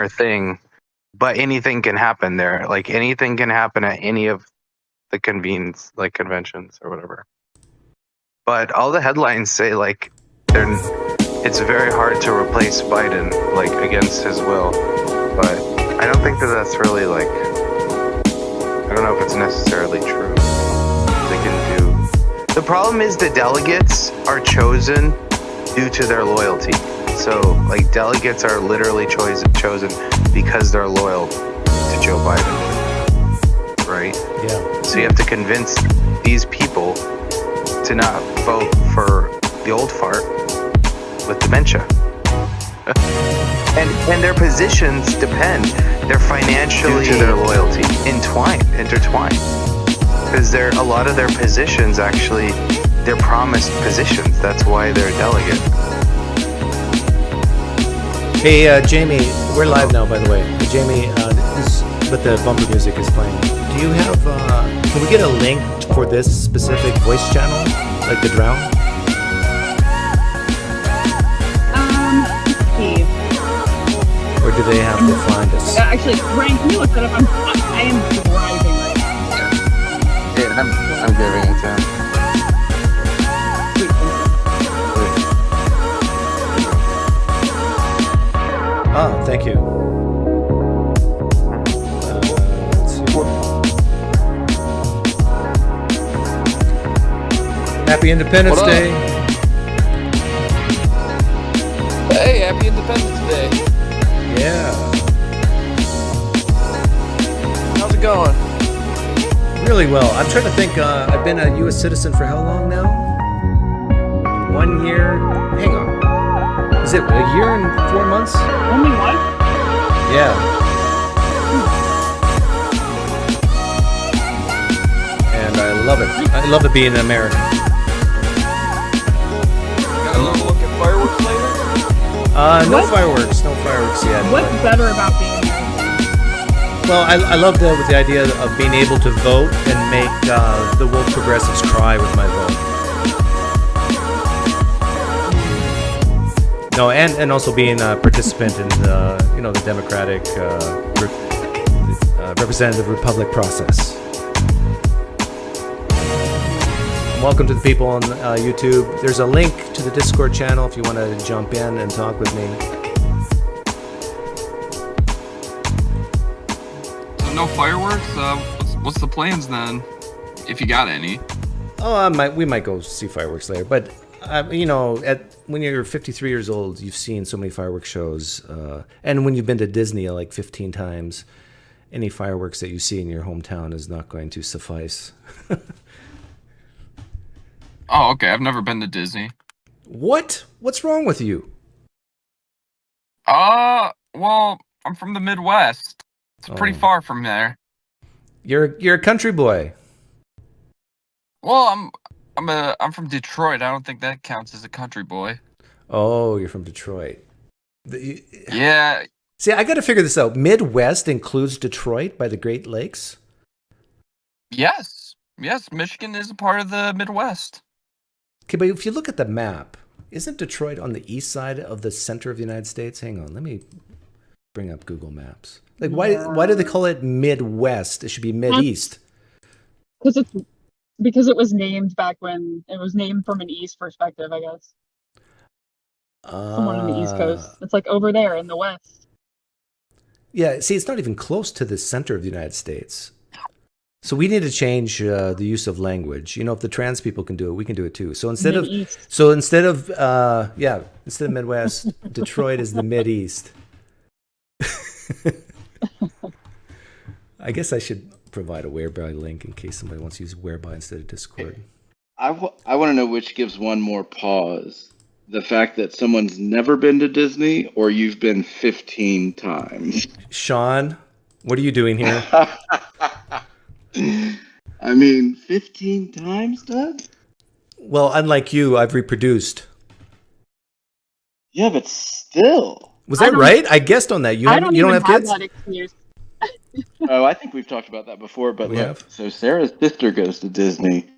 or thing, but anything can happen there. Like anything can happen at any of the conventions or whatever. But all the headlines say like it's very hard to replace Biden like against his will. But I don't think that's really like, I don't know if it's necessarily true. They can do. The problem is the delegates are chosen due to their loyalty. So like delegates are literally chosen because they're loyal to Joe Biden, right? Yeah. So you have to convince these people to not vote for the old fart with dementia. and their positions depend. They're financially due to their loyalty intertwined. Because a lot of their positions actually, they're promised positions. That's why they're a delegate. Hey, Jamie, we're live now, by the way. Jamie, but the bumper music is playing. Do you have, can we get a link for this specific voice channel, like the drown? Let's see. Or do they have to find us? Actually, Ryan, can you look that up? I am driving right now. Yeah, I'm giving it to him. Ah, thank you. Let's see. Happy Independence Day. Hey, happy Independence Day. Yeah. How's it going? Really well. I'm trying to think. I've been a U.S. citizen for how long now? 1 year. Hang on. Is it a year and 4 months? Only one? Yeah. And I love it. I love it being an American. Got a little look at fireworks later? No fireworks. No fireworks yet. What's better about being American? Well, I love with the idea of being able to vote and make the woke progressives cry with my vote. No, and also being a participant in the democratic representative republic process. Welcome to the people on YouTube. There's a link to the Discord channel if you want to jump in and talk with me. So no fireworks? What's the plans then? If you got any? Oh, we might go see fireworks later, but when you're 53 years old, you've seen so many fireworks shows, and when you've been to Disney like 15 times, any fireworks that you see in your hometown is not going to suffice. Oh, okay. I've never been to Disney. What? What's wrong with you? Well, I'm from the Midwest. It's pretty far from there. You're a country boy. Well, I'm from Detroit. I don't think that counts as a country boy. Oh, you're from Detroit. Yeah. See, I got to figure this out. Midwest includes Detroit by the Great Lakes? Yes. Yes, Michigan is a part of the Midwest. Okay, but if you look at the map, isn't Detroit on the east side of the center of the United States? Hang on, let me bring up Google Maps. Like, why do they call it Midwest? It should be Mideast. Because it was named back when it was named from an East perspective, I guess. Someone on the East Coast. It's like over there in the West. Yeah, see, it's not even close to the center of the United States. So we need to change the use of language. If the trans people can do it, we can do it too. So instead of Midwest, Detroit is the Mideast. I guess I should provide a Whereby link in case somebody wants to use Whereby instead of Discord. I want to know which gives one more pause. The fact that someone's never been to Disney or you've been 15 times. Sean, what are you doing here? I mean, 15 times, Doug? Well, unlike you, I've reproduced. Yeah, but still. Was that right? I guessed on that. You don't have kids? That excuse. Oh, I think we've talked about that before, but so Sarah's sister goes to Disney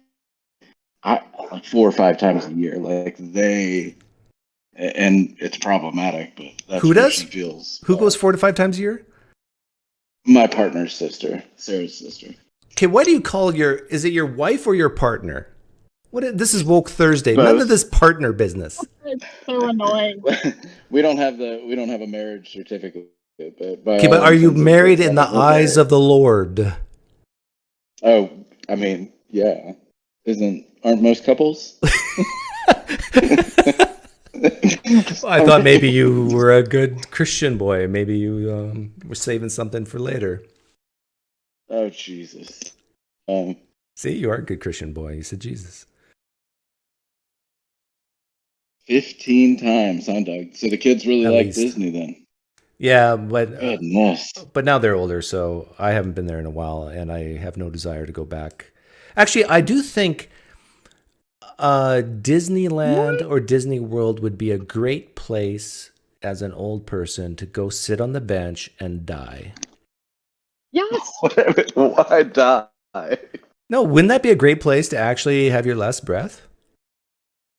like 4 or 5 times a year. Like and it's problematic. But that's Who where does? she feels. Who goes 4 to 5 times a year? My partner's sister, Sarah's sister. Okay, why do you call is it your wife or your partner? This is Woke Thursday. Both. None of this partner business. It's so annoying. we don't have a marriage certificate. But Okay, but are you married in the eyes of the Lord? Oh, I mean, yeah. Aren't most couples? I thought maybe you were a good Christian boy. Maybe you were saving something for later. Oh, Jesus. See, you are a good Christian boy. You said Jesus. 15 times, huh, Doug? So the kids really At like least. Disney then. Yeah, but Goodness. but now they're older, so I haven't been there in a while, and I have no desire to go back. Actually, I do think Disneyland or Disney World would be a great place as an old person to go sit on the bench and die. Yes. Why die? No, wouldn't that be a great place to actually have your last breath?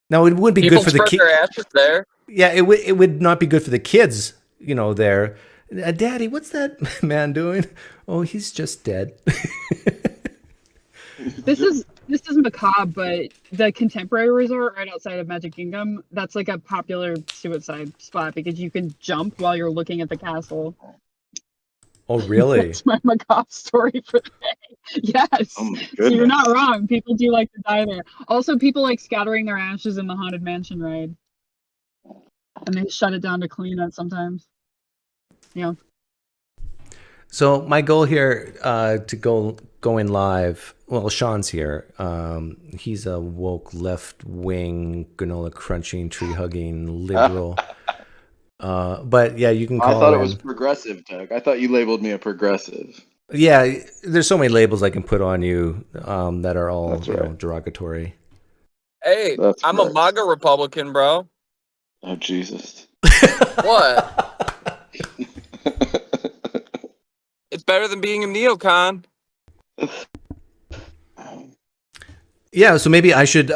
Now, it would be People good for the spread kids. their ashes there. Yeah, it would not be good for the kids, there. Daddy, what's that man doing? Oh, he's just dead. This is macabre, but the Contemporary Resort right outside of Magic Kingdom, that's like a popular suicide spot because you can jump while you're looking at the castle. Oh, really? That's my macabre story for the day. Yes. Oh, my So goodness. you're not wrong. People do like to die there. Also, people like scattering their ashes in the Haunted Mansion ride. And they shut it down to clean it sometimes. Yeah. So my goal here to going live. Well, Sean's here. He's a woke left wing granola crunching tree hugging liberal. But yeah, you can call. I thought in. it was progressive, Doug. I thought you labeled me a progressive. Yeah, there's so many labels I can put on you that are all That's right. derogatory. Hey, That's I'm right. a MAGA Republican, bro. Oh, Jesus. What? It's better than being a neocon. Yeah, so maybe I should,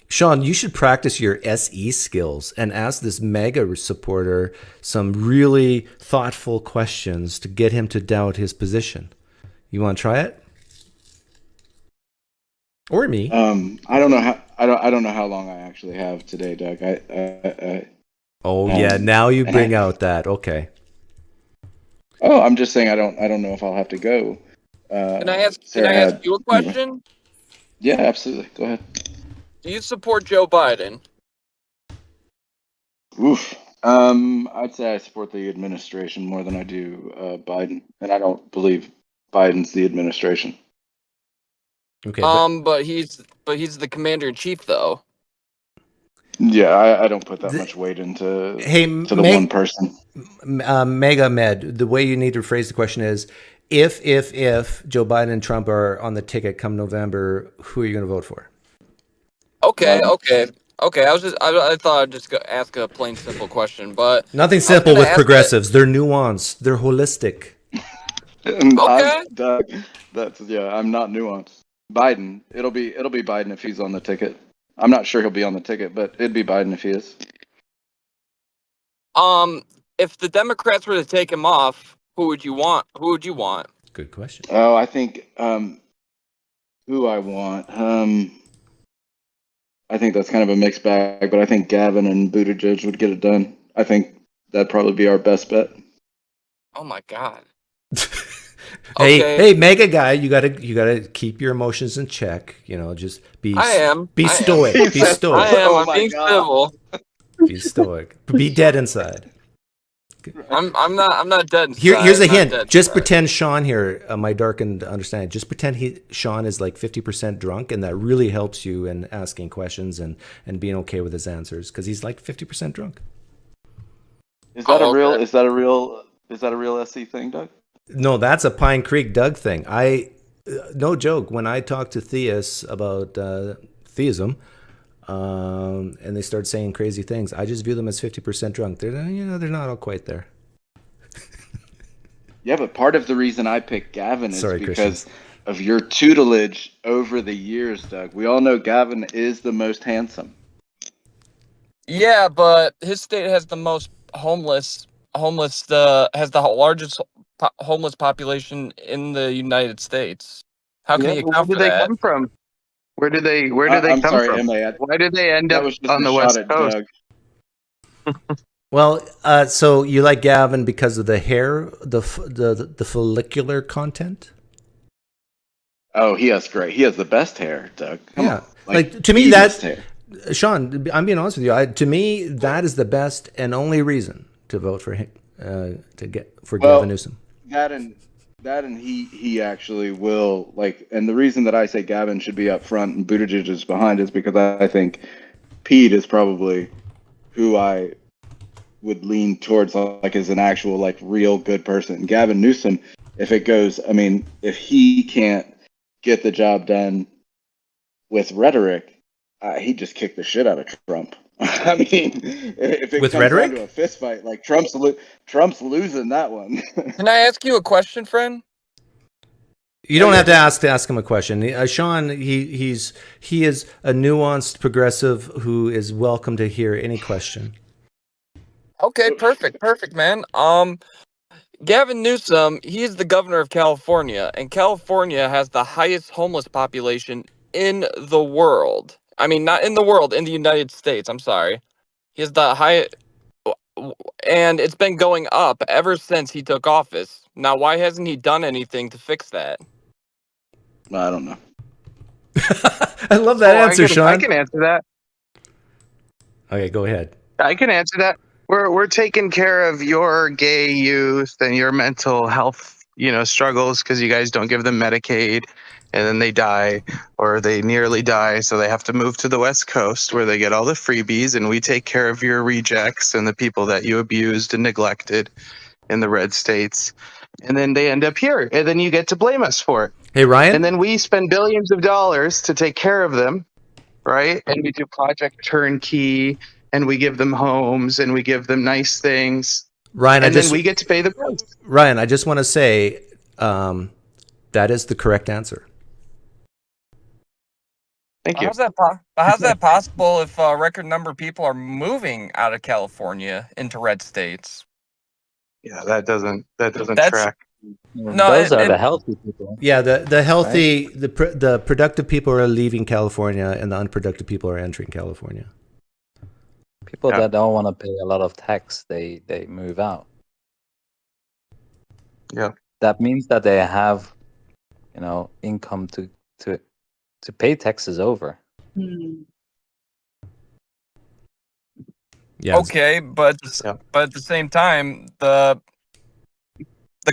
Sean, you should practice your SE skills and ask this mega supporter some really thoughtful questions to get him to doubt his position. You want to try it? Or me? I don't know how long I actually have today, Doug. Yeah, now you bring out that. Okay. Oh, I'm just saying I don't know if I'll have to go. Can I ask Sarah you a question? Yeah, absolutely. Go ahead. Do you support Joe Biden? Oof. I'd say I support the administration more than I do Biden, and I don't believe Biden's the administration. Okay. But he's the commander in chief, though. Yeah, I don't put that much weight into the one person. Mega Med, the way you need to phrase the question is, if Joe Biden and Trump are on the ticket come November, who are you going to vote for? Okay. I thought I'd just ask a plain simple question, but Nothing simple with progressives. They're nuanced. They're holistic. Okay. Doug, I'm not nuanced. Biden. It'll be Biden if he's on the ticket. I'm not sure he'll be on the ticket, but it'd be Biden if he is. If the Democrats were to take him off, who would you want? Good question. Oh, I think who I want. I think that's kind of a mixed bag, but I think Gavin and Buttigieg would get it done. I think that'd probably be our best bet. Oh my God. Hey, mega guy, you gotta keep your emotions in check. Just be. Be stoic. Be stoic. I am. I'm being civil. Be stoic. Be dead inside. I'm not dead inside. Here's a hint. Just pretend Sean here, my darkened understanding. Just pretend Sean is like 50% drunk, and that really helps you in asking questions and being okay with his answers because he's like 50% drunk. Is that a real SC thing, Doug? No, that's a PineCreek Doug thing. No joke. When I talk to theists about theism, and they start saying crazy things, I just view them as 50% drunk. They're not all quite there. Yeah, but part of the reason I picked Gavin is because Christians. of your tutelage over the years, Doug. We all know Gavin is the most handsome. Yeah, but his state has the most homeless. Has the largest homeless population in the United States. How can Yeah, he but where account do for they that? come from? Where do they I'm come sorry, from? Emily. Why did they end That up was just on a the shot West at Coast? Doug. Well, so you like Gavin because of the hair, the follicular content? Oh, he has the best hair, Doug. Come Yeah, on, like to me the best that, hair. Sean, I'm being honest with you. To me, that is the best and only reason to vote for him, for Gavin Well, Newsom. that and he actually will like, and the reason that I say Gavin should be up front and Buttigieg is behind is because I think Pete is probably who I would lean towards like as an actual like real good person. Gavin Newsom, if it goes, I mean, if he can't get the job done with rhetoric, he'd just kick the shit out of Trump. I mean, if it With comes down rhetoric? to a fist fight, like Trump's losing that one. Can I ask you a question, friend? You don't have to ask him a question. Sean, he is a nuanced progressive who is welcome to hear any question. Okay, perfect, man. Gavin Newsom, he's the governor of California, and California has the highest homeless population in the world. I mean, not in the world, in the United States. I'm sorry. He has the highest, and it's been going up ever since he took office. Now, why hasn't he done anything to fix that? I don't know. I love that answer, I Sean. can answer that. Okay, go ahead. I can answer that. We're taking care of your gay youth and your mental health, struggles because you guys don't give them Medicaid, and then they die or they nearly die, so they have to move to the West Coast where they get all the freebies, and we take care of your rejects and the people that you abused and neglected in the red states, and then they end up here, and then you get to blame us for it. Hey, Ryan. And then we spend billions of dollars to take care of them, right? And we do Project Turnkey, and we give them homes, and we give them nice things, Ryan, and then we get to pay the price. Ryan, I just want to say that is the correct answer. Thank you. How's that possible if a record number of people are moving out of California into red states? Yeah, that doesn't That's- track. No, those are the healthy people. Yeah, the healthy, the productive people are leaving California, and the unproductive people are entering California. People that don't want to pay a lot of tax, they move out. Yeah. That means that they have, income to pay taxes over. Yeah. Okay, but at the same time, the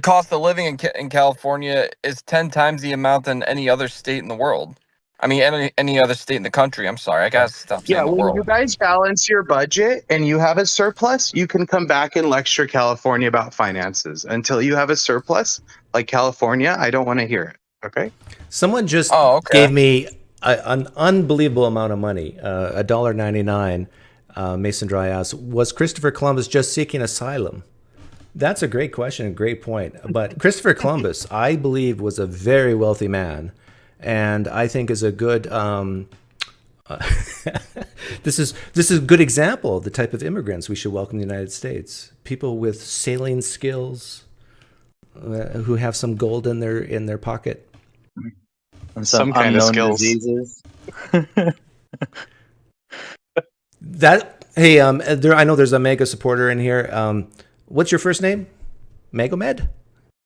cost of living in California is 10 times the amount than any other state in the world. I mean, any other state in the country. I'm sorry, I gotta stop saying the When world. you guys balance your budget and you have a surplus, you can come back and lecture California about finances. Until you have a surplus, like California, I don't want to hear it. Okay. Someone just gave me an unbelievable amount of money, $1.99. Mason Dry asked, was Christopher Columbus just seeking asylum? That's a great question, a great point. But Christopher Columbus, I believe, was a very wealthy man, and I think is a good. This is a good example of the type of immigrants we should welcome in the United States. People with sailing skills, who have some gold in their pocket, and some kind of unknown skills. diseases. I know there's a mega supporter in here. What's your first name? Magomed?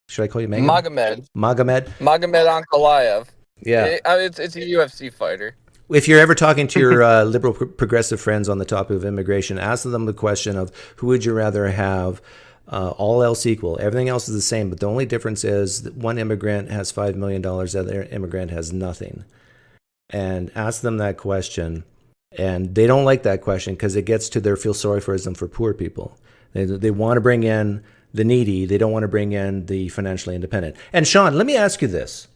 Should I call you Magomed? Magomed Ankalaev. Yeah. It's a UFC fighter. If you're ever talking to your liberal progressive friends on the topic of immigration, ask them the question of who would you rather have, all else equal. Everything else is the same, but the only difference is that one immigrant has $5 million, the other immigrant has nothing. And ask them that question. And they don't like that question because it gets to their feel sorry for poor people. They want to bring in the needy. They don't want to bring in the financially independent. And Sean, let me ask you this.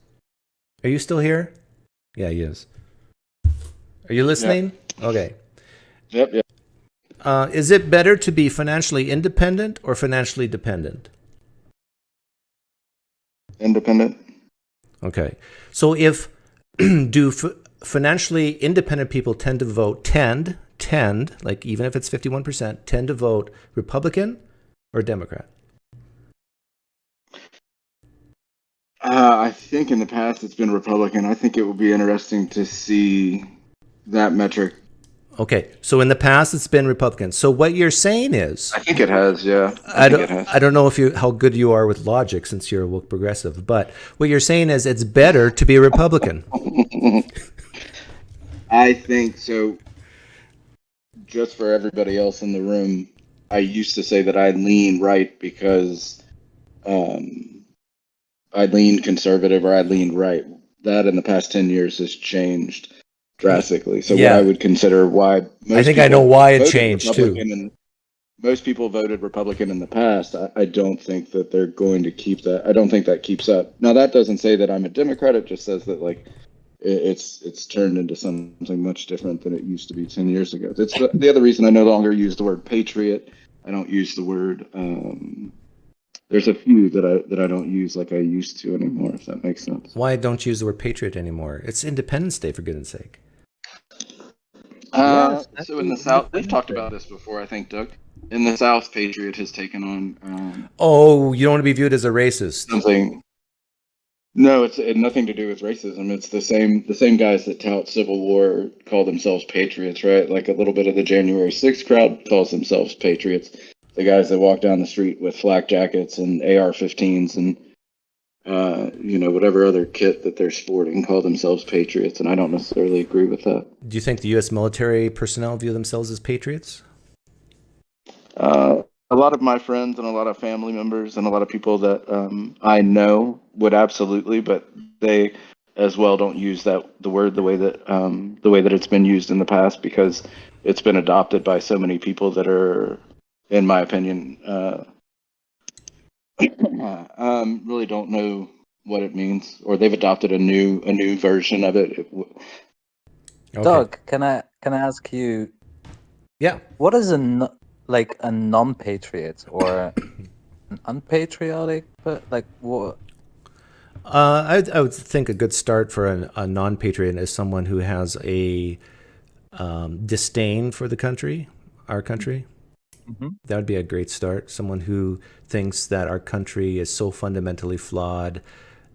Are you still here? Yeah, he is. Are you listening? Yep. Okay. Yep. Is it better to be financially independent or financially dependent? Independent. Okay. So if financially independent people tend to vote, like even if it's 51%, tend to vote Republican or Democrat? I think in the past it's been Republican. I think it would be interesting to see that metric. Okay, so in the past it's been Republican. So what you're saying is, I think it has, yeah. I think it has. I don't know how good you are with logic since you're a woke progressive, but what you're saying is it's better to be a Republican. I think so. Just for everybody else in the room, I used to say that I lean right because I lean conservative or I lean right. That in the past 10 years has changed drastically. So Yeah. what I would consider why most I think I people know why it voted changed too. Republican and most people voted Republican in the past. I don't think that they're going to keep that. I don't think that keeps up. Now that doesn't say that I'm a Democrat. It just says that like it's turned into something much different than it used to be 10 years ago. That's the other reason I no longer use the word patriot. I don't use the word. There's a few that I don't use like I used to anymore. If that makes sense. Why don't you use the word patriot anymore? It's Independence Day, for goodness sake. So in the South, we've talked about this before, I think, Doug. In the South, patriot has taken on Oh, you don't want to be viewed as a racist. something. No, it had nothing to do with racism. It's the same guys that tout Civil War call themselves patriots, right? Like a little bit of the January 6th crowd calls themselves patriots. The guys that walk down the street with flak jackets and AR-15s and whatever other kit that they're sporting call themselves patriots, and I don't necessarily agree with that. Do you think the U.S. military personnel view themselves as patriots? A lot of my friends and a lot of family members and a lot of people that I know would absolutely, but they as well don't use the word the way that it's been used in the past because it's been adopted by so many people that are, in my opinion, really don't know what it means, or they've adopted a new version of it. Okay. Doug, can I ask you? Yeah. What is a non-patriot or an unpatriotic? But like what? I would think a good start for a non-patriot is someone who has a disdain for the country, our country. Mm-hmm. That would be a great start. Someone who thinks that our country is so fundamentally flawed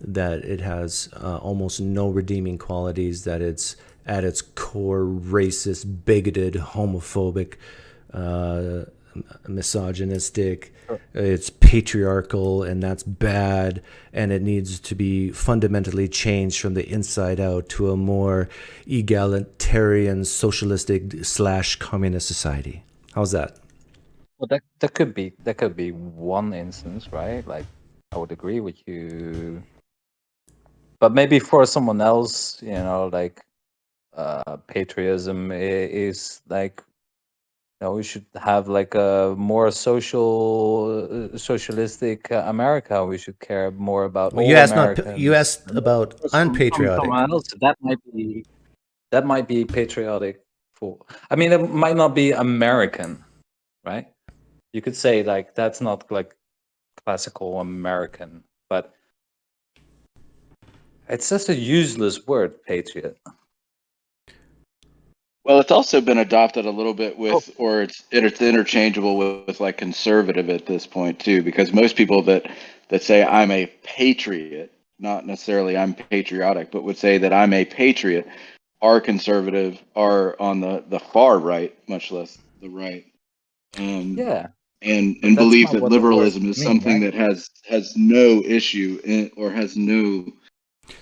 that it has almost no redeeming qualities, that it's at its core racist, bigoted, homophobic, misogynistic, it's patriarchal, and that's bad, and it needs to be fundamentally changed from the inside out to a more egalitarian, socialistic / communist society. How's that? Well, that could be one instance, right? Like, I would agree with you, but maybe for someone else, like patriotism is like, we should have like a more socialistic America. We should care more about Well, all Americans. you asked about unpatriotic. Someone else, that might be patriotic for. I mean, it might not be American, right? You could say like that's not like classical American, but it's just a useless word, patriot. Well, it's also been adopted a little bit with, or it's interchangeable with like conservative at this point too, because most people that say I'm a patriot, not necessarily I'm patriotic, but would say that I'm a patriot, are conservative, are on the far right, much less the right. Yeah. And That's believe not that what the liberalism word is mean, something right? that has no issue or has no.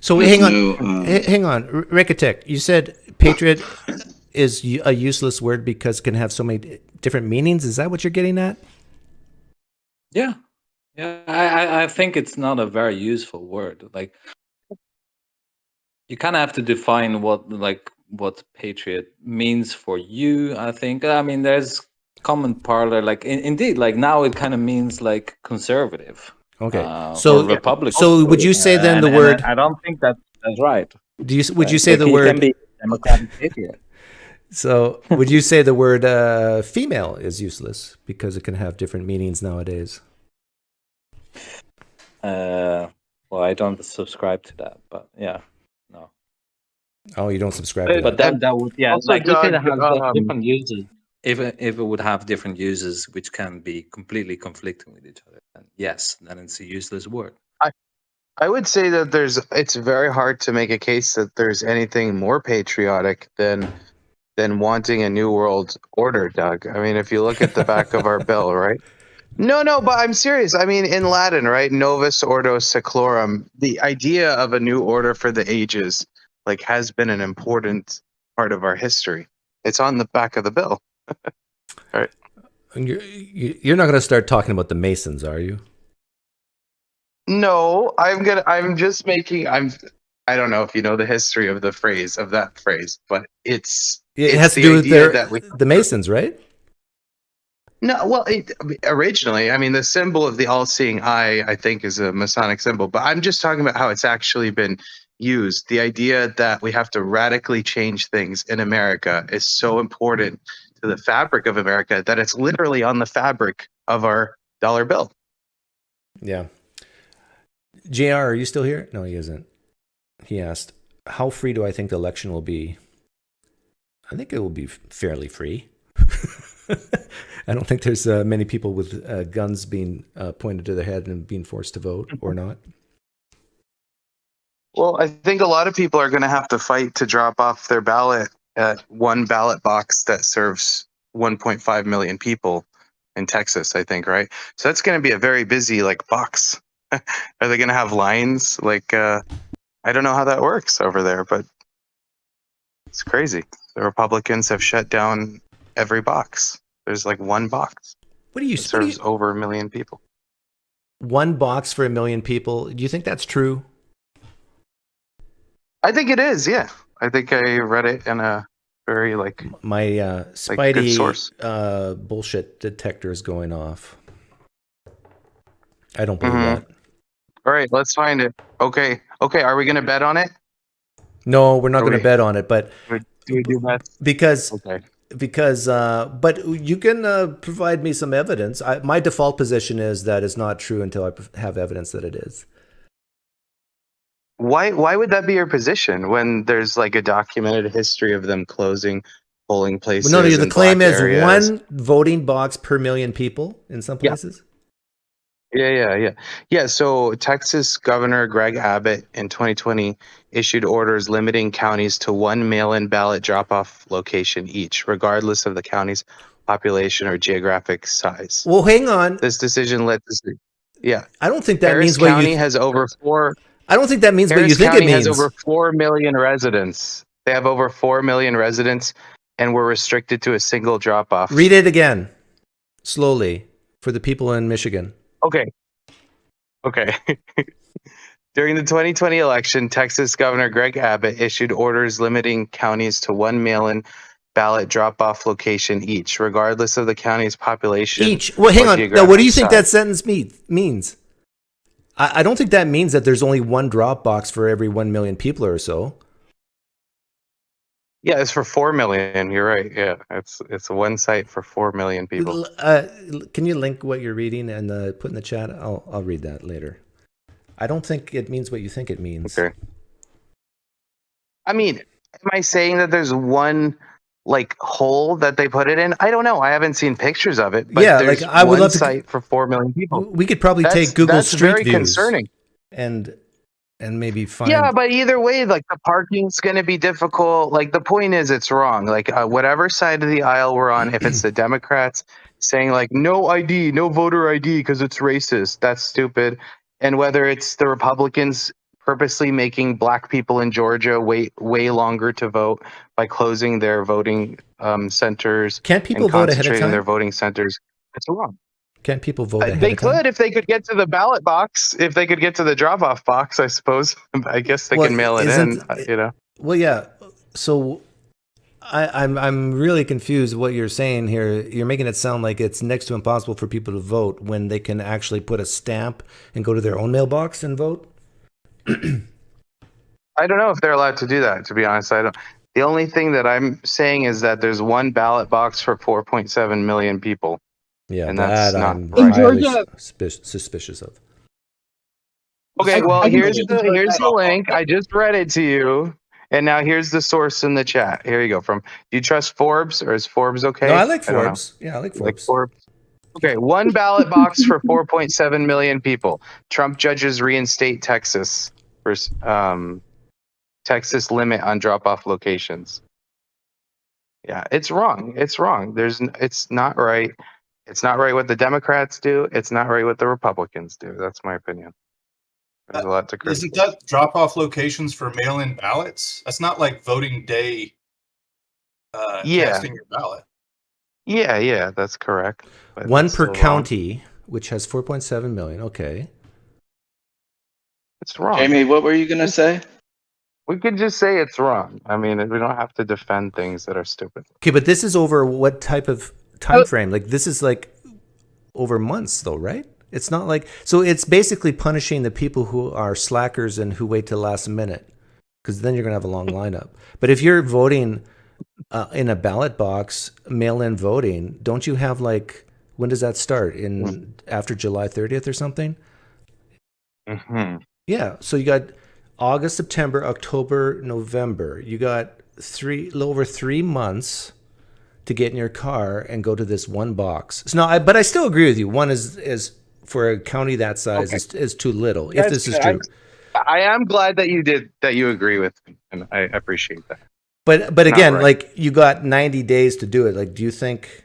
So has hang on, no, hang on, Rikatek. You said patriot is a useless word because it can have so many different meanings. Is that what you're getting at? Yeah. I think it's not a very useful word. Like, you kind of have to define what patriot means for you. I think. I mean, there's common parlor. Like, indeed, like now it kind of means like conservative. Okay. Or Republican. So would you say then the word? I don't think that's right. Would you say Like, the he word? can be Democratic patriot. So would you say the word female is useless because it can have different meanings nowadays? Well, I don't subscribe to that, but yeah, no. Oh, you don't subscribe to But that. that would, yeah, Also, like if it Doug, has different uses, if it would have different uses which can be completely conflicting with each other, then yes, then it's a useless word. I would say that it's very hard to make a case that there's anything more patriotic than wanting a new world order, Doug. I mean, if you look at the back of our bill, right? No, but I'm serious. I mean, in Latin, right? Novus ordo seclorum. The idea of a new order for the ages, like, has been an important part of our history. It's on the back of the bill. Right. And you're not going to start talking about the Masons, are you? No, I'm just making. I don't know if you know the history of that phrase, but It has to do with the Masons, right? No, well, originally, I mean, the symbol of the all-seeing eye, I think, is a Masonic symbol. But I'm just talking about how it's actually been used. The idea that we have to radically change things in America is so important to the fabric of America that it's literally on the fabric of our dollar bill. Yeah. JR, are you still here? No, he isn't. He asked, how free do I think the election will be? I think it will be fairly free. I don't think there's many people with guns being pointed to their head and being forced to vote, or not. Well, I think a lot of people are going to have to fight to drop off their ballot at one ballot box that serves 1.5 million people in Texas, I think, right? So that's going to be a very busy box. Are they going to have lines? I don't know how that works over there, but it's crazy. The Republicans have shut down every box. There's one box. What do you serves over 1 million people? One box for 1 million people. Do you think that's true? I think it is. Yeah, I think I read it in a very my Spidey good source. Bullshit detector is going off. I don't believe that. All right, let's find it. Okay. Are we going to bet on it? No, we're not going to bet on it, but do we do bets? Because okay. But you can provide me some evidence. My default position is that it's not true until I have evidence that it is. Why would that be your position when there's a documented history of them closing polling places? No, the claim is areas. one voting box per million people in some places. Yeah. So Texas Governor Greg Abbott in 2020 issued orders limiting counties to one mail-in ballot drop-off location each, regardless of the county's population or geographic size. Well, hang on. This decision led to I don't think that Harris means what County you has over 4. I don't think that means Harris what you think County it means. has over 4 million residents. They have over 4 million residents, and we're restricted to a single drop-off. Read it again, slowly, for the people in Michigan. Okay. During the 2020 election, Texas Governor Greg Abbott issued orders limiting counties to one mail-in ballot drop-off location each, regardless of the county's population. Each? Well, hang on. Now, what do you think that sentence means? I don't think that means that there's only one drop box for every 1 million people or so. Yeah, it's for 4 million. You're right. Yeah, it's one site for 4 million people. Can you link what you're reading and put in the chat? I'll read that later. I don't think it means what you think it means. Okay. I mean, am I saying that there's one hole that they put it in? I don't know. I haven't seen pictures of it. But yeah, there's I would love to site for 4 million people. We could probably take Google Street very Views concerning. And maybe find. Yeah, but either way, the parking's going to be difficult. The point is, it's wrong. Whatever side of the aisle we're on, if it's the Democrats saying no ID, no voter ID because it's racist, that's stupid. And whether it's the Republicans purposely making black people in Georgia wait way longer to vote by closing their voting centers. Can't people vote ahead of time? Their voting centers. It's wrong. Can't people vote ahead They of time? could if they could get to the ballot box. If they could get to the drop-off box, I suppose. I guess they can mail it in. Well, yeah. So I'm really confused what you're saying here. You're making it sound like it's next to impossible for people to vote when they can actually put a stamp and go to their own mailbox and vote. I don't know if they're allowed to do that, to be honest. I don't. The only thing that I'm saying is that there's one ballot box for 4.7 million people. Yeah, and that's not I'm right. highly suspicious of. Okay, well, here's the link. I just read it to you. And now here's the source in the chat. Here you go. From, do you trust Forbes, or is Forbes okay? No, I like don't know. Forbes. Yeah, I like You like Forbes. Forbes? Okay, one ballot box for 4.7 million people. Trump judges reinstate Texas for Texas limit on drop-off locations. Yeah, it's wrong. It's wrong. It's not right. It's not right what the Democrats do. It's not right what the Republicans do. That's my opinion. There's a lot to criticize. Isn't that drop-off locations for mail-in ballots? That's not like voting day Yeah. casting your ballot. Yeah, that's correct. But One that's per still wrong. county, which has 4.7 million. Okay. It's wrong. Jamie, what were you gonna say? We could just say it's wrong. I mean, we don't have to defend things that are stupid. Okay, but this is over what type of time frame? Like this is like over months though, right? It's not like, so it's basically punishing the people who are slackers and who wait till last minute, because then you're going to have a long lineup. But if you're voting in a ballot box, mail-in voting, don't you have like, when does that start? In after July 30th or something? Mm-hmm. Yeah. So you got August, September, October, November. You got a little over 3 months to get in your car and go to this one box. So no, but I still agree with you. One is for a county that size is too little. If this is true. I am glad that you agree with me, and I appreciate that. But again, right. like you got 90 days to do it. Like, do you think,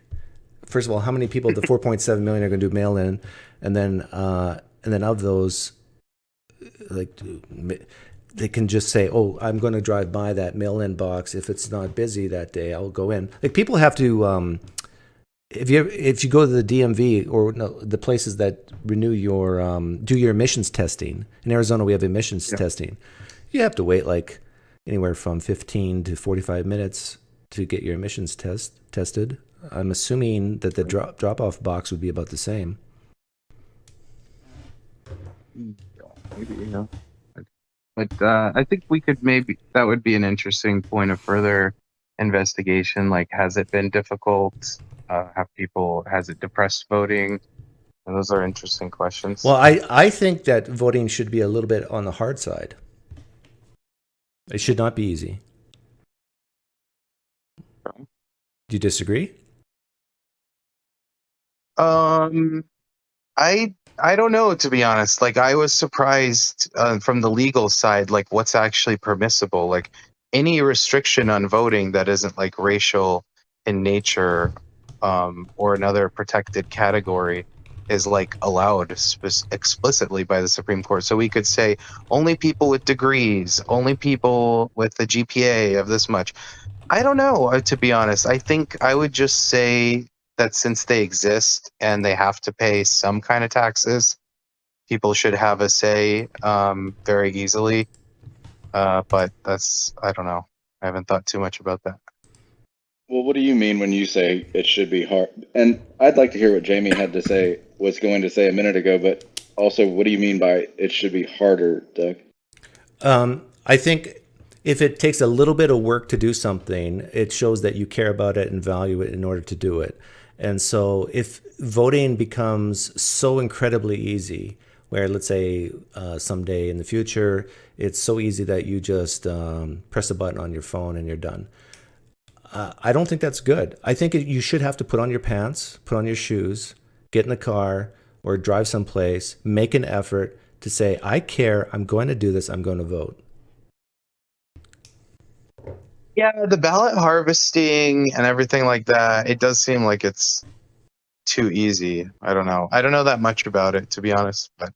first of all, how many people, the 4.7 million, are going to do mail in, and then of those, like, they can just say, "Oh, I'm going to drive by that mail in box. If it's not busy that day, I'll go in." Like people have to, if you go to the DMV or the places that renew your do your emissions testing. In Arizona, we have emissions testing. You have to wait like anywhere from 15 to 45 minutes to get your emissions tested. I'm assuming that the drop-off box would be about the same. Maybe, but I think that would be an interesting point of further investigation. Like, has it been difficult? Has it depressed voting? And those are interesting questions. Well, I think that voting should be a little bit on the hard side. It should not be easy. Do you disagree? I don't know, to be honest. Like, I was surprised from the legal side, like what's actually permissible. Like any restriction on voting that isn't like racial in nature or another protected category is like allowed explicitly by the Supreme Court. So we could say only people with degrees, only people with a GPA of this much. I don't know, to be honest. I think I would just say that since they exist and they have to pay some kind of taxes, people should have a say very easily. But I don't know. I haven't thought too much about that. Well, what do you mean when you say it should be hard? And I'd like to hear what Jamie was going to say a minute ago, but also what do you mean by it should be harder, Doug? I think if it takes a little bit of work to do something, it shows that you care about it and value it in order to do it. And so if voting becomes so incredibly easy, where let's say someday in the future, it's so easy that you just press a button on your phone and you're done. I don't think that's good. I think you should have to put on your pants, put on your shoes, get in the car or drive someplace, make an effort to say, I care, I'm going to do this, I'm going to vote. Yeah, the ballot harvesting and everything like that, it does seem like it's too easy. I don't know. I don't know that much about it, to be honest, but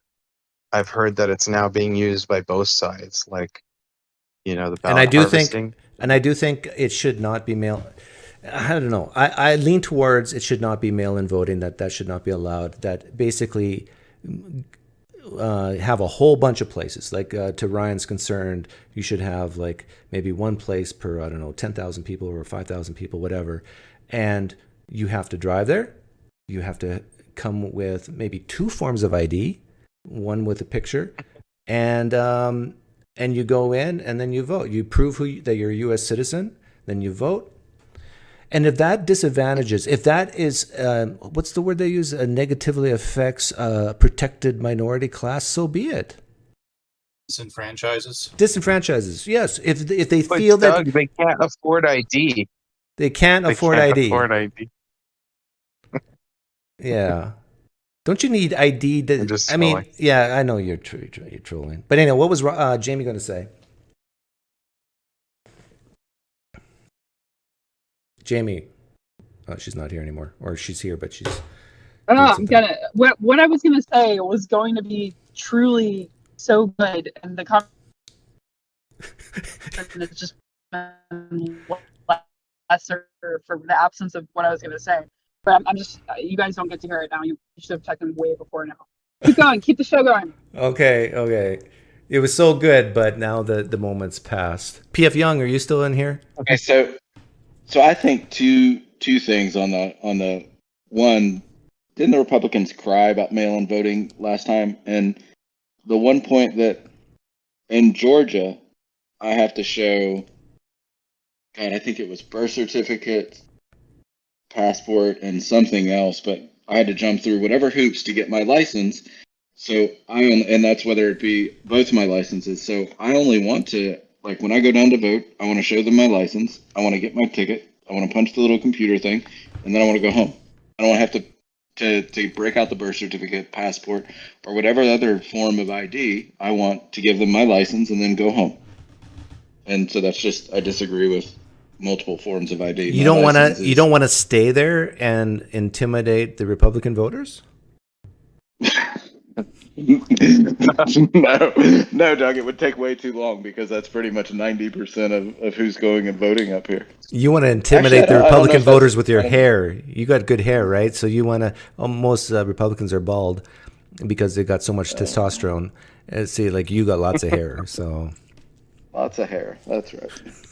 I've heard that it's now being used by both sides, like, the ballot harvesting. And I do think it should not be I don't know. I lean towards it should not be mail-in voting, that should not be allowed, that basically have a whole bunch of places. Like to Ryan's concerned, you should have like maybe one place per, 10,000 people or 5,000 people, whatever. And you have to drive there. You have to come with maybe 2 forms of ID, one with a picture, and you go in and then you vote. You prove that you're a U.S. citizen, then you vote. And if that disadvantages, if that is, what's the word they use, negatively affects a protected minority class, so be it. Disenfranchises. Disenfranchises. Yes, if they But feel Doug, that they can't afford ID. they can't They afford can't ID. afford ID. Yeah. Don't you need ID? I'm just I mean, trolling. yeah, I know you're trolling. But anyway, what was Jamie going to say? Jamie, oh, she's not here anymore, or she's here, but she's. Oh, doing I'm something. gonna. What I was gonna say was going to be truly so good, and the conversation has just been lesser for the absence of what I was gonna say. But I'm just. You guys don't get to hear it now. You should have checked them way before now. Keep going. Keep the show going. Okay. It was so good, but now the moment's passed. PF Young, are you still in here? Okay, so I think two things on the one. Didn't the Republicans cry about mail-in voting last time? And the one point that in Georgia, I have to show. God, I think it was birth certificate, passport, and something else, but I had to jump through whatever hoops to get my license. So and that's whether it be both my licenses. So I only want to, like, when I go down to vote, I want to show them my license. I want to get my ticket. I want to punch the little computer thing, and then I want to go home. I don't want to have to break out the birth certificate, passport, or whatever other form of ID. I want to give them my license and then go home. And so that's just, I disagree with multiple forms of ID. You don't want to stay there and intimidate the Republican voters? No, Doug, it would take way too long because that's pretty much 90% of who's going and voting up here. You want to intimidate Actually, the I don't know Republican if that's- voters with your hair. You got good hair, right? So you want to. Most Republicans are bald because they got so much testosterone. See, like you got lots of hair, so. Lots of hair. That's right.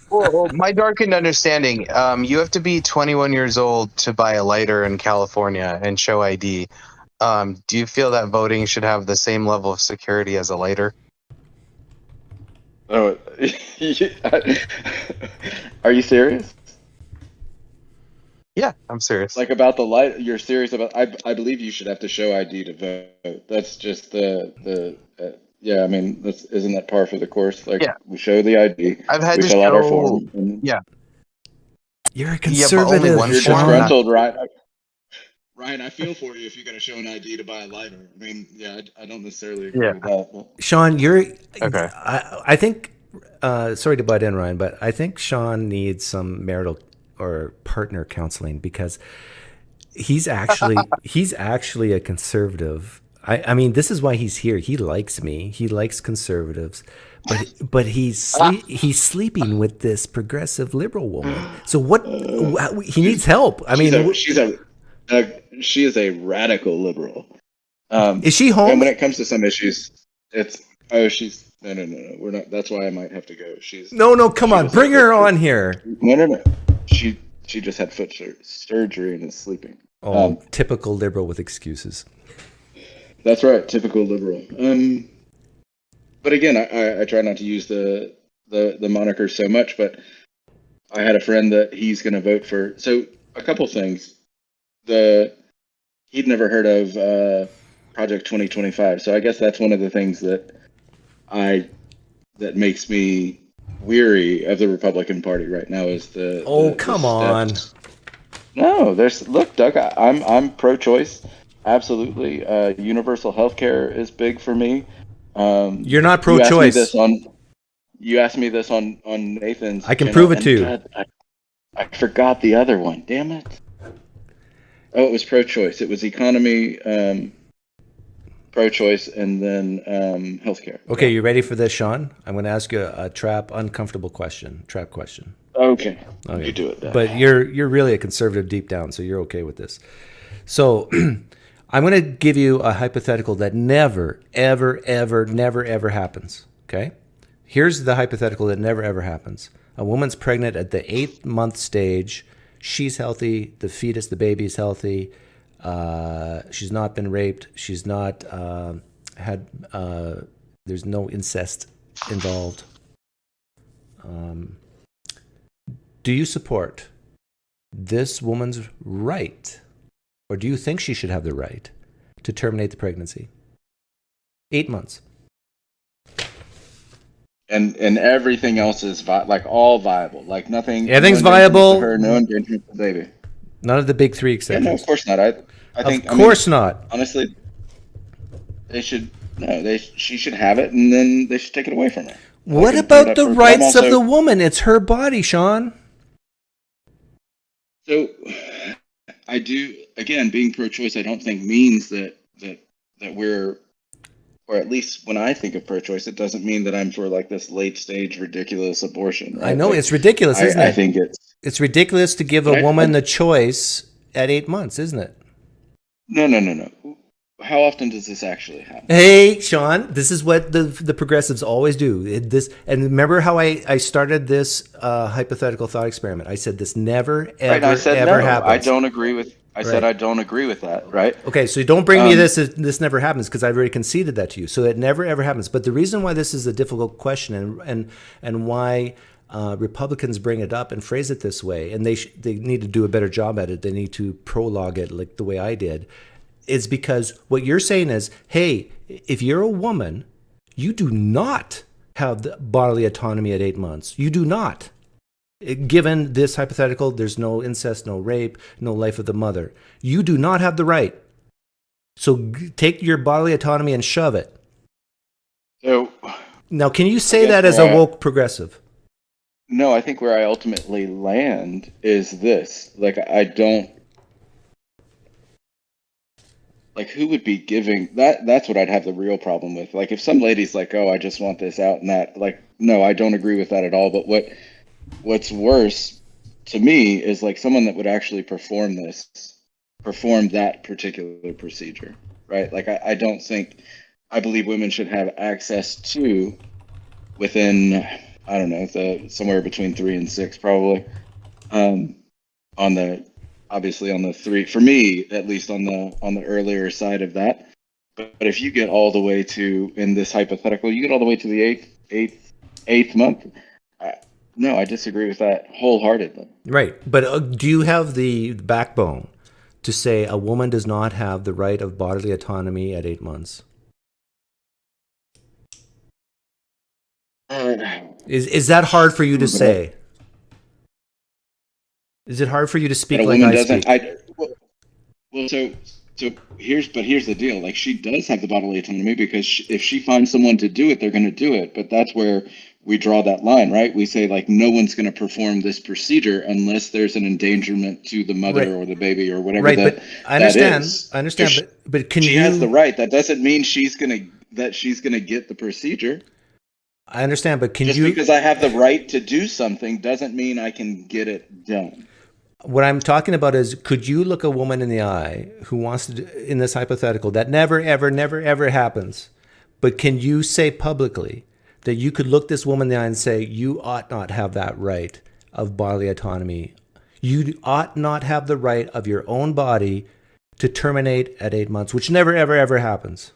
Well, my darkened understanding, you have to be 21 years old to buy a lighter in California and show ID. Do you feel that voting should have the same level of security as a lighter? Oh, are you serious? Yeah, I'm serious. Like about the light? You're serious about? I believe you should have to show ID to vote. That's just yeah. I mean, isn't that par for the course? Like, Yeah. we show the ID. I've had we to fill out our show- form. And Yeah. You're a but only conservative. one you're form, Sean. disgruntled, right? Ryan, I feel for you if you got to show an ID to buy a lighter. I mean, yeah, I don't necessarily agree Yeah. with that. But Sean, you're. Okay. I think. Sorry to butt in, Ryan, but I think Sean needs some marital or partner counseling because he's actually a conservative. I mean, this is why he's here. He likes me. He likes conservatives, but he's sleeping with this progressive liberal woman. So what? He needs help. I mean, she is a radical liberal. is she home? And when it comes to some issues, she's no. We're not. That's why I might have to go. No. Come on, bring her on here. No. She just had foot surgery and is sleeping. Oh, typical liberal with excuses. That's right, typical liberal. But again, I try not to use the moniker so much. But I had a friend that he's going to vote for. So a couple things. He'd never heard of Project 2025. So I guess that's one of the things that makes me weary of the Republican Party right now is the. Come on. No, look, Doug. I'm pro-choice. Absolutely. Universal health care is big for me. You're not pro-choice. You asked me this on Nathan's. I can prove it to you. God, I forgot the other one. Damn it. Oh, it was pro-choice. It was economy, pro-choice, and then healthcare. Okay, you ready for this, Sean? I'm going to ask you a trap question. Okay. You do it then. But you're really a conservative deep down, so you're okay with this. So I'm going to give you a hypothetical that never, ever, ever, never, ever happens. Okay? Here's the hypothetical that never, ever happens. A woman's pregnant at the 8-month stage. She's healthy. The fetus, the baby is healthy. She's not been raped. She's not had, there's no incest involved. Do you support this woman's right, or do you think she should have the right to terminate the pregnancy? 8 months. and everything else is like all viable. Like nothing. Everything's no endangerment viable. To her, no endangerment to the baby. None of the big three Yeah, exceptions. no, of course not. I think. Of course not. Honestly, they should. No, she should have it, and then they should take it away from her. What about the rights of the woman? It's her body, Sean. So, I do. Again, being pro-choice, I don't think means that we're, or at least when I think of pro-choice, it doesn't mean that I'm for like this late-stage ridiculous abortion. Right? I know like, it's ridiculous, isn't it? I think it's ridiculous to give a woman the choice at 8 months, isn't it? No. How often does this actually happen? Hey, Sean, this is what the progressives always do. And remember how I started this hypothetical thought experiment? I said this never, ever, right, I said, ever no, happens. I don't agree with. I said I don't agree with that. Right. Okay, so don't bring me this never happens, because I've already conceded that to you. So it never ever happens. But the reason why this is a difficult question and why Republicans bring it up and phrase it this way, and they need to do a better job at it. They need to prologue it like the way I did. Is because what you're saying is, hey, if you're a woman, you do not have the bodily autonomy at 8 months. You do not. Given this hypothetical, there's no incest, no rape, no life of the mother. You do not have the right. So take your bodily autonomy and shove it. So now, can you say that as a woke progressive? No, I think where I ultimately land is this. Like, I don't. Like, who would be giving that? That's what I'd have the real problem with. Like, if some lady's like, "Oh, I just want this out," and that, like, no, I don't agree with that at all. But what's worse to me is like someone that would actually perform that particular procedure, right? Like, I don't think, I believe women should have access to within, I don't know, somewhere between 3 and 6 probably, obviously on the 3, for me at least, on the earlier side of that. But if you get all the way to, in this hypothetical, you get all the way to the eighth month, no, I disagree with that wholeheartedly. Right, but do you have the backbone to say a woman does not have the right of bodily autonomy at 8 months? Is that hard for you to say? Is it hard for you to speak like I speak? Well, so here's the deal. Like, she does have the bodily autonomy because if she finds someone to do it, they're going to do it. But that's where we draw that line, right? We say, like, no one's going to perform this procedure unless there's an endangerment to the mother or the baby or whatever. Right, but I understand. Is. I understand, but can she you? She has the right. That doesn't mean she's gonna get the procedure. I understand, but can just you? Just because I have the right to do something doesn't mean I can get it done. What I'm talking about is, could you look a woman in the eye who wants to do, in this hypothetical, that never, ever happens, but can you say publicly that you could look this woman in the eye and say, you ought not have that right of bodily autonomy. You ought not have the right of your own body to terminate at 8 months, which never, ever happens.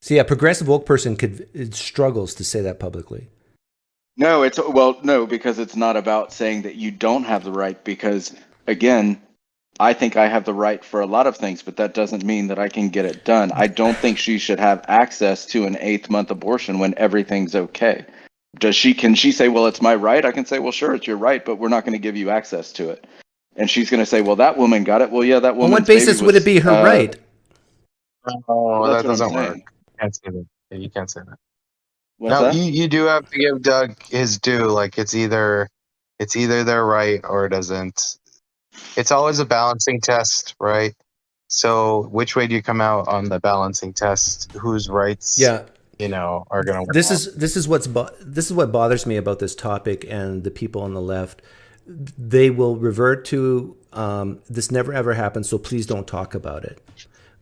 See, a progressive woke person struggles to say that publicly. No, because it's not about saying that you don't have the right, because, again, I think I have the right for a lot of things, but that doesn't mean that I can get it done. I don't think she should have access to an 8th month abortion when everything's okay. Can she say, well, it's my right? I can say, well, sure, it's your right, but we're not going to give you access to it. And she's going to say, well, that woman got it. Well, yeah, that woman. On what basis would it be her right? Oh, that doesn't work. You can't say that. You can't say that. What's no, that? You do have to give Doug his due. Like, it's either their right or it isn't. It's always a balancing test, right? So which way do you come out on the balancing test? Whose rights? Yeah. Are going to work. This is what bothers me about this topic, and the people on the left, they will revert to this never ever happened, so please don't talk about it.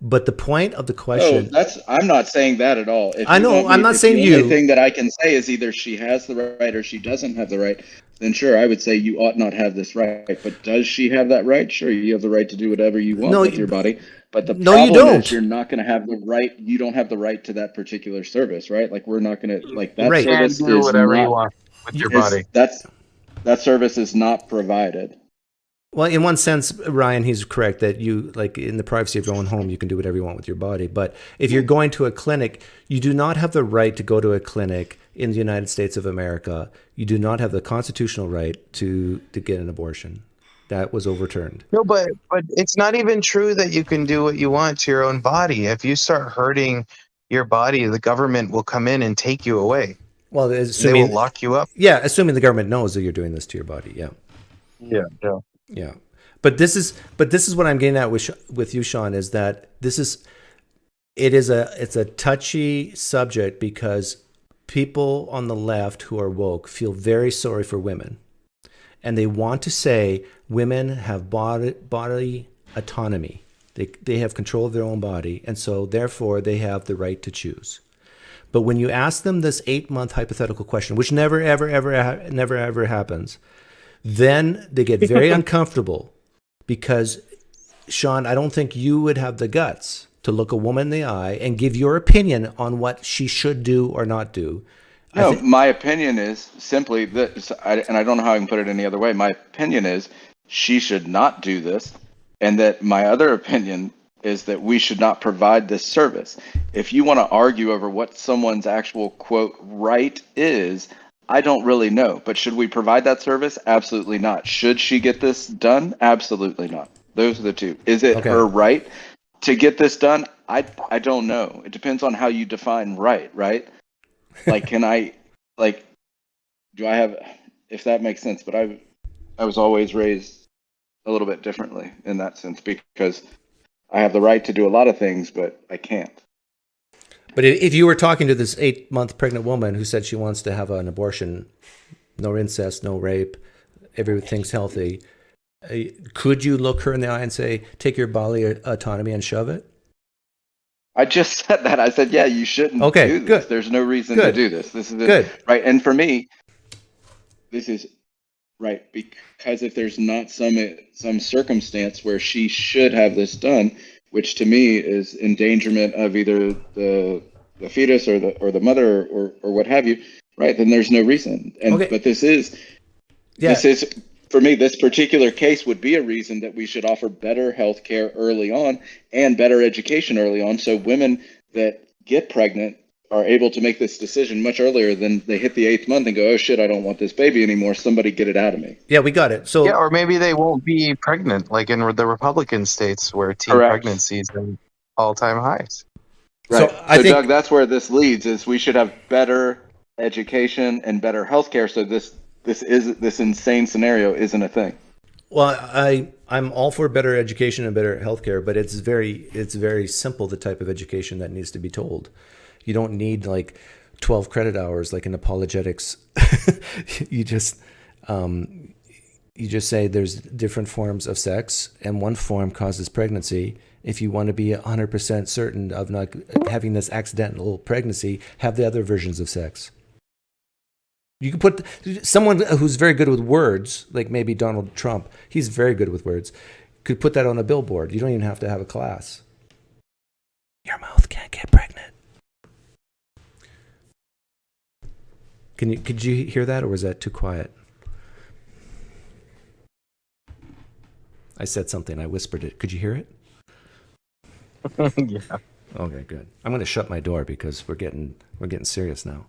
But the point of the question, I'm not saying that at all. I know, I'm not saying you. The only thing that I can say is either she has the right or she doesn't have the right. Then sure, I would say you ought not have this right. But does she have that right? Sure, you have the right to do whatever you want with your body. But the problem is you're not going to have the right. You don't have the right to that particular service, right? Like, we're not going to, like, that service do is whatever not, you want with your body. That service is not provided. Well, in one sense, Ryan, he's correct that you, like, in the privacy of your own home, you can do whatever you want with your body. But if you're going to a clinic, you do not have the right to go to a clinic in the United States of America. You do not have the constitutional right to get an abortion. That was overturned. No, but it's not even true that you can do what you want to your own body. If you start hurting your body, the government will come in and take you away. Well, They assuming, will lock you up. yeah, assuming the government knows that you're doing this to your body. Yeah. Yeah. Yeah, but this is what I'm getting at with you, Sean, is that it's a touchy subject because people on the left who are woke feel very sorry for women, and they want to say women have body autonomy. They have control of their own body, and so therefore they have the right to choose. But when you ask them this 8-month hypothetical question, which never ever happens, then they get very uncomfortable because, Sean, I don't think you would have the guts to look a woman in the eye and give your opinion on what she should do or not do. No, my opinion is simply that, and I don't know how I can put it any other way. My opinion is she should not do this, and that my other opinion is that we should not provide this service. If you want to argue over what someone's actual, quote, right is, I don't really know, but should we provide that service? Absolutely not. Should she get this done? Absolutely not. Those are the two. Is it her right to get this done? I don't know. It depends on how you define right? Like, do I have, if that makes sense, but I was always raised a little bit differently in that sense because I have the right to do a lot of things, but I can't. But if you were talking to this 8-month pregnant woman who said she wants to have an abortion, no incest, no rape, everything's healthy, could you look her in the eye and say, take your bodily autonomy and shove it? I just said that. I said, yeah, you shouldn't do this. Good. There's no reason to do this. This is good. Right. And for me, this is right, because if there's not some circumstance where she should have this done, which to me is endangerment of either the fetus or the mother or what have you, right? Then there's no reason. And but this is for me, this particular case would be a reason that we should offer better health care early on and better education early on, so women that get pregnant are able to make this decision much earlier than they hit the 8th month and go, oh shit, I don't want this baby anymore. Somebody get it out of me. Yeah, we got it. So yeah, or maybe they won't be pregnant, like in the Republican states where teen pregnancies are all-time highs. Right. So I think, Doug, that's where this leads. Is we should have better education and better healthcare, so this insane scenario isn't a thing. Well, I'm all for better education and better healthcare, but it's very simple, the type of education that needs to be told. You don't need like 12 credit hours like in apologetics. You just say there's different forms of sex and one form causes pregnancy. If you want to be 100% certain of not having this accidental pregnancy, have the other versions of sex. You can put someone who's very good with words, like maybe Donald Trump, he's very good with words, could put that on a billboard. You don't even have to have a class. Your mouth can't get pregnant. Could you hear that, or was that too quiet? I said something. I whispered it. Could you hear it? Yeah. Okay, good. I'm going to shut my door because we're getting serious now.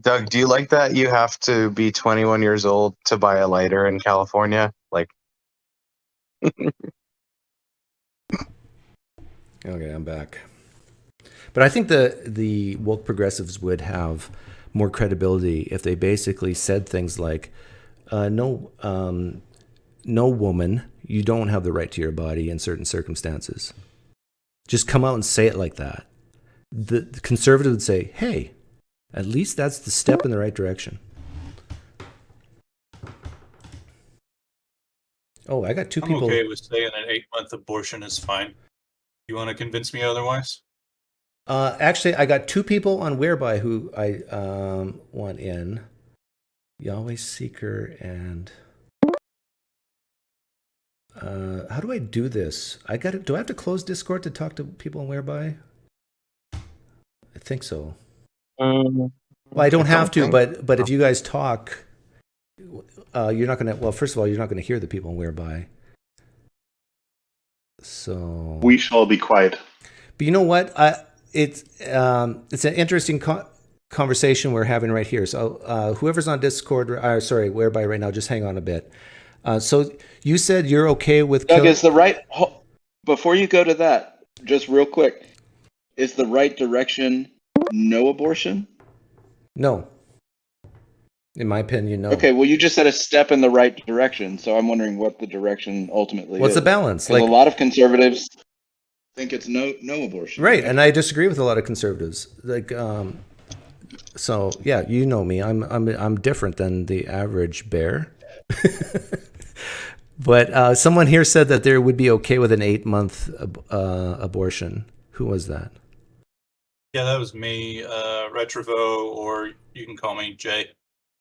Doug, do you like that you have to be 21 years old to buy a lighter in California? Like, okay, I'm back. But I think the woke progressives would have more credibility if they basically said things like, no woman, you don't have the right to your body in certain circumstances. Just come out and say it like that. The conservative would say, hey, at least that's the step in the right direction. Oh, I got two people. I'm okay with saying an 8-month abortion is fine. You want to convince me otherwise? Actually, I got two people on Whereby who I want in. Yahweh Seeker and... how do I do this? Do I have to close Discord to talk to people on Whereby? I think so. Well, I don't have to, but if you guys talk, you're not gonna. Well, first of all, you're not gonna hear the people whereby. So We shall be quiet. But you know what? It's an interesting conversation we're having right here. So whoever's on Discord, sorry, whereby right now, just hang on a bit. So you said you're okay with Doug, is the right before you go to that, just real quick, is the right direction no abortion? No. In my opinion, no. Okay, well, you just said a step in the right direction, so I'm wondering what the direction ultimately What's is. the balance? 'Cause a lot of conservatives think it's no abortion. Right, and I disagree with a lot of conservatives. Like, so yeah, you know me. I'm different than the average bear. But someone here said that there would be okay with an 8-month abortion. Who was that? Yeah, that was me, Retrovo, or you can call me Jay.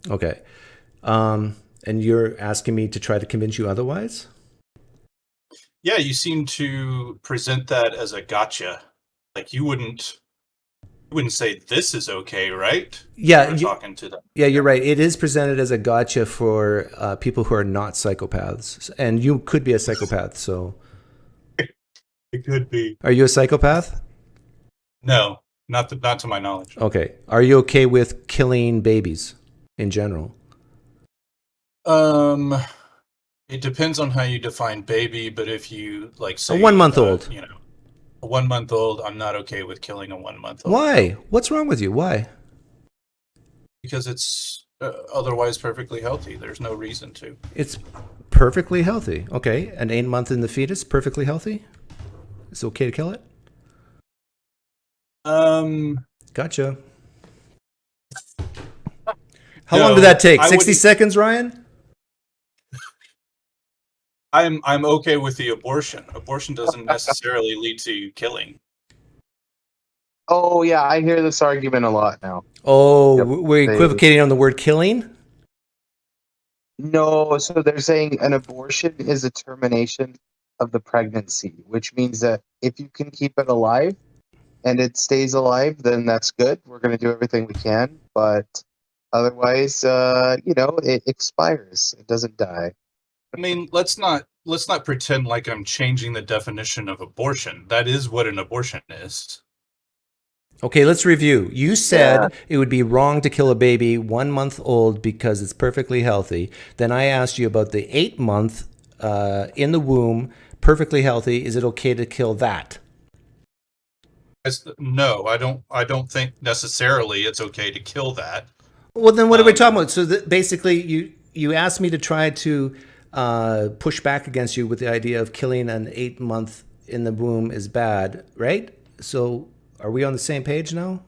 Okay. And you're asking me to try to convince you otherwise? Yeah, you seem to present that as a gotcha. Like you wouldn't say this is okay, right? Yeah, talking to them. Yeah, you're right. It is presented as a gotcha for people who are not psychopaths, and you could be a psychopath. So It could be. Are you a psychopath? No, not to my knowledge. Okay. Are you okay with killing babies in general? It depends on how you define baby, but if you like say A 1-month-old. You know, a 1-month-old, I'm not okay with killing a 1-month-old. Why? What's wrong with you? Why? Because it's otherwise perfectly healthy. There's no reason to. It's perfectly healthy. Okay. An 8-month in the fetus, perfectly healthy? It's okay to kill it? Gotcha. How long did that take? 60 seconds, Ryan? I'm okay with the abortion. Abortion doesn't necessarily lead to killing. Oh yeah, I hear this argument a lot now. Oh, we're equivocating on the word killing? No, so they're saying an abortion is a termination of the pregnancy, which means that if you can keep it alive and it stays alive, then that's good. We're going to do everything we can, but otherwise, it expires. It doesn't die. I mean, let's not pretend like I'm changing the definition of abortion. That is what an abortion is. Okay, let's review. You said it would be wrong to kill a baby 1 month old because it's perfectly healthy. Then I asked you about the 8-month in the womb, perfectly healthy. Is it okay to kill that? No, I don't think necessarily it's okay to kill that. Well, then what are we talking about? So basically, you asked me to try to push back against you with the idea of killing an 8-month in the womb is bad, right? So are we on the same page now?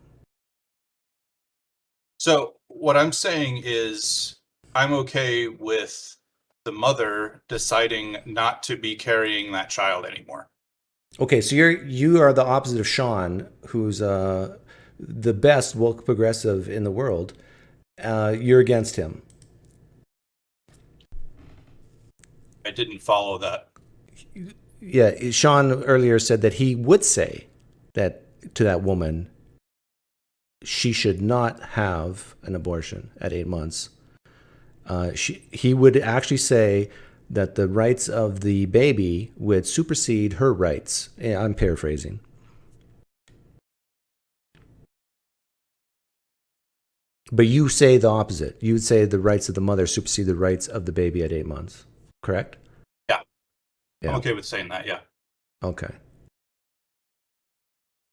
So what I'm saying is I'm okay with the mother deciding not to be carrying that child anymore. Okay, so you are the opposite of Sean, who's the best woke progressive in the world. You're against him. I didn't follow that. Yeah, Sean earlier said that he would say that to that woman, she should not have an abortion at 8 months. He would actually say that the rights of the baby would supersede her rights. Yeah, I'm paraphrasing. But you say the opposite. You would say the rights of the mother supersede the rights of the baby at 8 months. Correct? Yeah. Yeah. I'm okay with saying that, yeah. Okay.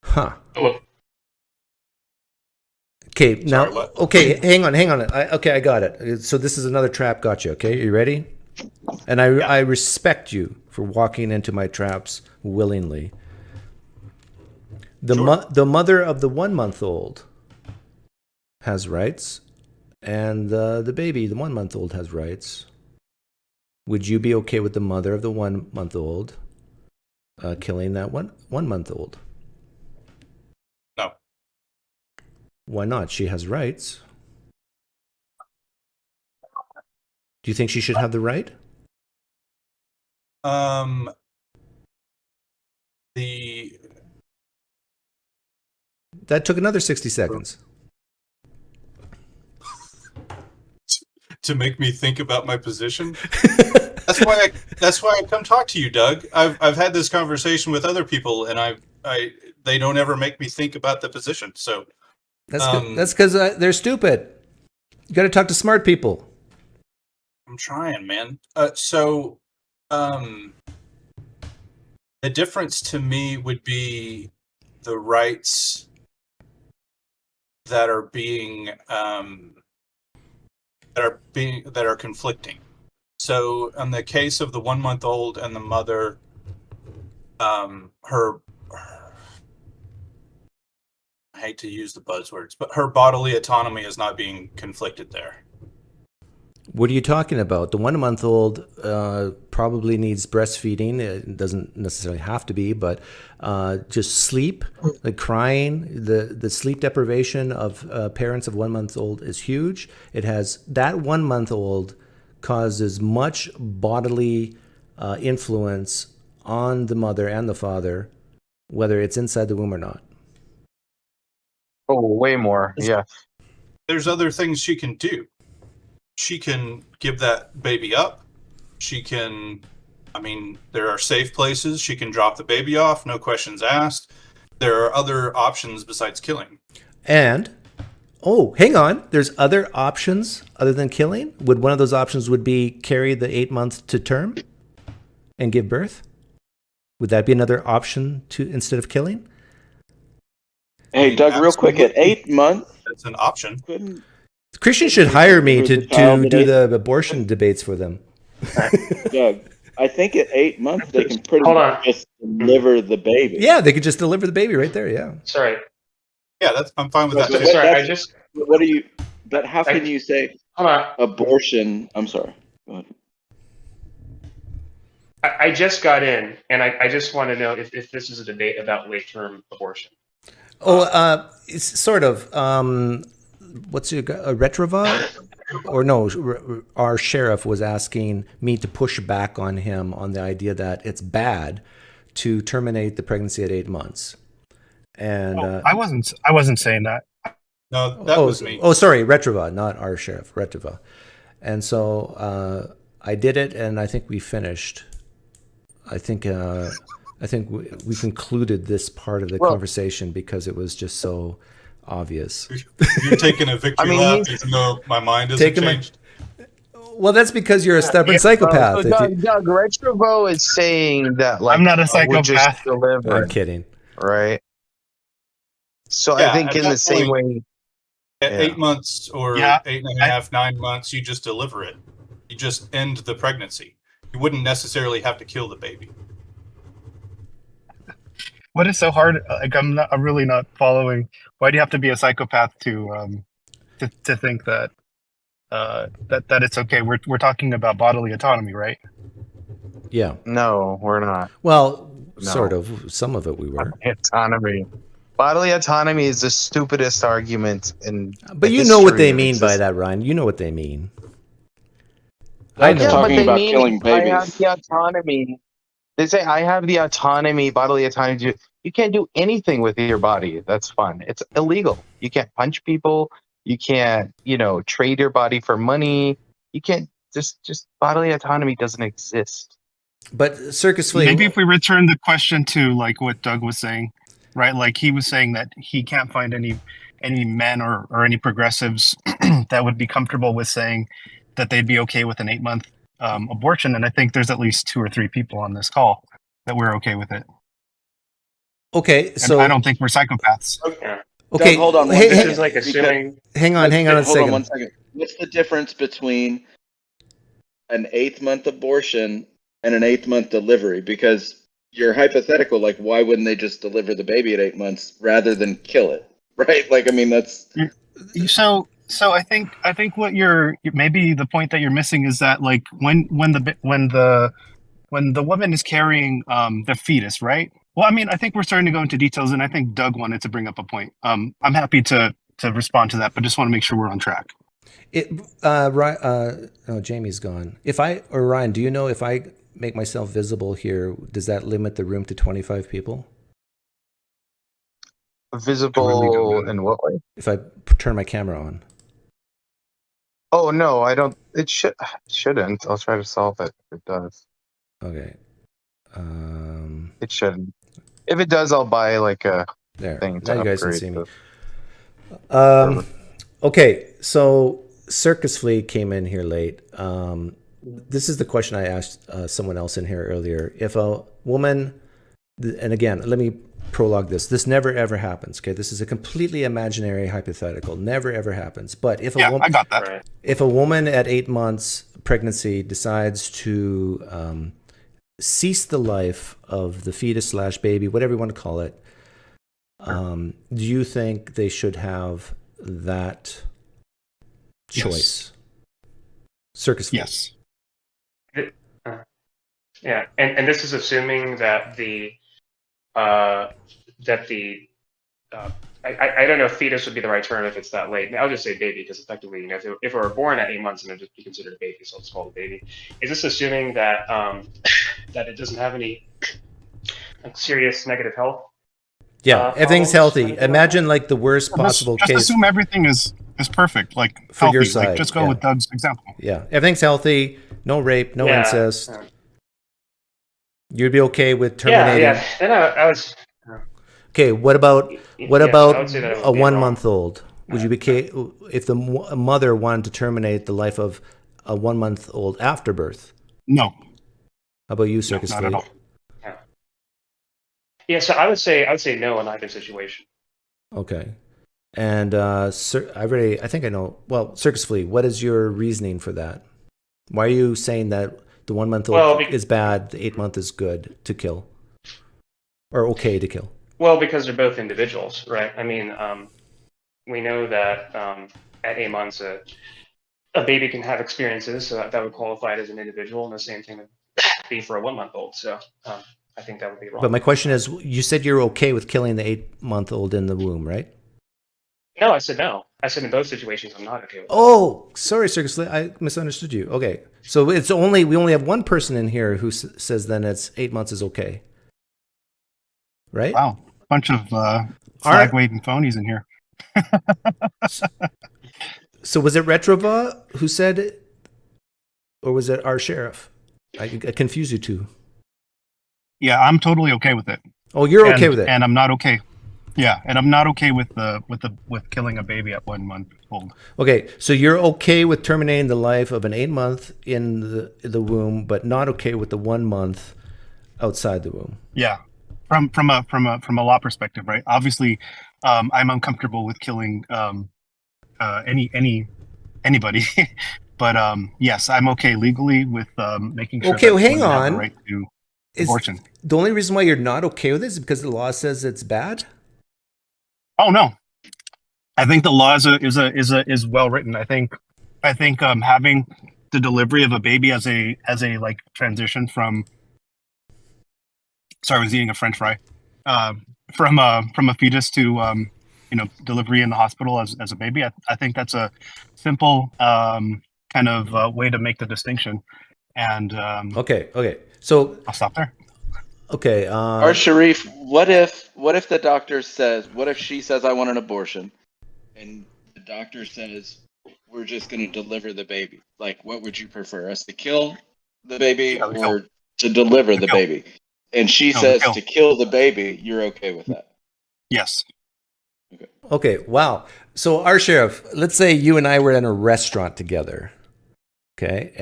Huh. Okay, now, okay, hang on. I got it. So this is another trap gotcha, okay? You ready? And I respect you for walking into my traps willingly. The mother of the 1-month-old has rights, and the baby, the 1-month-old, has rights. Would you be okay with the mother of the 1-month-old killing that 1-month-old? No. Why not? She has rights. Do you think she should have the right? That took another 60 seconds. to make me think about my position. That's why I come talk to you, Doug. I've had this conversation with other people, and they don't ever make me think about the position. So That's because they're stupid. You got to talk to smart people. I'm trying, man. The difference to me would be the rights that are being that are conflicting. So in the case of the 1-month-old and the mother, her I hate to use the buzzwords, but her bodily autonomy is not being conflicted there. What are you talking about? The 1-month-old probably needs breastfeeding. It doesn't necessarily have to be, but just sleep, like crying. The sleep deprivation of parents of 1-month-old is huge. It has that 1-month-old causes much bodily influence on the mother and the father, whether it's inside the womb or not. Oh, way more. Yeah. There's other things she can do. She can give that baby up. She can, there are safe places. She can drop the baby off, no questions asked. There are other options besides killing. And, hang on. There's other options other than killing? Would one of those options would be carry the 8 months to term and give birth? Would that be another option instead of killing? Hey, Doug, real quick, at 8 months, that's an option. Christians should hire me to do the abortion debates for them. Doug, I think at 8 months they can pretty much just deliver the baby. Yeah, they could just deliver the baby right there. Yeah. Sorry. Yeah, I'm fine with that. Sorry, But how can you say abortion? I'm sorry. Go ahead. I just got in, and I just want to know if this is a debate about late-term abortion. It's sort of. What's a Retrova? Or no, our sheriff was asking me to push back on him on the idea that it's bad to terminate the pregnancy at 8 months. And I wasn't saying that. No, that was me. Oh, sorry, Retrova, not our sheriff, Retrova. And so I did it, and I think we finished. I think we concluded this part of the conversation because it was just so obvious. You're taking a victory lap, even though my mind isn't changed. Well, that's because you're a stubborn psychopath. So Doug, Retrovo is saying that, like, I'm not a psychopath. Just deliver, I'm kidding. Right? So I think in the same way, at 8 months or 8.5, 9 months, you just deliver it. You just end the pregnancy. You wouldn't necessarily have to kill the baby. What is so hard? Like, I'm really not following. Why do you have to be a psychopath to think that that it's okay? We're talking about bodily autonomy, right? Yeah. No, we're not. Well, sort of. Some of it we were. Autonomy. Bodily autonomy is the stupidest argument But you know what they mean by that, Ryan. You know what they mean. I know. Talking about killing babies. I have the autonomy. They say I have the autonomy, bodily autonomy. You can't do anything with your body. That's fun. It's illegal. You can't punch people. You can't, trade your body for money. You can't just bodily autonomy doesn't exist. But Circus Flea. Maybe if we return the question to like what Doug was saying, right? Like he was saying that he can't find any men or any progressives that would be comfortable with saying that they'd be okay with an 8 month abortion, and I think there's at least 2 or 3 people on this call that we're okay with it. Okay, so and I don't think we're psychopaths. Okay, Doug, hold on. This is like assuming. Hang on a second. Hold on 1 second. What's the difference between an 8 month abortion and an 8 month delivery? Because you're hypothetical. Like, why wouldn't they just deliver the baby at 8 months rather than kill it? Right? Like, I mean, that's. So I think what maybe the point that you're missing is that like when the woman is carrying the fetus, right? Well, I mean, I think we're starting to go into details, and I think Doug wanted to bring up a point. I'm happy to respond to that, but just want to make sure we're on track. Jamie's gone. Ryan, do you know if I make myself visible here, does that limit the room to 25 people? Visible in what way? If I turn my camera on. Oh no, I don't. Shouldn't. I'll try to solve it if it does. Okay. It shouldn't. If it does, I'll buy like a There. thing Now to you guys can upgrade see me. the server. Okay, so Circus Flea came in here late. This is the question I asked someone else in here earlier. If a woman, and again, let me prologue this. This never ever happens. Okay, this is a completely imaginary hypothetical. Never ever happens. But if a Yeah, woman, I got that. Right. if a woman at 8 months pregnancy decides to cease the life of the fetus slash baby, whatever you want to call it, do you think they should have that choice? Circus Flea. Yes. Yeah, and this is assuming that I don't know if fetus would be the right term if it's that late. I'll just say baby because effectively, if it were born at 8 months, then it'd just be considered a baby, so it's called a baby. Is this assuming that that it doesn't have any serious negative health? Yeah, everything's problems, healthy. anything like Imagine like the worst possible Just case assume everything is perfect, like for your healthy. side. Like, just go yeah. with Doug's example. Yeah, everything's healthy. No rape, no Yeah, incest. yeah. You'd be okay with terminating. Yeah. Then I was. Okay, what about I would say that it would a be 1 wrong. month old? Would you be okay if the mother wanted to terminate the life of a 1 month old after birth? No, How about you, Circus not Flea? at all. Yeah, so I would say no in either situation. Okay. And I think I know. Well, Circus Flea, what is your reasoning for that? Why are you saying that the 1 month old Well, is bad, the 8 month is good to kill, or okay to kill? Well, because they're both individuals, right? I mean, we know that at 8 months, a baby can have experiences, so that would qualify it as an individual, and the same thing would be for a 1 month old. So I think that would be wrong. But my question is, you said you're okay with killing the 8 month old in the womb, right? No, I said no. I said in both situations, I'm not okay with that. Oh, sorry, Circus Flea, I misunderstood you. Okay, so we only have one person in here who says then it's 8 months is okay, right? Wow, bunch of flag waving phonies in here. So was it Retrova who said it, or was it our sheriff? I confuse you two. Yeah, I'm totally okay with it. Oh, you're okay with it, and I'm not okay. Yeah, and I'm not okay with killing a baby at 1 month old. Okay, so you're okay with terminating the life of an 8 month in the womb, but not okay with the 1 month outside the womb. Yeah, from a law perspective, right? Obviously, I'm uncomfortable with killing anybody, but yes, I'm okay legally with making sure. Okay, that well, hang women have on. the right to abortion. The only reason why you're not okay with this is because the law says it's bad? Oh no, I think the law is well written. I think having the delivery of a baby as a like transition from. Sorry, I was eating a French fry. From a fetus to delivery in the hospital as a baby. I think that's a simple kind of way to make the distinction. And Okay. So I'll stop there. Okay. Or Sharif, what if the doctor says, what if she says I want an abortion, and the doctor says we're just going to deliver the baby? Like, what would you prefer, us to kill the baby or to deliver the baby? And she says to kill the baby. You're okay with that? Yes. Okay. Wow. So our sheriff, let's say you and I were in a restaurant together. Okay.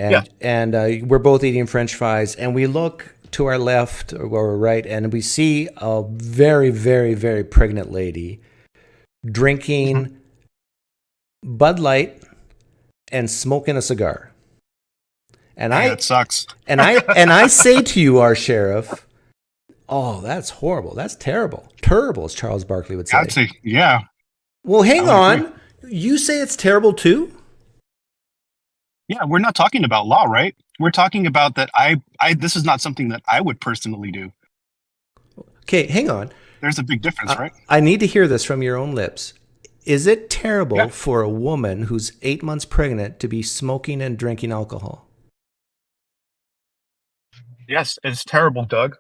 And we're both eating French fries, and we look to our left or our right, and we see a very, very, very pregnant lady drinking Bud Light and smoking a cigar. And it sucks. And I say to you, our sheriff, oh, that's horrible. That's terrible. Terrible, as Charles Barkley would say. I'd say, yeah. Well, hang on. You say it's terrible too? Yeah, we're not talking about law, right? We're talking about that this is not something that I would personally do. Okay, hang on. There's a big difference, right? I need to hear this from your own lips. Is it terrible for a woman who's 8 months pregnant to be smoking and drinking alcohol? Yes, it's terrible, Doug.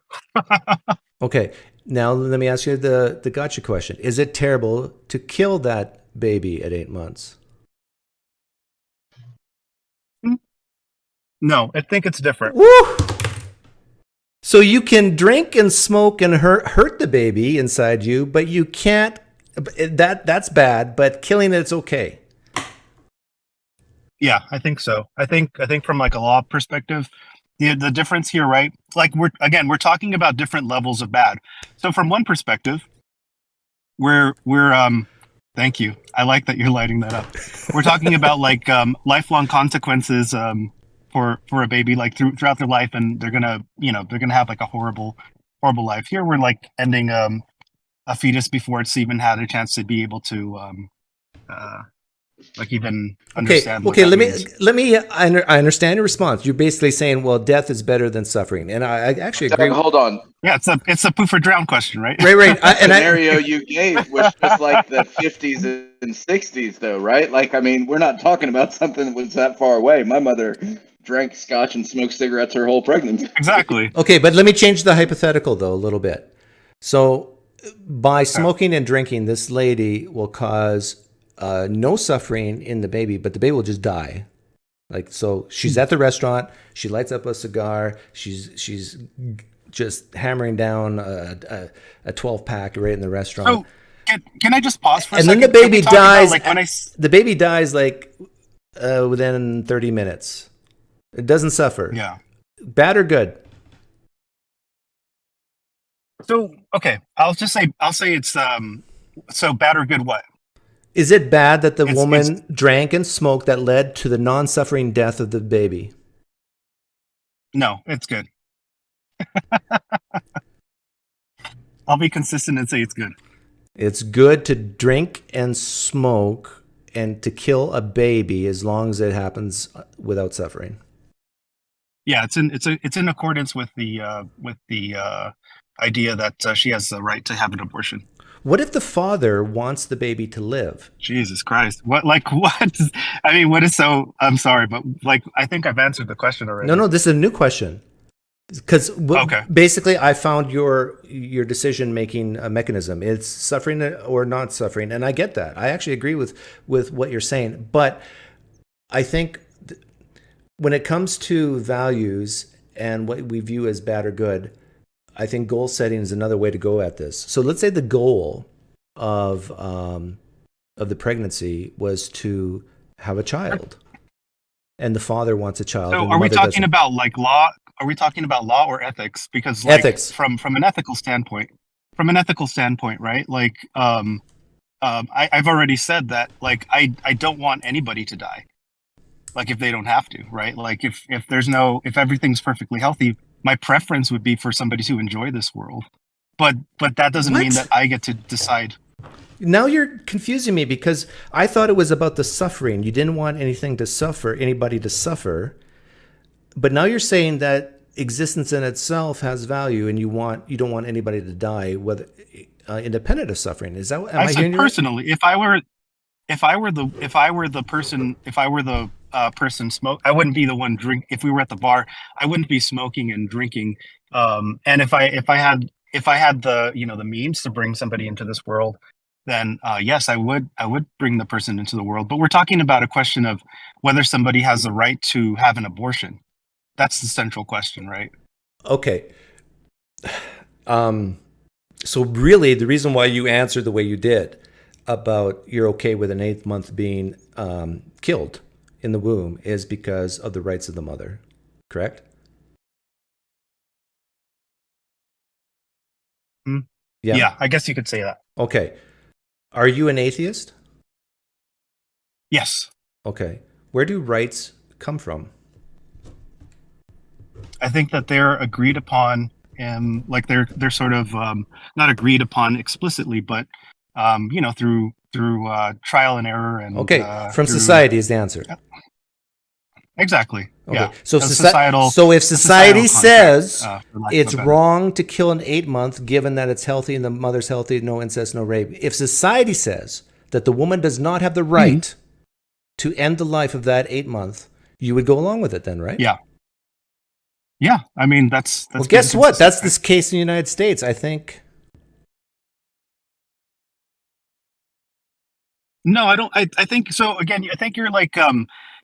Okay, now let me ask you the gotcha question. Is it terrible to kill that baby at 8 months? No, I think it's different. Woo! So you can drink and smoke and hurt the baby inside you, but you can't. That's bad. But killing it's okay. Yeah, I think so. I think from like a law perspective, the difference here, right? Like we're talking about different levels of bad. So from one perspective, we're thank you. I like that you're lighting that up. We're talking about like lifelong consequences for a baby, like throughout their life, and they're gonna have like a horrible life. Here we're like ending a fetus before it's even had a chance to be able to like even understand. Okay. Let means. me. I understand your response. You're basically saying, well, death is better than suffering, and I actually agree. Hold on. Yeah, it's a poof or drown question, right? Right. Scenario you gave was just like the 50s and 60s, though, right? Like, I mean, we're not talking about something that was that far away. My mother drank scotch and smoked cigarettes her whole pregnancy. Exactly. Okay, but let me change the hypothetical though a little bit. So, by smoking and drinking, this lady will cause no suffering in the baby, but the baby will just die. Like, so she's at the restaurant, she lights up a cigar, she's just hammering down a 12-pack right in the restaurant. So can I just pause for a and second? then the baby dies. Like the baby dies like within 30 minutes. It doesn't suffer. Yeah. Bad or good? So okay, I'll say it's so bad or good what? Is it bad that the woman drank and smoked that led to the non-suffering death of the baby? No, it's good. I'll be consistent and say it's good. It's good to drink and smoke and to kill a baby as long as it happens without suffering. Yeah, it's in accordance with the idea that she has the right to have an abortion. What if the father wants the baby to live? Jesus Christ. What? I mean, what is so, I'm sorry, but like, I think I've answered the question already. No, this is a new question. Because basically I found your decision-making mechanism. It's suffering or not suffering. And I get that. I actually agree with what you're saying. But I think when it comes to values and what we view as bad or good, I think goal setting is another way to go at this. So let's say the goal of the pregnancy was to have a child, and the father wants a child. So are we talking about like law? Are we talking about law or ethics? Because like, ethics from an ethical standpoint, right? Like I've already said that like I don't want anybody to die. Like if they don't have to, right? Like if everything's perfectly healthy, my preference would be for somebody to enjoy this world, but that doesn't mean that I get to decide. Now you're confusing me because I thought it was about the suffering. You didn't want anybody to suffer, but now you're saying that existence in itself has value, and you don't want anybody to die, whether independent of suffering. Is that what I said personally? If I were the person smoke, I wouldn't be the one drink. If we were at the bar, I wouldn't be smoking and drinking. And if I had the the means to bring somebody into this world, then yes, I would bring the person into the world. But we're talking about a question of whether somebody has the right to have an abortion. That's the central question, right? Okay. So really, the reason why you answered the way you did about you're okay with an 8th month being killed in the womb is because of the rights of the mother, correct? Yeah, I guess you could say that. Okay. Are you an atheist? Yes. Okay. Where do rights come from? I think that they're agreed upon, and like they're sort of not agreed upon explicitly, but through trial and error and from society is the answer. Exactly. Okay. Yeah. So if society says it's wrong to kill an 8-month, given that it's healthy and the mother's healthy, no incest, no rape. If society says that the woman does not have the right to end the life of that 8-month, you would go along with it then, right? Yeah. Yeah. I mean, that's well, guess what? That's this case in the United States, I think. No, I don't. I think so. Again, I think you're like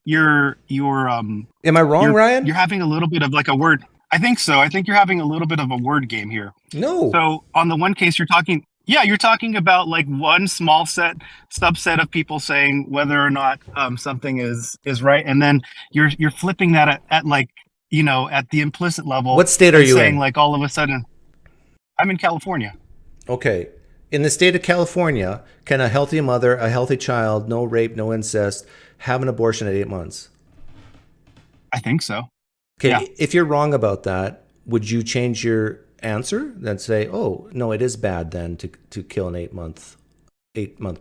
you're Am I wrong, Ryan? you're having a little bit of like a word. I think so. I think you're having a little bit of a word game here. No. So on the one case, you're talking about like one small subset of people saying whether or not something is right, and then you're flipping that at like at the implicit level. What state are and you saying in? like all of a sudden, I'm in California. Okay. In the state of California, can a healthy mother, a healthy child, no rape, no incest, have an abortion at 8 months? I think so. Okay. Yeah. If you're wrong about that, would you change your answer? Then say, oh, no, it is bad then to kill an 8-month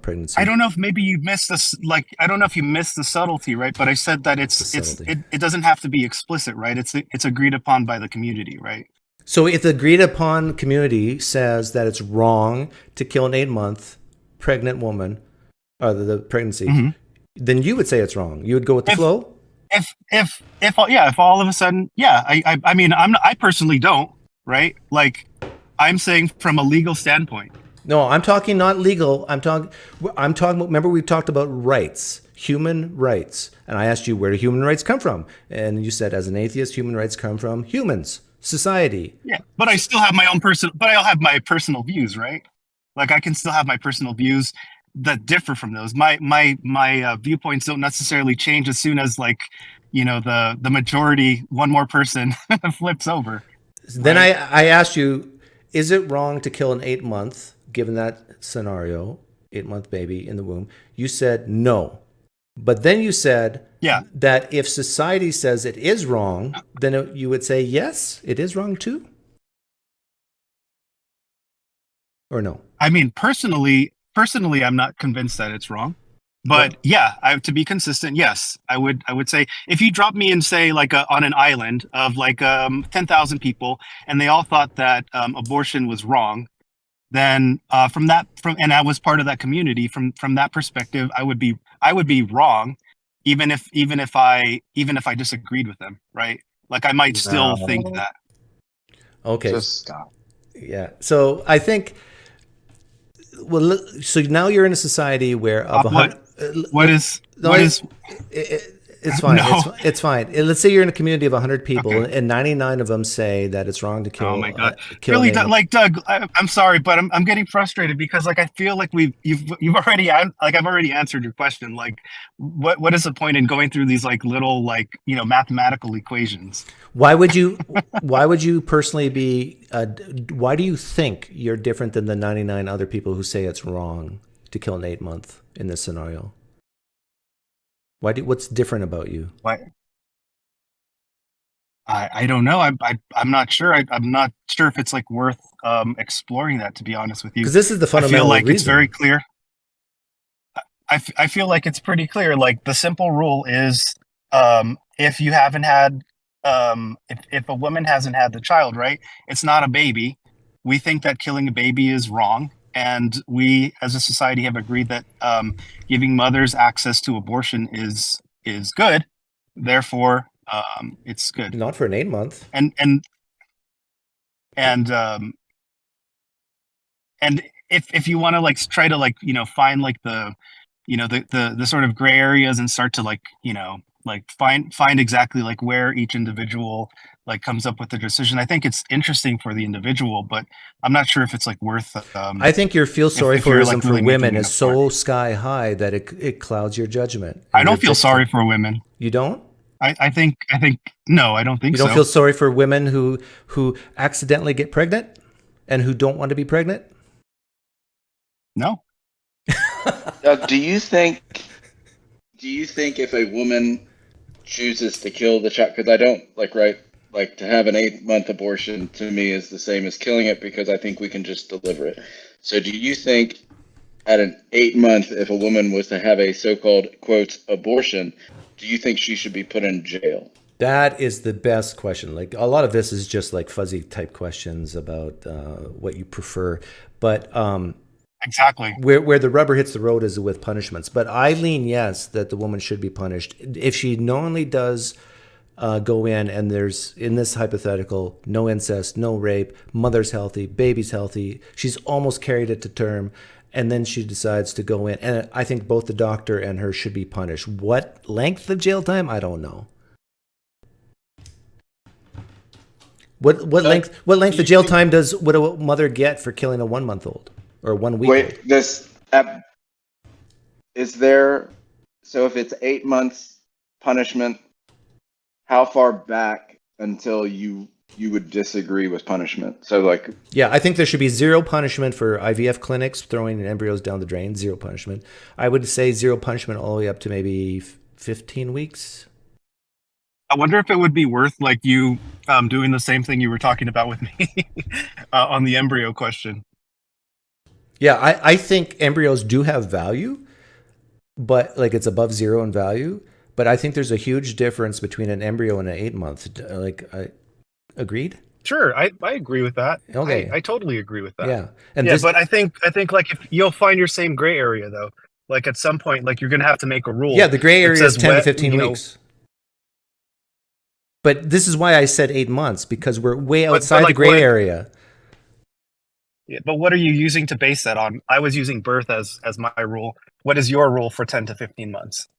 pregnancy. I don't know if maybe you missed this. Like, I don't know if you missed the subtlety, right? But I said that it doesn't have to be explicit, right? It's agreed upon by the community, right? So if the agreed upon community says that it's wrong to kill an 8-month pregnant woman, or the pregnancy, then you would say it's wrong. You would go with the flow. If all of a sudden, I mean, I personally don't, right? Like, I'm saying from a legal standpoint. No, I'm talking not legal. I'm talking. Remember, we talked about rights, human rights, and I asked you where do human rights come from, and you said, as an atheist, human rights come from humans, society. Yeah, but I still have my own I'll have my personal views, right? Like, I can still have my personal views that differ from those. My viewpoints don't necessarily change as soon as like the majority, one more person flips over. Then right? I asked you, is it wrong to kill an 8-month, given that scenario, 8-month baby in the womb? You said no. But then you said that if society says it is wrong, then you would say, yes, it is wrong too? Or no? I mean, personally, I'm not convinced that it's wrong. But to be consistent, yes, I would say if you drop me and say like on an island of like 10,000 people and they all thought that abortion was wrong, then and I was part of that community, from that perspective, I would be wrong, even if I disagreed with them, right? Like, I might still think that. Okay. Just stop. Yeah. So I think. Well, so now you're in a society where it's fine. No. It's fine. Let's say you're in a community of 100 people, and 99 of them say that it's wrong to kill. Oh my God! Really, like Doug, I'm sorry, but I'm getting frustrated because like I feel like you've already I've already answered your question. Like, what is the point in going through these like little like mathematical equations? Why would you personally be? Why do you think you're different than the 99 other people who say it's wrong to kill an 8-month in this scenario? What's different about you? Why? I don't know. I'm not sure. I'm not sure if it's like worth exploring that, to be honest with you. Because this is the fundamental I feel like reason. It's very clear. I feel like it's pretty clear. Like, the simple rule is, if you haven't had, if a woman hasn't had the child, right? It's not a baby. We think that killing a baby is wrong. And we, as a society, have agreed that giving mothers access to abortion is good. Therefore, it's good. Not for an 8-month. And if you want to like try to like find like the the sort of gray areas and start to like like find exactly like where each individual like comes up with the decision, I think it's interesting for the individual, but I'm not sure if it's like worth I think your feel sorry for like really women is so sky high that it clouds your judgment. I don't feel sorry for women. You don't? I think no, I don't think so. You don't feel sorry for women who accidentally get pregnant and who don't want to be pregnant? No. Doug, do you think if a woman chooses to kill the child, because I don't like to have an 8-month abortion to me is the same as killing it, because I think we can just deliver it. So do you think at an 8-month, if a woman was to have a so-called quote abortion, do you think she should be put in jail? That is the best question. Like, a lot of this is just like fuzzy type questions about what you prefer, but exactly where the rubber hits the road is with punishments. But I lean yes that the woman should be punished if she knowingly does go in and there's, in this hypothetical, no incest, no rape, mother's healthy, baby's healthy, she's almost carried it to term, and then she decides to go in. And I think both the doctor and her should be punished. What length of jail time? I don't know. What length of jail time would a mother get for killing a 1-month-old or 1 week? Wait, is there? So if it's 8 months punishment, how far back until you would disagree with punishment? So like, yeah, I think there should be zero punishment for IVF clinics throwing embryos down the drain. Zero punishment. I would say zero punishment all the way up to maybe 15 weeks. I wonder if it would be worth like you doing the same thing you were talking about with me on the embryo question. Yeah, I think embryos do have value, but like it's above zero in value. But I think there's a huge difference between an embryo and an 8-month. Agreed? Sure, I agree with that. Okay. I totally agree with that. Yeah. But I think like if you'll find your same gray area though. Like at some point, like you're gonna have to make a rule. Yeah, the gray area is 10 to 15 you know, weeks. But this is why I said 8 months, because we're way outside like the gray area. Yeah, but what are you using to base that on? I was using birth as my rule. What is your rule for 10 to 15 months?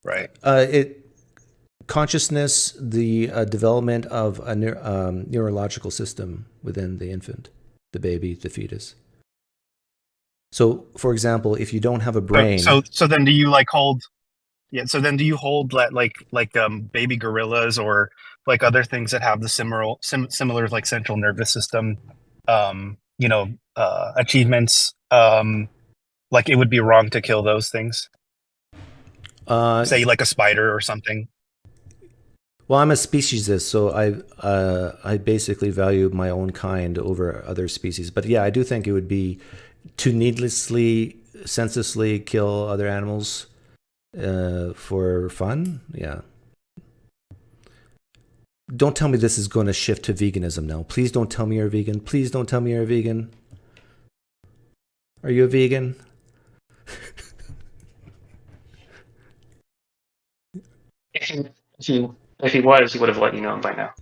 Right. Consciousness, the development of a neurological system within the infant, the baby, the fetus. So, for example, if you don't have a brain, So then do you like hold? Yeah. So then do you hold like baby gorillas or like other things that have the similar like central nervous system, achievements? Like it would be wrong to kill those things. Say like a spider or something. Well, I'm a speciesist, so I basically value my own kind over other species. But yeah, I do think it would be to needlessly, senselessly kill other animals for fun. Yeah. Don't tell me this is going to shift to veganism now. Please don't tell me you're a vegan. Please don't tell me you're a vegan. Are you a vegan? If he was, he would have let you know by now.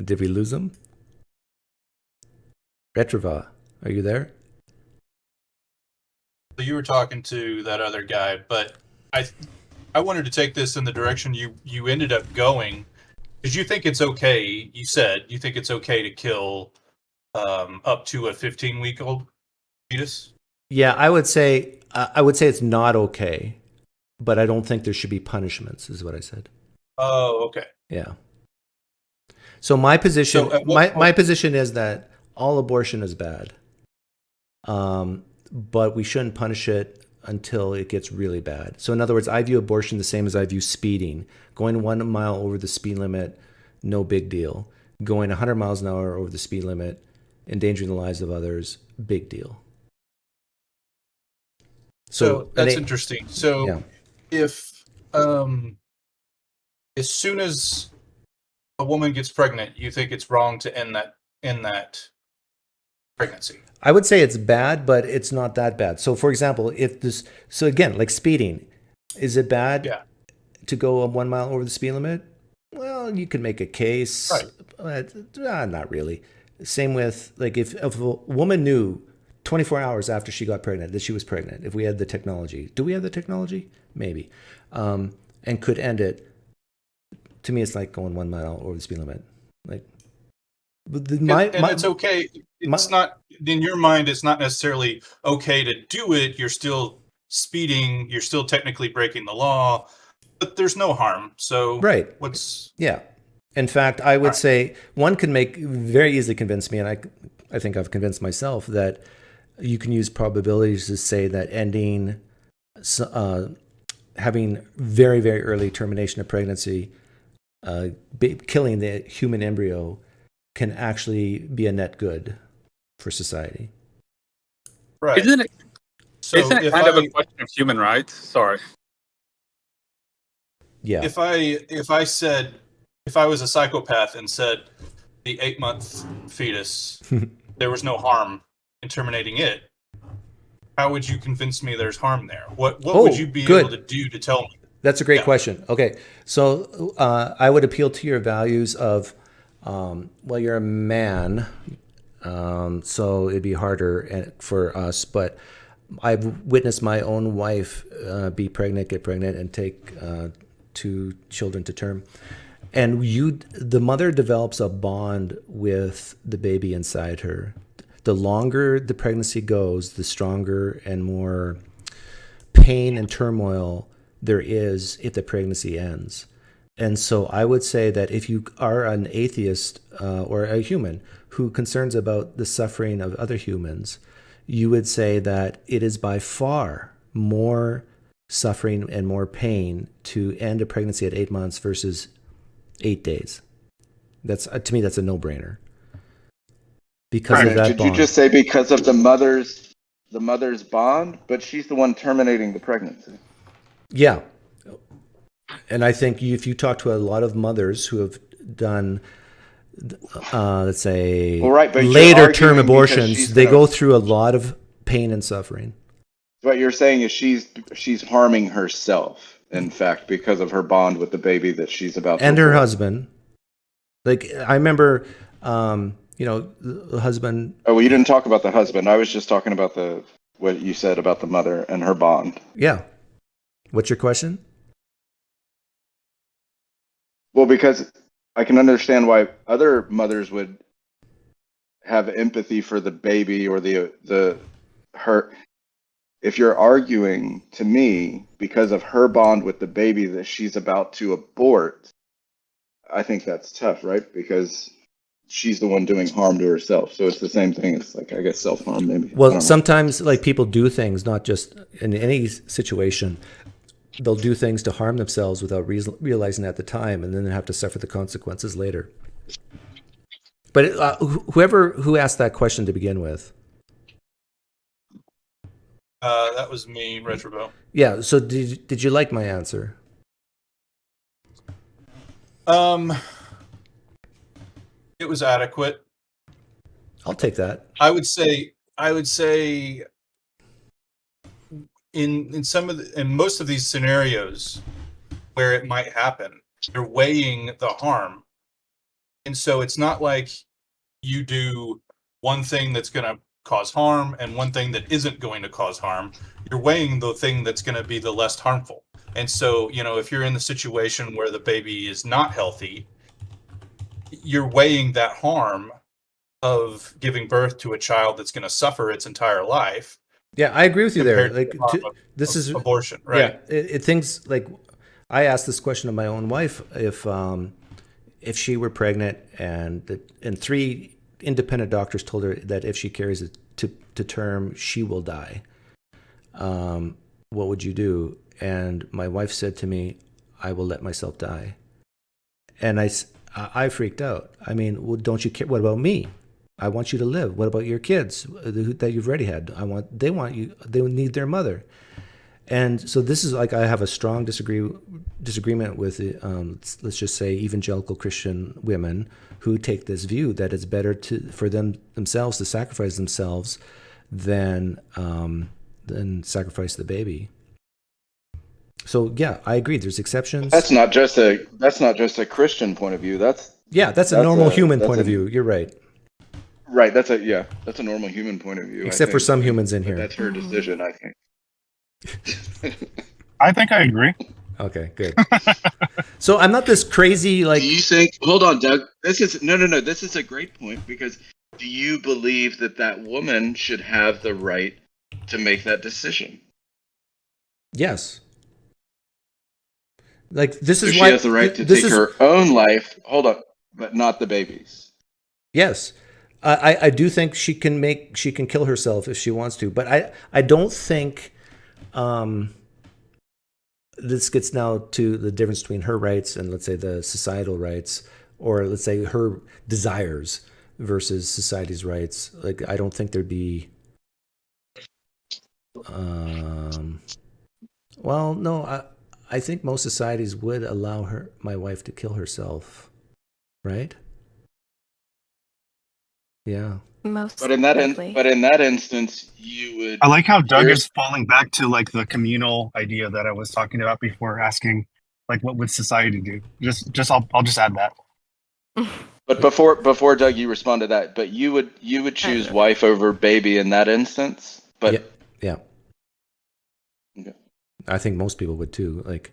Did we lose him? Retrova, are you there? So you were talking to that other guy, but I wanted to take this in the direction you ended up going, because you think it's okay. You said you think it's okay to kill up to a 15-week-old fetus. Yeah, I would say it's not okay, but I don't think there should be punishments, is what I said. Oh, okay. Yeah. So my position, So my position is that all abortion is bad, but we shouldn't punish it until it gets really bad. So in other words, I view abortion the same as I view speeding. Going 1 mile over the speed limit, no big deal. Going 100 miles an hour over the speed limit, endangering the lives of others, big deal. So that's interesting. So yeah. If as soon as a woman gets pregnant, you think it's wrong to end that pregnancy? I would say it's bad, but it's not that bad. So for example, so again, like speeding, is it bad to go 1 mile over the speed limit? Well, you can make a case, but not really. Same with like if a woman knew 24 hours after she got pregnant that she was pregnant, if we had the technology. Do we have the technology? Maybe. And could end it. To me, it's like going 1 mile over the speed limit. Like, it's okay. It's not, in your mind, it's not necessarily okay to do it. You're still speeding. You're still technically breaking the law, but there's no harm. So right. Yeah. In fact, I would say one can very easily convince me, and I think I've convinced myself that you can use probabilities to say that ending, having very, very early termination of pregnancy, killing the human embryo can actually be a net good for society. Right. Isn't it kind of a question of human rights? Sorry. Yeah. If I was a psychopath and said the 8-month fetus, there was no harm in terminating it, how would you convince me there's harm there? What would you be able to do to tell me? That's a great question. Okay, so I would appeal to your values of, well, you're a man. so it'd be harder for us. But I've witnessed my own wife be pregnant, get pregnant, and take 2 children to term. And the mother develops a bond with the baby inside her. The longer the pregnancy goes, the stronger and more pain and turmoil there is if the pregnancy ends. And so I would say that if you are an atheist or a human who concerns about the suffering of other humans, you would say that it is by far more suffering and more pain to end a pregnancy at 8 months versus 8 days. That's to me, that's a no-brainer. Because of that Did bond. you just say because of the mother's bond? But she's the one terminating the pregnancy. Yeah. And I think if you talk to a lot of mothers who have done, let's say, later term abortions, they go through a lot of pain and suffering. What you're saying is she's harming herself, in fact, because of her bond with the baby that she's about to and her abort. husband. Like, I remember, the husband. Oh, well, you didn't talk about the husband. I was just talking about what you said about the mother and her bond. Yeah. What's your question? Well, because I can understand why other mothers would have empathy for the baby or her. If you're arguing to me because of her bond with the baby that she's about to abort, I think that's tough, right? Because she's the one doing harm to herself. So it's the same thing. It's like, I guess, self-harm maybe. Well, sometimes like people do things, not just in any situation. They'll do things to harm themselves without realizing at the time, and then they have to suffer the consequences later. But who asked that question to begin with? That was me, Retrobo. Yeah. So did you like my answer? It was adequate. I'll take that. I would say in most of these scenarios where it might happen, you're weighing the harm. And so it's not like you do one thing that's going to cause harm and one thing that isn't going to cause harm. You're weighing the thing that's going to be the less harmful. And so, if you're in the situation where the baby is not healthy, you're weighing that harm of giving birth to a child that's going to suffer its entire life. Yeah, I agree with you there. Like, this is abortion, right? Yeah, things like I asked this question of my own wife if she were pregnant and 3 independent doctors told her that if she carries it to term, she will die. What would you do? And my wife said to me, "I will let myself die." And I freaked out. I mean, well, don't you care? What about me? I want you to live. What about your kids that you've already had? They want you. They need their mother. And so this is like I have a strong disagreement with, let's just say, evangelical Christian women who take this view that it's better for themselves to sacrifice themselves than sacrifice the baby. So yeah, I agree. There's exceptions. That's not just a Christian point of view. That's a normal human point of view. You're right. Right. That's a normal human point of view. Except for some humans in here. That's her decision, I think. I think I agree. Okay, good. So I'm not this crazy like. Do you think? Hold on, Doug. This is no. This is a great point because do you believe that woman should have the right to make that decision? Yes. Like this is she why has the right to take her own life. Hold up, but not the baby's. Yes. I do think she can kill herself if she wants to, but I don't think this gets now to the difference between her rights and let's say the societal rights, or let's say her desires versus society's rights. Like I don't think there'd be well, no, I think most societies would allow my wife to kill herself, right? Yeah. But in that instance, you would. I like how Doug is falling back to like the communal idea that I was talking about before, asking like what would society do. I'll just add that. But before Doug, you respond to that. But you would choose wife over baby in that instance. But yeah. Okay. I think most people would too. Like,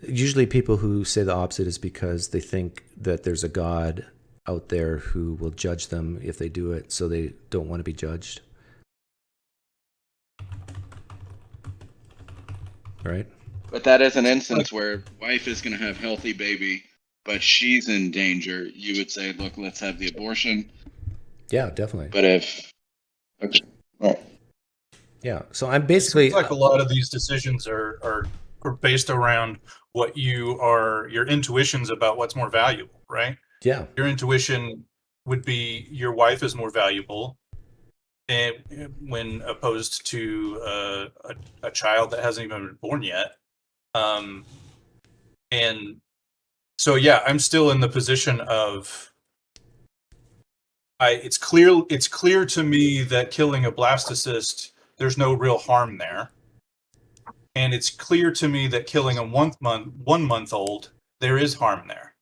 usually people who say the opposite is because they think that there's a God out there who will judge them if they do it, so they don't want to be judged. Right? But that is an instance where wife is going to have healthy baby, but she's in danger. You would say, look, let's have the abortion. Yeah, definitely. But okay, all right. Yeah, so I'm basically... It seems like a lot of these decisions are based around what your intuitions about what's more valuable, right? Yeah. Your intuition would be your wife is more valuable, and when opposed to a child that hasn't even been born yet. And so, yeah, I'm still in the position of, it's clear to me that killing a blastocyst, there's no real harm there. And it's clear to me that killing a 1 month old, there is harm there.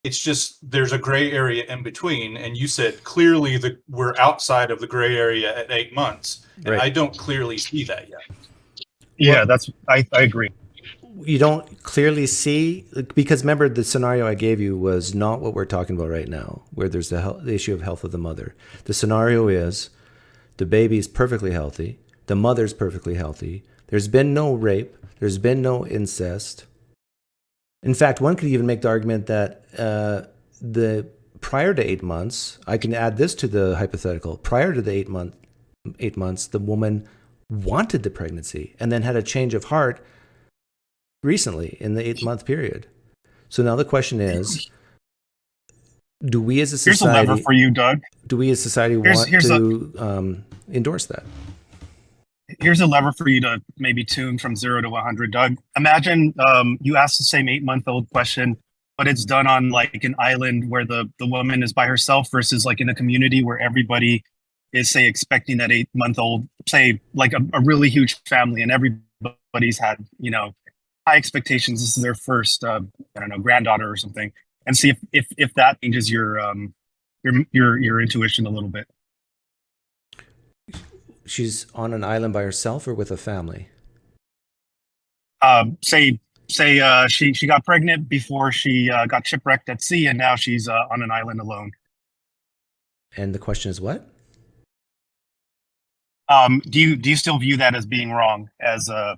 It's just, there's a gray area in between. And you said clearly that we're outside of the gray area at 8 months. And Right. I don't clearly see that yet. Yeah, I agree. You don't clearly see, because remember the scenario I gave you was not what we're talking about right now, where there's the issue of health of the mother. The scenario is the baby is perfectly healthy, the mother's perfectly healthy, there's been no rape, there's been no incest. In fact, one could even make the argument that the prior to 8 months, I can add this to the hypothetical, prior to the 8 months, the woman wanted the pregnancy and then had a change of heart recently in the 8 month period. So now the question is, do we as a society... Here's a lever for you, Doug. Do we as a society want to endorse that? Here's a lever for you to maybe tune from 0 to 100, Doug. Imagine you ask the same 8-month-old question, but it's done on like an island where the woman is by herself versus like in a community where everybody is, say, expecting that 8-month-old, say, like a really huge family, and everybody's had, high expectations. This is their first, granddaughter or something, and see if that changes your intuition a little bit. She's on an island by herself or with a family? Say she got pregnant before she got shipwrecked at sea, and now she's on an island alone. And the question is what? Do you still view that as being wrong? As the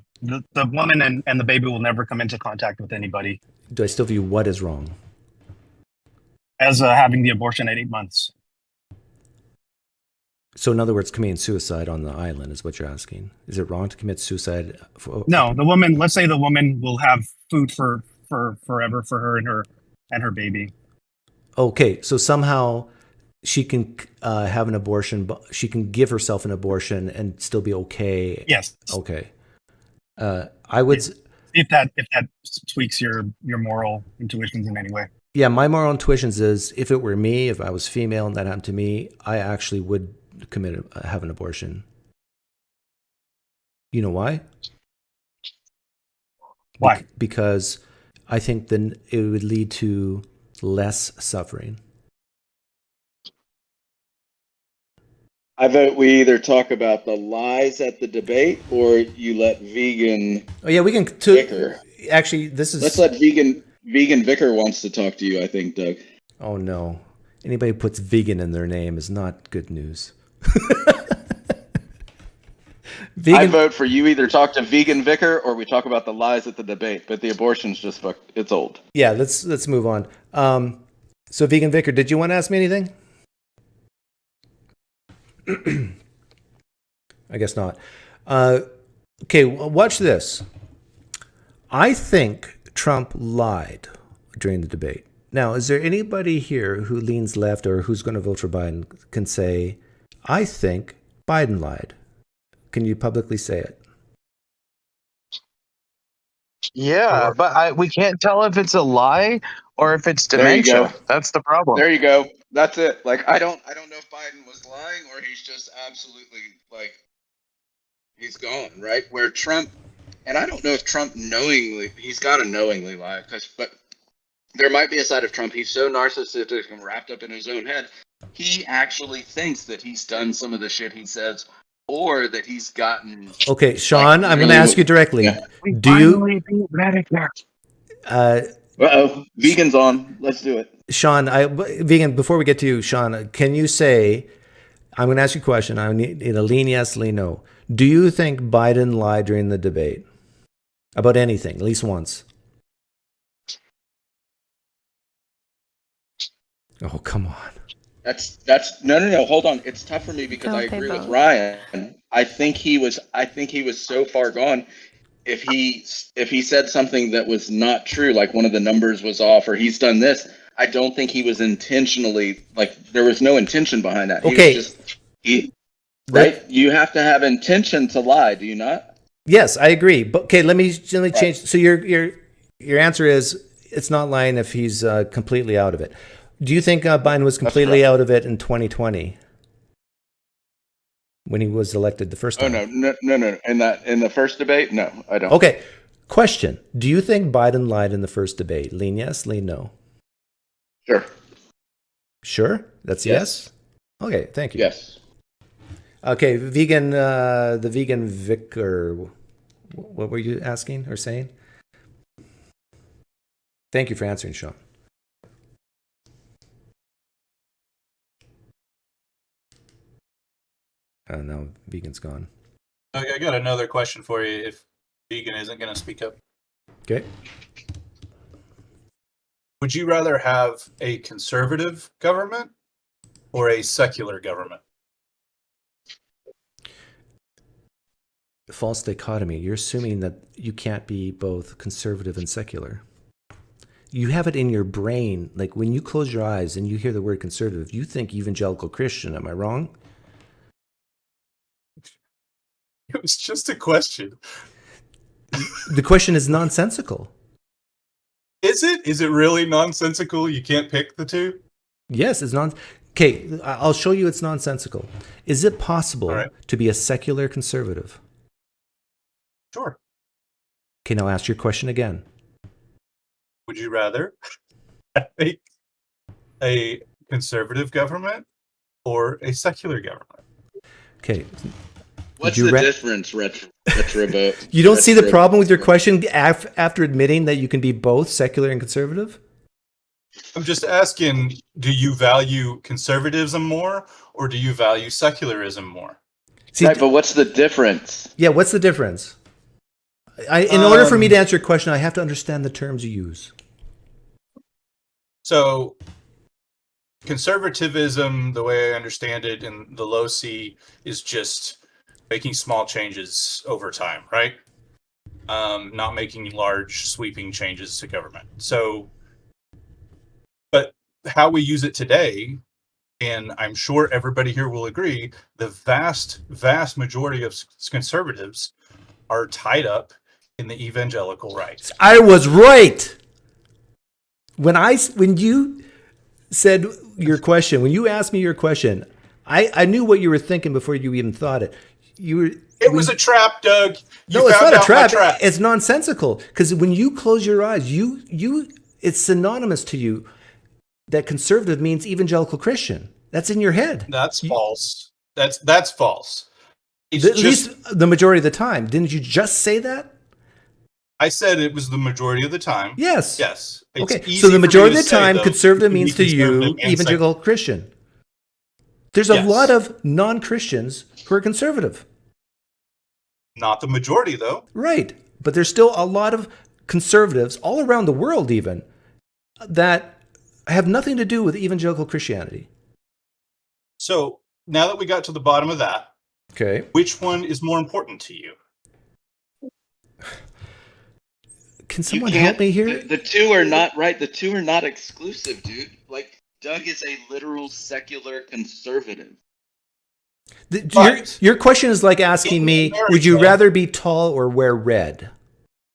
woman and the baby will never come into contact with anybody. Do I still view what is wrong? As having the abortion at 8 months. So in other words, committing suicide on the island is what you're asking. Is it wrong to commit suicide? No, the woman. Let's say the woman will have food for forever for her and her baby. Okay, so somehow she can have an abortion, but she can give herself an abortion and still be okay. Yes. Okay. I would if that tweaks your moral intuitions in any way. Yeah, my moral intuitions is if it were me, if I was female and that happened to me, I actually would have an abortion. You know why? Why? Because I think then it would lead to less suffering. I vote we either talk about the lies at the debate or you let vegan. Oh yeah, we can. Vicar. Actually, this is. Let's let vegan Vicar wants to talk to you. I think, Doug. Oh no! Anybody who puts vegan in their name is not good news. I vote for you either talk to vegan Vicar or we talk about the lies at the debate. But the abortion's just fucked. It's old. Yeah, let's move on. So vegan Vicar, did you want to ask me anything? I guess not. Okay, watch this. I think Trump lied during the debate. Now, is there anybody here who leans left or who's going to vote for Biden can say, I think Biden lied? Can you publicly say it? Yeah, but we can't tell if it's a lie or if it's dementia. That's the problem. There you go. That's it. Like I don't know if Biden was lying or he's just absolutely like he's gone, right? Where Trump, and I don't know if Trump he's got to knowingly lie, but there might be a side of Trump. He's so narcissistic and wrapped up in his own head. He actually thinks that he's done some of the shit he says, or that he's gotten. Okay, Sean, like, I'm going to ask you directly. Yeah. Do you? Vegan's on. Let's do it. Sean, Vegan, before we get to you, Sean, can you say, I'm going to ask you a question. I need a lean yes, lean no. Do you think Biden lied during the debate about anything, at least once? Oh, come on. That's no. Hold on. It's tough for me because I agree with Ryan. I think he was so far gone. If he said something that was not true, like one of the numbers was off, or he's done this, I don't think he was intentionally, like, there was no intention behind that. Okay. Right? You have to have intention to lie, do you not? Yes, I agree. But okay, let me change. Right. So your answer is it's not lying if he's completely out of it. Do you think Biden was completely out of it in 2020 when he was elected the first time? Oh no. In the first debate, no, I don't. Okay. Question: do you think Biden lied in the first debate? Lean yes, lean no. Sure. Sure? That's yes? Okay, thank you. Yes. Okay, vegan, the vegan vicar, what were you asking or saying? Thank you for answering, Sean. Now vegan's gone. I got another question for you if vegan isn't going to speak up. Okay. Would you rather have a conservative government or a secular government? False dichotomy. You're assuming that you can't be both conservative and secular. You have it in your brain. Like when you close your eyes and you hear the word conservative, you think evangelical Christian. Am I wrong? It was just a question. The question is nonsensical. Is it? Is it really nonsensical? You can't pick the two? Yes, it's Okay, I'll show you it's nonsensical. Is it possible to be a secular conservative? Sure. Okay, now ask your question again. Would you rather have a conservative government or a secular government? Okay. What's the difference, Retrovote? You don't see the problem with your question after admitting that you can be both secular and conservative? I'm just asking, do you value conservatism more or do you value secularism more? See, right, but what's the difference? Yeah, what's the difference? In order for me to answer your question, I have to understand the terms you use. So, conservatism, the way I understand it in the low C, is just making small changes over time, right? Not making large sweeping changes to government. So, but how we use it today, and I'm sure everybody here will agree, the vast majority of conservatives are tied up in the evangelical right. I was right. When you said your question, when you asked me your question, I knew what you were thinking before you even thought it. It was a trap, Doug. No, it's not a trap. It's nonsensical. Because when you close your eyes, it's synonymous to you that conservative means evangelical Christian. That's in your head. That's false. That's false. At least the majority of the time. Didn't you just say that? I said it was the majority of the time. Yes. Yes. Okay. So the majority of the time, conservative means to you evangelical Christian. There's a lot of non-Christians who are conservative. Not the majority, though. Right. But there's still a lot of conservatives all around the world even that have nothing to do with evangelical Christianity. So now that we got to the bottom of that, okay, which one is more important to you? Can someone help me here? The two are not right. The two are not exclusive, dude. Like, Doug is a literal secular conservative. Your question is like asking me, would you rather be tall or wear red?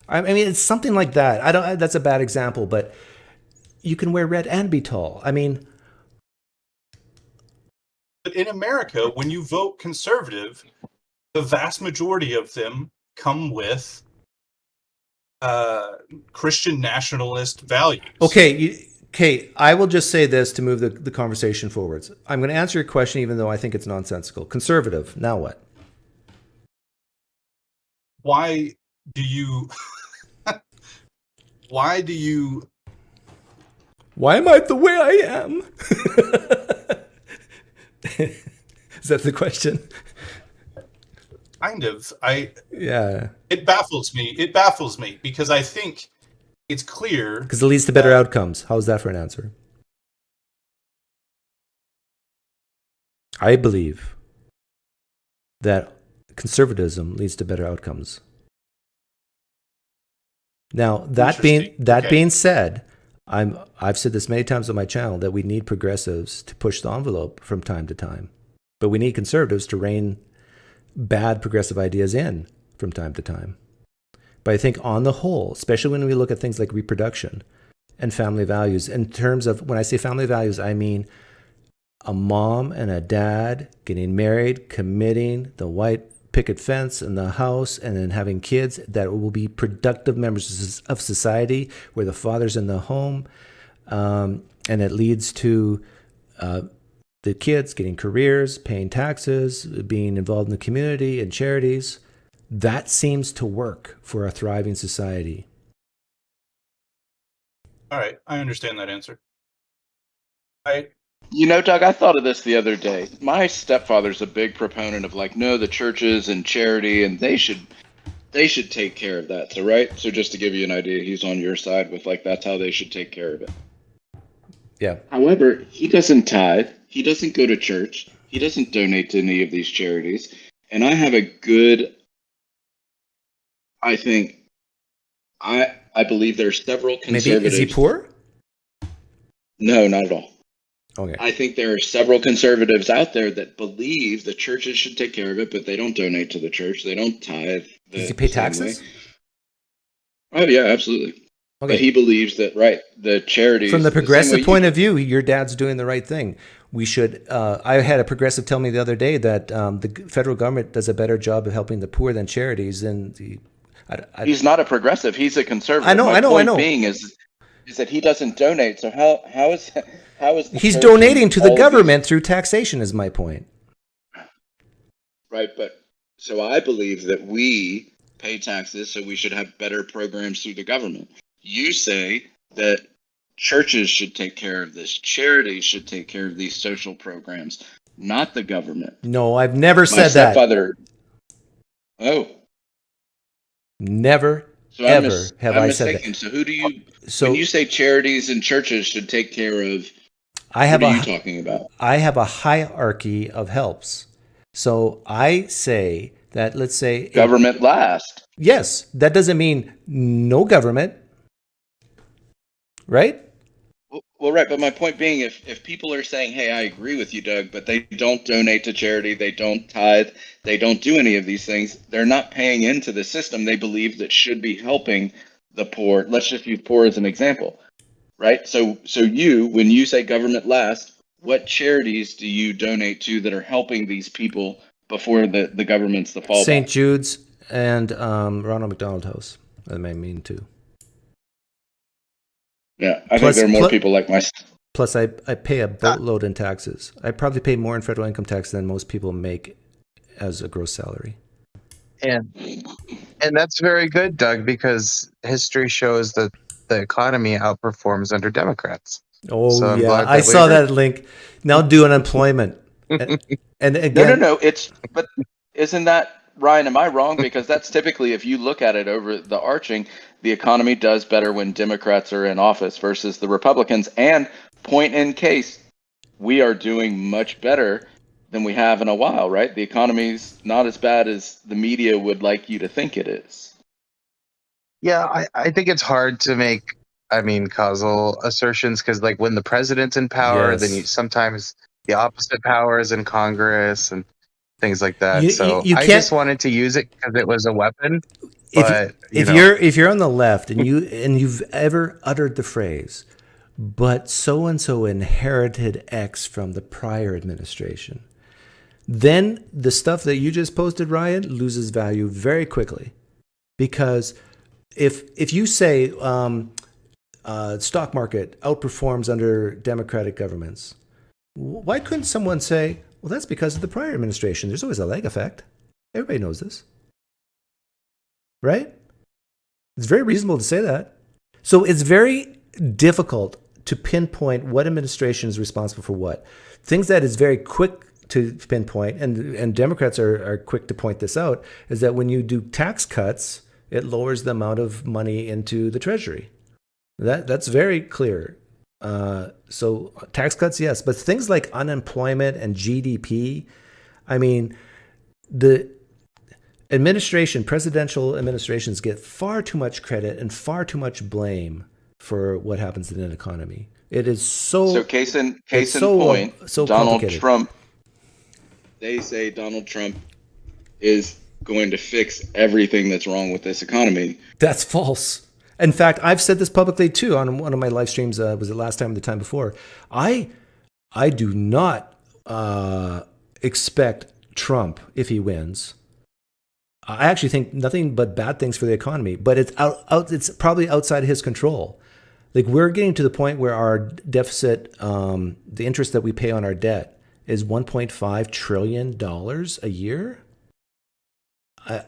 I mean, it's something like that. That's a bad example, but you can wear red and be tall. I mean, but in America, when you vote conservative, the vast majority of them come with Christian nationalist values. Okay, I will just say this to move the conversation forwards. I'm going to answer your question even though I think it's nonsensical. Conservative, now what? Why do you why do you Why am I the way I am? Is that the question? kind of Yeah. it baffles me because I think it's clear Because it leads to better outcomes. How's that for an answer? I believe that conservatism leads to better outcomes. Now, that being said, I've said this many times on my channel that we need progressives to push the envelope from time to time. But we need conservatives to rein bad progressive ideas in from time to time. But I think on the whole, especially when we look at things like reproduction and family values, in terms of, when I say family values, I mean a mom and a dad getting married, committing the white picket fence in the house, and then having kids that will be productive members of society, where the father's in the home, and it leads to the kids getting careers, paying taxes, being involved in the community and charities. That seems to work for a thriving society. all right, I understand that answer. You know, Doug, I thought of this the other day. My stepfather's a big proponent of like, no, the churches and charity, and they should take care of that. So, right? So just to give you an idea, he's on your side with like, that's how they should take care of it. Yeah. However, he doesn't tithe. He doesn't go to church. He doesn't donate to any of these charities. And I have a good, I think, I believe there's several conservatives. Maybe, is he poor? No, not at all. Okay. I think there are several conservatives out there that believe the churches should take care of it, but they don't donate to the church. They don't tithe. Does he pay taxes? Oh, yeah, absolutely. Okay. But he believes that, right, the charities... From the progressive point of view, your dad's doing the right thing. We should... I had a progressive tell me the other day that the federal government does a better job of helping the poor than charities. And he's not a progressive. He's a conservative. I know. My point being is that he doesn't donate. So how is he's donating to the government through taxation is my point. Right, but so I believe that we pay taxes, so we should have better programs through the government. You say that churches should take care of this, charities should take care of these social programs, not the government. No, I've never said that. Oh. Never, so ever have I said that. So who do you, when you say charities and churches should take care of, what are you talking about? I have a hierarchy of helps. So I say that, let's say... Government last. Yes, that doesn't mean no government. Right? Well, right, but my point being, if people are saying, hey, I agree with you, Doug, but they don't donate to charity, they don't tithe, they don't do any of these things, they're not paying into the system they believe that should be helping the poor. Let's just use poor as an example, right? So you, when you say government last, what charities do you donate to that are helping these people before the government's the fallback? St. Jude's and Ronald McDonald House. That may mean too. Yeah, I think there are more people like myself. Plus, I pay a boatload in taxes. I probably pay more in federal income tax than most people make as a gross salary. And that's very good, Doug, because history shows that the economy outperforms under Democrats. Oh, so yeah, I saw that link. Now do unemployment. and again, No. But isn't that, Ryan, am I wrong? Because that's typically, if you look at it over the arching, the economy does better when Democrats are in office versus the Republicans. And point in case, we are doing much better than we have in a while, right? The economy's not as bad as the media would like you to think it is. Yeah, I think it's hard to make, causal assertions because, like, when the president's in power, yes. then sometimes the opposite power is in Congress and things like that. I just wanted to use it because it was a weapon. But if you're on the left and you've ever uttered the phrase, but so and so inherited X from the prior administration, then the stuff that you just posted, Ryan, loses value very quickly, because if you say stock market outperforms under Democratic governments, why couldn't someone say, well, that's because of the prior administration? There's always a lag effect. Everybody knows this, right? It's very reasonable to say that. So it's very difficult to pinpoint what administration is responsible for what. Things that is very quick to pinpoint, and Democrats are quick to point this out, is that when you do tax cuts, it lowers the amount of money into the Treasury. That's very clear. So tax cuts, yes, but things like unemployment and GDP, I mean, the presidential administrations get far too much credit and far too much blame for what happens in an economy. It is so case in so point, so Donald complicated. Trump. They say Donald Trump is going to fix everything that's wrong with this economy. That's false. In fact, I've said this publicly too on one of my live streams. Was it last time or the time before? I do not expect Trump, if he wins. I actually think nothing but bad things for the economy. But it's probably outside of his control. Like, we're getting to the point where our deficit, the interest that we pay on our debt, is $1.5 trillion a year.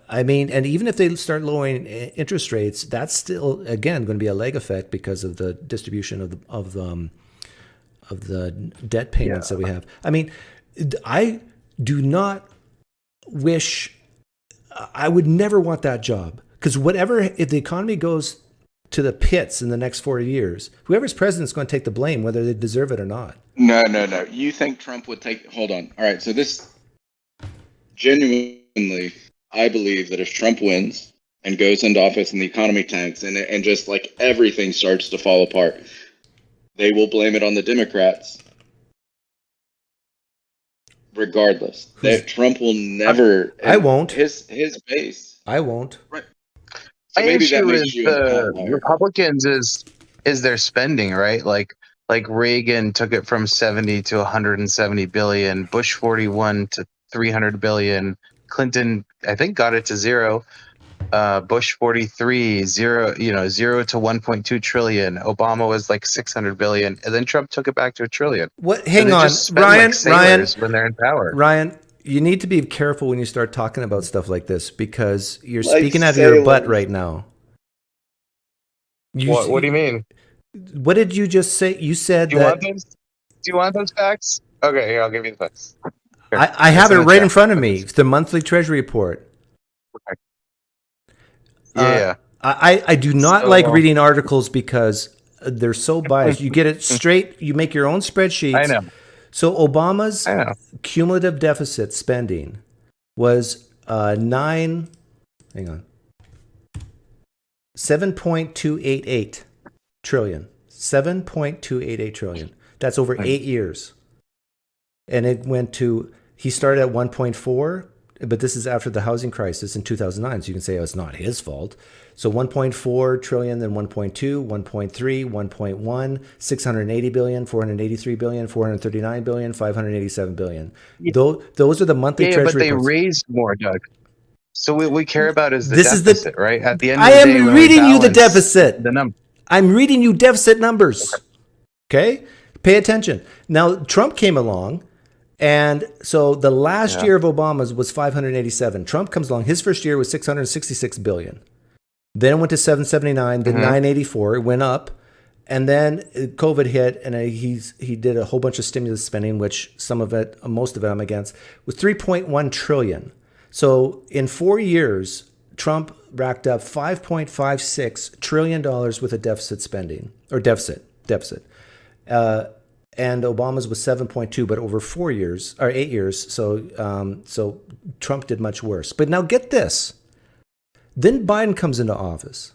I mean, and even if they start lowering interest rates, that's still, again, going to be a lag effect because of the distribution of the debt payments that we have. I mean, I do not wish, I would never want that job, because if the economy goes to the pits in the next 4 years, whoever's president is going to take the blame, whether they deserve it or not. No. You think Trump would take? Hold on. All right. So this genuinely, I believe that if Trump wins and goes into office and the economy tanks and just like everything starts to fall apart, they will blame it on the Democrats. Regardless, that Trump will never. I won't. His base. I won't. Right. My So maybe issue that with makes you the an outlier. Republicans is their spending, right? Like Reagan took it from 70 to 170 billion, Bush 41 to 300 billion, Clinton I think got it to zero, Bush 43 0 to 1.2 trillion, Obama was like 600 billion, and then Trump took it back to a trillion. What? So Hang they on, just spend Ryan. like sailors when they're in power. Ryan, you need to be careful when you start talking about stuff like this, because you're Like speaking out of your butt sailors. right now. What do you mean? What did you just say? You said Do you that. want those? Do you want those facts? Okay, here, I'll give you the facts. Here, I have it it's in the right chat. in front of me. It's the monthly Treasury report. Yeah. I do not So- like reading articles because they're so biased. You get it straight. You make your own spreadsheets. I know. So Obama's I know. cumulative deficit spending was 7.288 trillion. 7.288 trillion. That's over 8 years. And it went to, he started at 1.4, but this is after the housing crisis in 2009. So you can say, oh, it's not his fault. So 1.4 trillion, then 1.2, 1.3, 1.1, 680 billion, 483 billion, 439 billion, 587 billion. Those are the monthly Yeah, Treasury but they reports. raised more, Doug. So what we care about is the This is the- deficit, right? At the end I of the am day, when reading we you the balance deficit. The number. I'm reading you deficit numbers. Okay? Pay attention. Now, Trump came along, and so the last year of Obama's was 587. Trump comes along. His first year was 666 billion. Then it went to 779, then 984. It went up. And then COVID hit, and he did a whole bunch of stimulus spending, which most of it I'm against, was 3.1 trillion. So in 4 years, Trump racked up $5.56 trillion with a deficit spending, or deficit. And Obama's was 7.2, but over 4 years, or 8 years. So Trump did much worse. But now get this. Then Biden comes into office.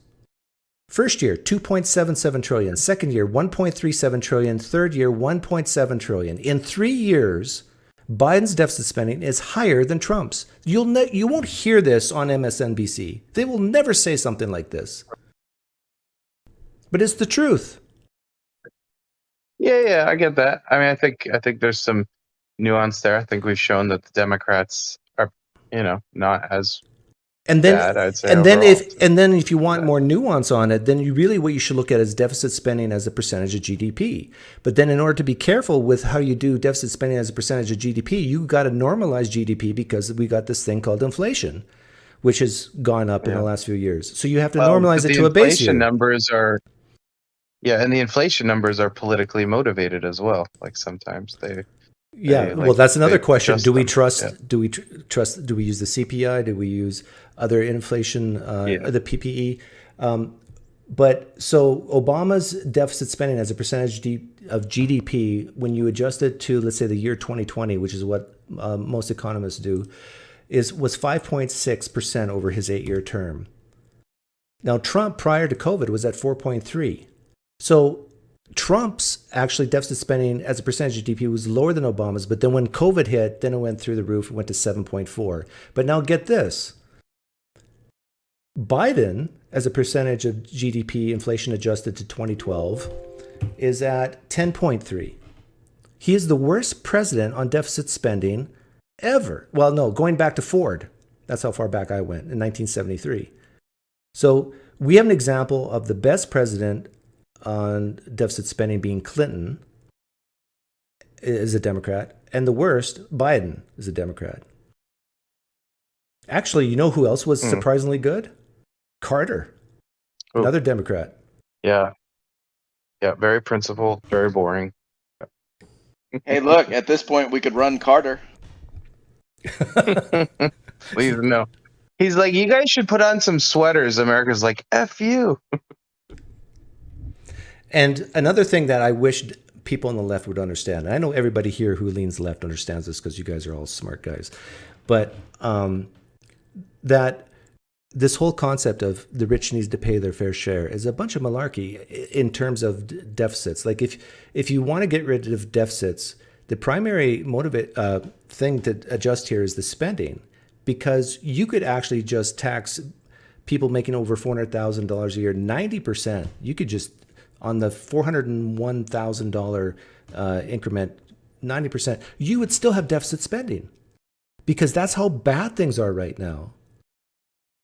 First year, 2.77 trillion. Second year, 1.37 trillion. Third year, 1.7 trillion. In 3 years, Biden's deficit spending is higher than Trump's. You won't hear this on MSNBC. They will never say something like this. But it's the truth. Yeah, I get that. I mean, I think there's some nuance there. I think we've shown that the Democrats are, not as And then, bad, I'd say. and then overall. if you want more nuance on it, then what you should look at is deficit spending as a percentage of GDP. But then in order to be careful with how you do deficit spending as a percentage of GDP, you got to normalize GDP because we got this thing called inflation, which has gone up in the last few years. So you have to normalize it to a base year. Numbers are, and the inflation numbers are politically motivated as well. Like sometimes well, that's another question. Do we them. trust? Do we trust? Do we use the CPI? Do we use other inflation, the PPE? But so Obama's deficit spending as a percentage of GDP, when you adjust it to, let's say, the year 2020, which is what most economists do, was 5.6% over his 8-year term. Now, Trump prior to COVID was at 4.3. So Trump's actually deficit spending as a percentage of GDP was lower than Obama's, but then when COVID hit, then it went through the roof, it went to 7.4. But now get this. Biden, as a percentage of GDP, inflation adjusted to 2012, is at 10.3. He is the worst president on deficit spending ever. Well, no, going back to Ford. That's how far back I went, in 1973. So we have an example of the best president on deficit spending being Clinton, is a Democrat, and the worst, Biden, is a Democrat. Actually, you know who else was surprisingly good? Carter, another Democrat. Yeah, very principled, very boring. Hey, look, at this point, we could run Carter. Please no. He's like, you guys should put on some sweaters. America's like, F you. And another thing that I wished people on the left would understand, and I know everybody here who leans left understands this because you guys are all smart guys, but that this whole concept of the rich needs to pay their fair share is a bunch of malarkey in terms of deficits. Like if you want to get rid of deficits, the primary thing to adjust here is the spending, because you could actually just tax people making over $400,000 a year 90%. You could just, on the $401,000 increment, 90%, you would still have deficit spending, because that's how bad things are right now.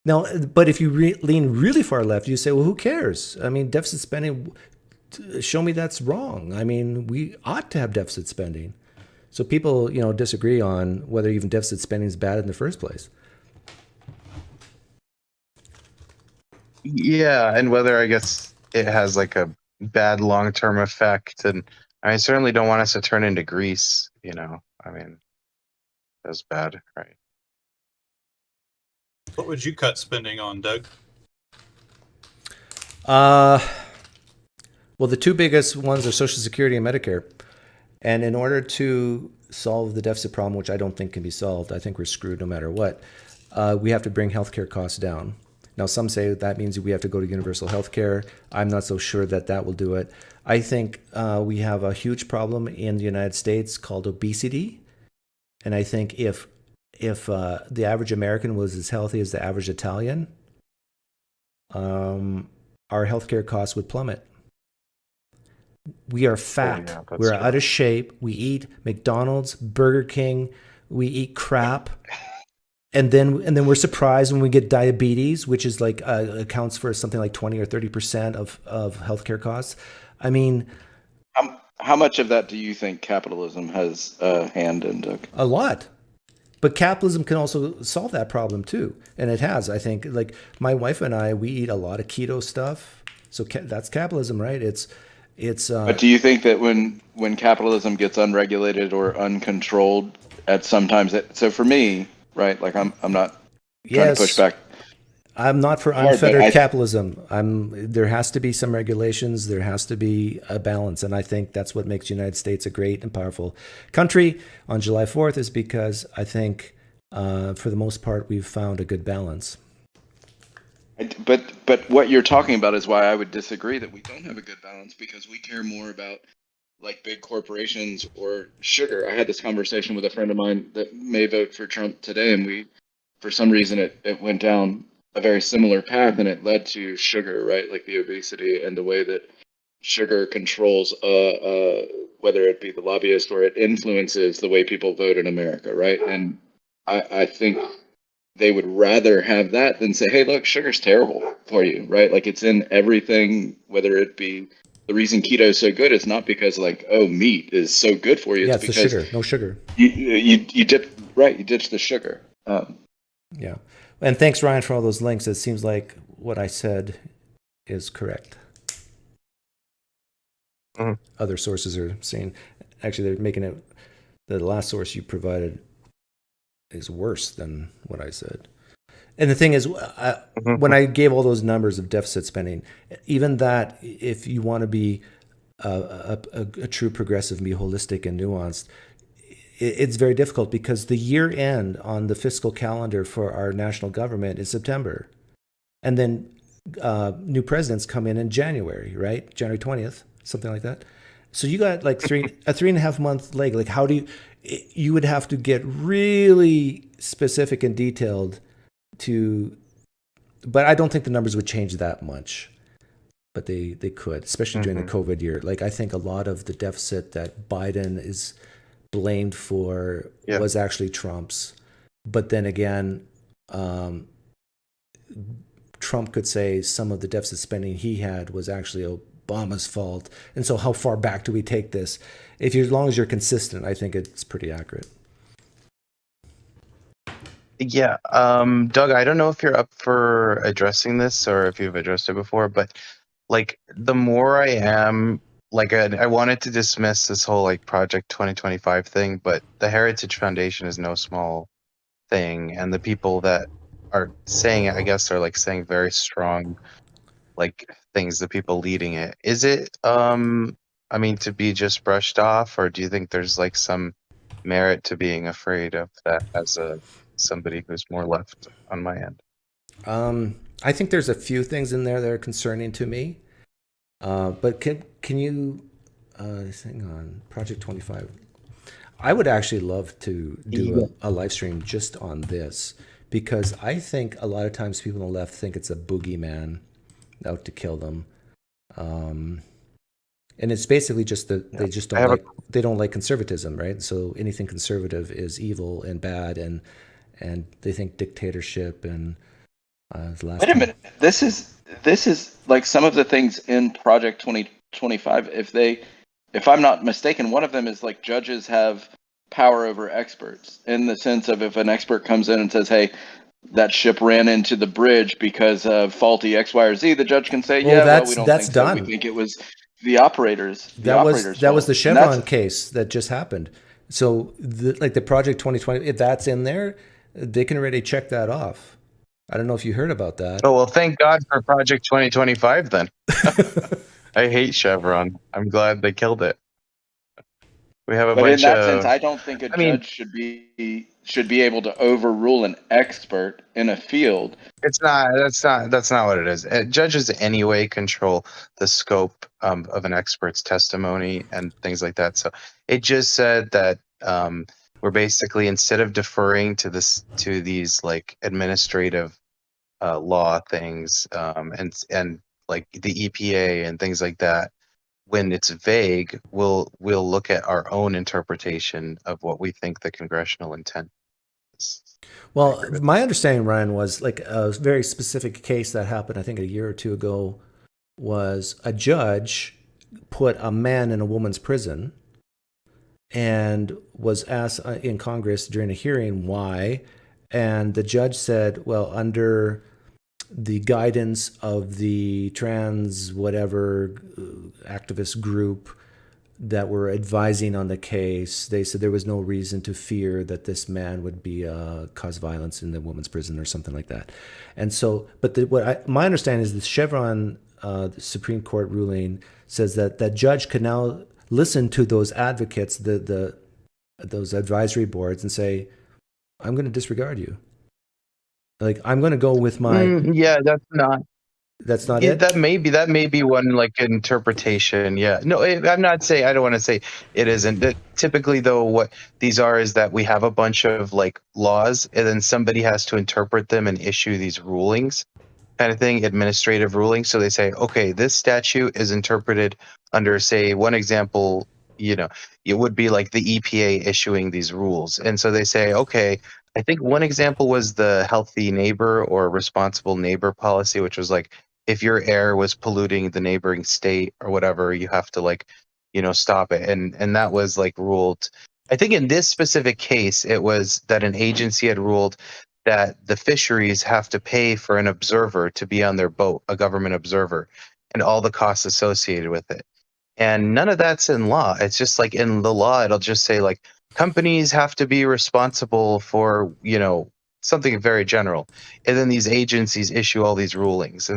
Now, but if you lean really far left, you say, well, who cares? I mean, deficit spending, show me that's wrong. I mean, we ought to have deficit spending. So people, disagree on whether even deficit spending is bad in the first place. Yeah, and whether, I guess, it has like a bad long-term effect. And I certainly don't want us to turn into Greece, I mean, that's bad, right? What would you cut spending on, Doug? Well, the two biggest ones are Social Security and Medicare. And in order to solve the deficit problem, which I don't think can be solved, I think we're screwed no matter what, we have to bring healthcare costs down. Now, some say that means we have to go to universal healthcare. I'm not so sure that will do it. I think we have a huge problem in the United States called obesity. And I think if the average American was as healthy as the average Italian, our healthcare costs would plummet. We are fat. We're out of shape. We eat McDonald's, Burger King. We eat crap. And then we're surprised when we get diabetes, which is like accounts for something like 20 or 30% of healthcare costs. I mean, how much of that do you think capitalism has a hand in, Doug? A lot. But capitalism can also solve that problem too. And it has, I think. Like my wife and I, we eat a lot of keto stuff. So that's capitalism, right? It's. But do you think that when capitalism gets unregulated or uncontrolled, at sometimes so for me, right? Like I'm not trying to push back. I'm not for unfettered capitalism. There has to be some regulations. There has to be a balance. And I think that's what makes the United States a great and powerful country on July 4th, is because I think for the most part, we've found a good balance. But what you're talking about is why I would disagree that we don't have a good balance, because we care more about like big corporations or sugar. I had this conversation with a friend of mine that may vote for Trump today, and for some reason it went down a very similar path, and it led to sugar, right? Like the obesity and the way that sugar controls whether it be the lobbyist or it influences the way people vote in America, right? And I think they would rather have that than say, hey, look, sugar's terrible for you, right? Like it's in everything, whether it be the reason keto is so good is not because like, oh, meat is so good for you. Yeah, it's it's the because sugar, no sugar. you ditch the sugar. Yeah. And thanks, Ryan, for all those links. It seems like what I said is correct. Other sources are saying, actually, they're making it, the last source you provided is worse than what I said. And the thing is, when I gave all those numbers of deficit spending, even that, if you want to be a true progressive, be holistic and nuanced, it's very difficult because the year end on the fiscal calendar for our national government is September. And then new presidents come in January, right? January 20th, something like that. So you got like a 3.5 month leg. Like how do you would have to get really specific and detailed but I don't think the numbers would change that much. But they could, especially during the COVID year. Like I think a lot of the deficit that Biden is blamed for was actually Trump's. But then again, Trump could say some of the deficit spending he had was actually Obama's fault. And so how far back do we take this? As long as you're consistent, I think it's pretty accurate. Yeah. Doug, I don't know if you're up for addressing this or if you've addressed it before, but like the more I am, like I wanted to dismiss this whole like Project 2025 thing, but the Heritage Foundation is no small thing. And the people that are saying it, I guess, are like saying very strong like things, the people leading it. Is it, I mean, to be just brushed off, or do you think there's like some merit to being afraid of that as somebody who's more left on my end? I think there's a few things in there that are concerning to me. But can you hang on, Project 25? I would actually love to do a live stream just on this, because I think a lot of times people on the left think it's a boogeyman out to kill them. And it's basically just that they just don't like conservatism, right? So anything conservative is evil and bad, and they think dictatorship and Wait a minute. This is like some of the things in Project 2025. If I'm not mistaken, one of them is like judges have power over experts, in the sense of if an expert comes in and says, hey, that ship ran into the bridge because of faulty X, Y, or Z, the judge can say, we don't think done. so. We think it was the operators. That was the Chevron case that just happened. So the Project 2020, if that's in there, they can already check that off. I don't know if you heard about that. Oh, well, thank God for Project 2025 then. I hate Chevron. I'm glad they killed it. We have But in that sense, I don't think judge should be able to overrule an expert in a field. That's not what it is. Judges anyway control the scope of an expert's testimony and things like that. So it just said that we're basically, instead of deferring to these like administrative law things and like the EPA and things like that, when it's vague, we'll look at our own interpretation of what we think the congressional intent is. Well, my understanding, Ryan, was like a very specific case that happened, I think a year or two ago, was a judge put a man in a woman's prison and was asked in Congress during a hearing why. And the judge said, well, under the guidance of the trans whatever activist group that were advising on the case, they said there was no reason to fear that this man would be cause violence in the woman's prison or something like that. And so, but my understanding is the Chevron the Supreme Court ruling says that that judge could now listen to those advocates, those advisory boards, and say, I'm going to disregard you. Like, I'm going to go with my That's not it. That may be one like interpretation. Yeah. No, I'm not saying, I don't want to say it isn't. Typically, though, what these are is that we have a bunch of like laws, and then somebody has to interpret them and issue these rulings, kind of thing, administrative rulings. So they say, okay, this statute is interpreted under, say, one example, it would be like the EPA issuing these rules. And so they say, okay, I think one example was the healthy neighbor or responsible neighbor policy, which was like if your air was polluting the neighboring state or whatever, you have to like, stop it. And that was like ruled. I think in this specific case, it was that an agency had ruled that the fisheries have to pay for an observer to be on their boat, a government observer, and all the costs associated with it. And none of that's in law. It's just like in the law, it'll just say like companies have to be responsible for, something very general. And then these agencies issue all these rulings.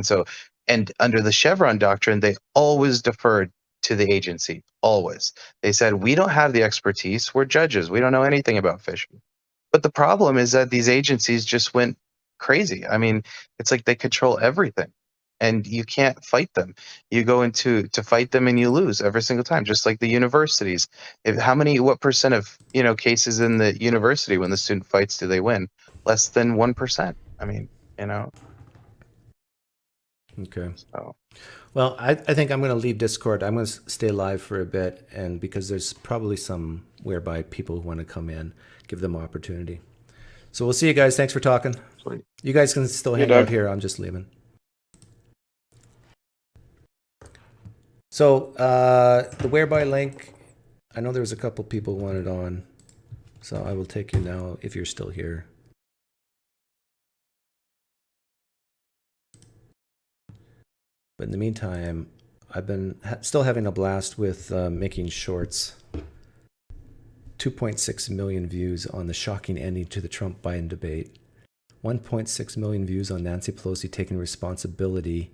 And under the Chevron doctrine, they always deferred to the agency, always. They said, we don't have the expertise. We're judges. We don't know anything about fishing. But the problem is that these agencies just went crazy. I mean, it's like they control everything. And you can't fight them. You go into to fight them and you lose every single time. Just like the universities. What percent of cases in the university when the student fights do they win? Less than 1%. I mean, Okay. So. Well, I think I'm going to leave Discord. I'm going to stay live for a bit, and because there's probably some whereby people who want to come in, give them opportunity. So we'll see you guys. Thanks for talking. Sweet. You guys can still hang out here. I'm just leaving. So the whereby link, I know there was a couple people who wanted on, so I will take you now if you're still here. But in the meantime, I've been still having a blast with making shorts. 2.6 million views on the shocking ending to the Trump-Biden debate. 1.6 million views on Nancy Pelosi taking responsibility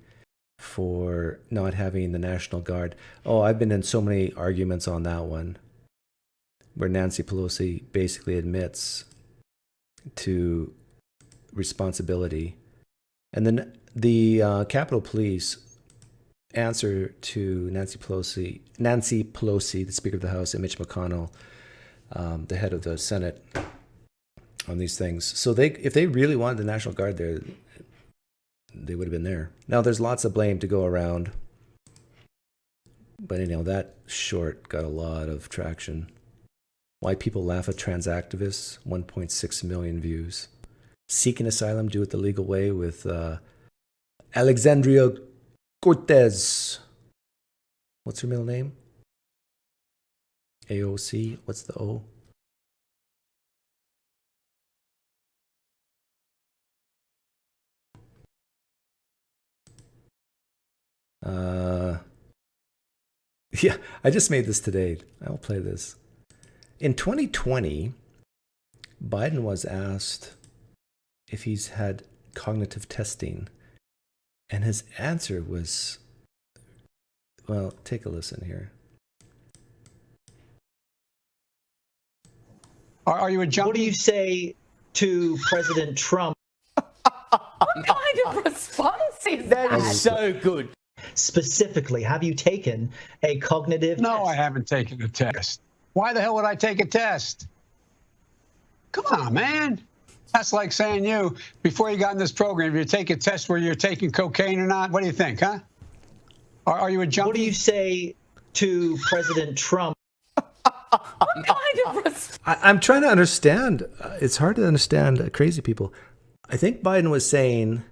for not having the National Guard. Oh, I've been in so many arguments on that one, where Nancy Pelosi basically admits to responsibility. And then the Capitol Police answer to Nancy Pelosi, the Speaker of the House, and Mitch McConnell, the head of the Senate, on these things. So if they really wanted the National Guard there, they would have been there. Now, there's lots of blame to go around, but that short got a lot of traction. Why people laugh at trans activists, 1.6 million views. Seeking asylum, do it the legal way with Alexandria Cortez. What's her middle name? AOC. What's the O? Yeah, I just made this today. I'll play this. In 2020, Biden was asked if he's had cognitive testing, and his answer was, well, take a listen here. Are you a junkie? What do you say to President Trump? What kind of response is that? That is so good. Specifically, have you taken a cognitive test? No, I haven't taken a test. Why the hell would I take a test? Come on, man. That's like saying before you got in this program, you take a test where you're taking cocaine or not. What do you think, huh? Are you a junkie? What do you say to President Trump? What kind of response? I'm trying to understand. It's hard to understand crazy people. I think Biden was saying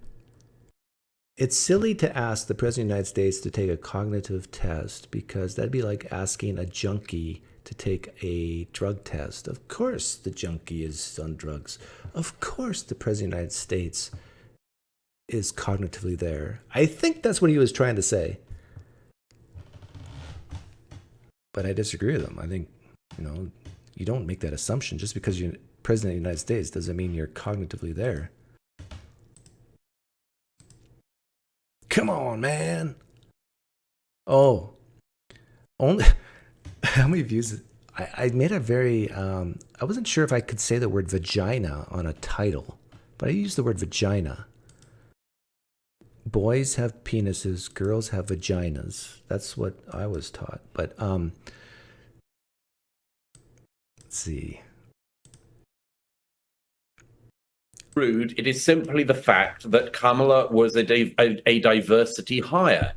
it's silly to ask the President of the United States to take a cognitive test because that'd be like asking a junkie to take a drug test. Of course the junkie is on drugs. Of course the President of the United States is cognitively there. I think that's what he was trying to say. But I disagree with him. I think, you don't make that assumption. Just because you're President of the United States doesn't mean you're cognitively there. Come on, man. Oh, only how many views? I made a very, I wasn't sure if I could say the word vagina on a title, but I used the word vagina. Boys have penises, girls have vaginas. That's what I was taught. But let's see. rude. It is simply the fact that Kamala was a diversity hire,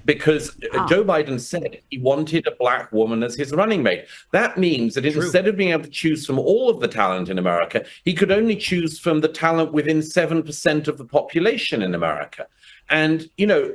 because Joe Biden said he wanted a black woman as his running mate. That means that instead of being able to choose from all of the talent in America, he could only choose from the talent within 7% of the population in America. And, you know,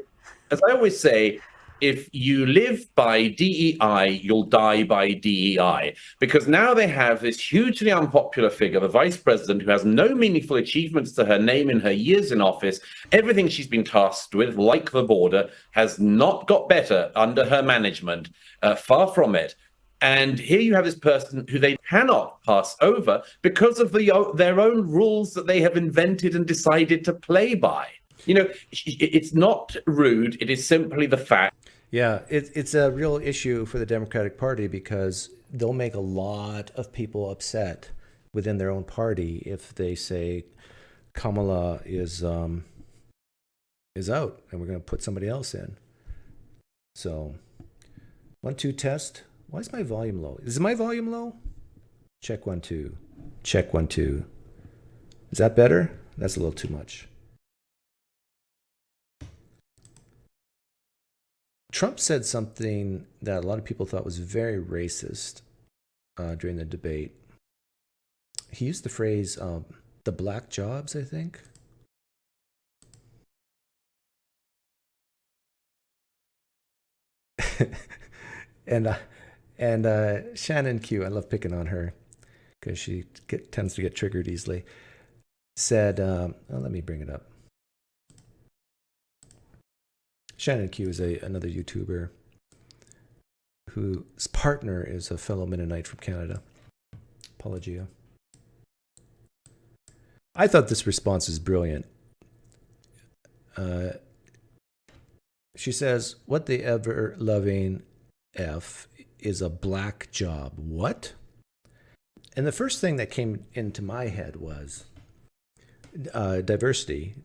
as I always say, if you live by DEI, you'll die by DEI. Because now they have this hugely unpopular figure, the vice president, who has no meaningful achievements to her name in her years in office. Everything she's been tasked with, like the border, has not got better under her management, far from it. And here you have this person who they cannot pass over because of their own rules that they have invented and decided to play by. You know, it's not rude. It is simply the fact. Yeah, it's a real issue for the Democratic Party because they'll make a lot of people upset within their own party if they say Kamala is out and we're going to put somebody else in. So, 1, 2 test. Why is my volume low? Is my volume low? Check 1, 2. Check 1, 2. Is that better? That's a little too much. Trump said something that a lot of people thought was very racist during the debate. He used the phrase, the black jobs, I think. and Shannon Q, I love picking on her because she tends to get triggered easily, said, let me bring it up. Shannon Q is another YouTuber whose partner is a fellow Mennonite from Canada. Apologia. I thought this response is brilliant. She says, what the ever-loving F is a black job. What? And the first thing that came into my head was diversity.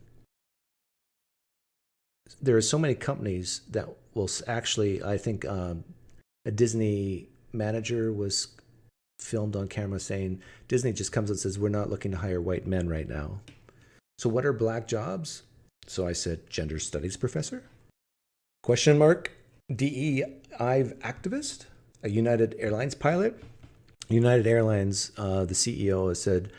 There are so many companies that will actually, I think a Disney manager was filmed on camera saying, Disney just comes and says, we're not looking to hire white men right now. So what are black jobs? So I said, gender studies professor? Question mark, DEI activist? A United Airlines pilot? United Airlines, the CEO has said,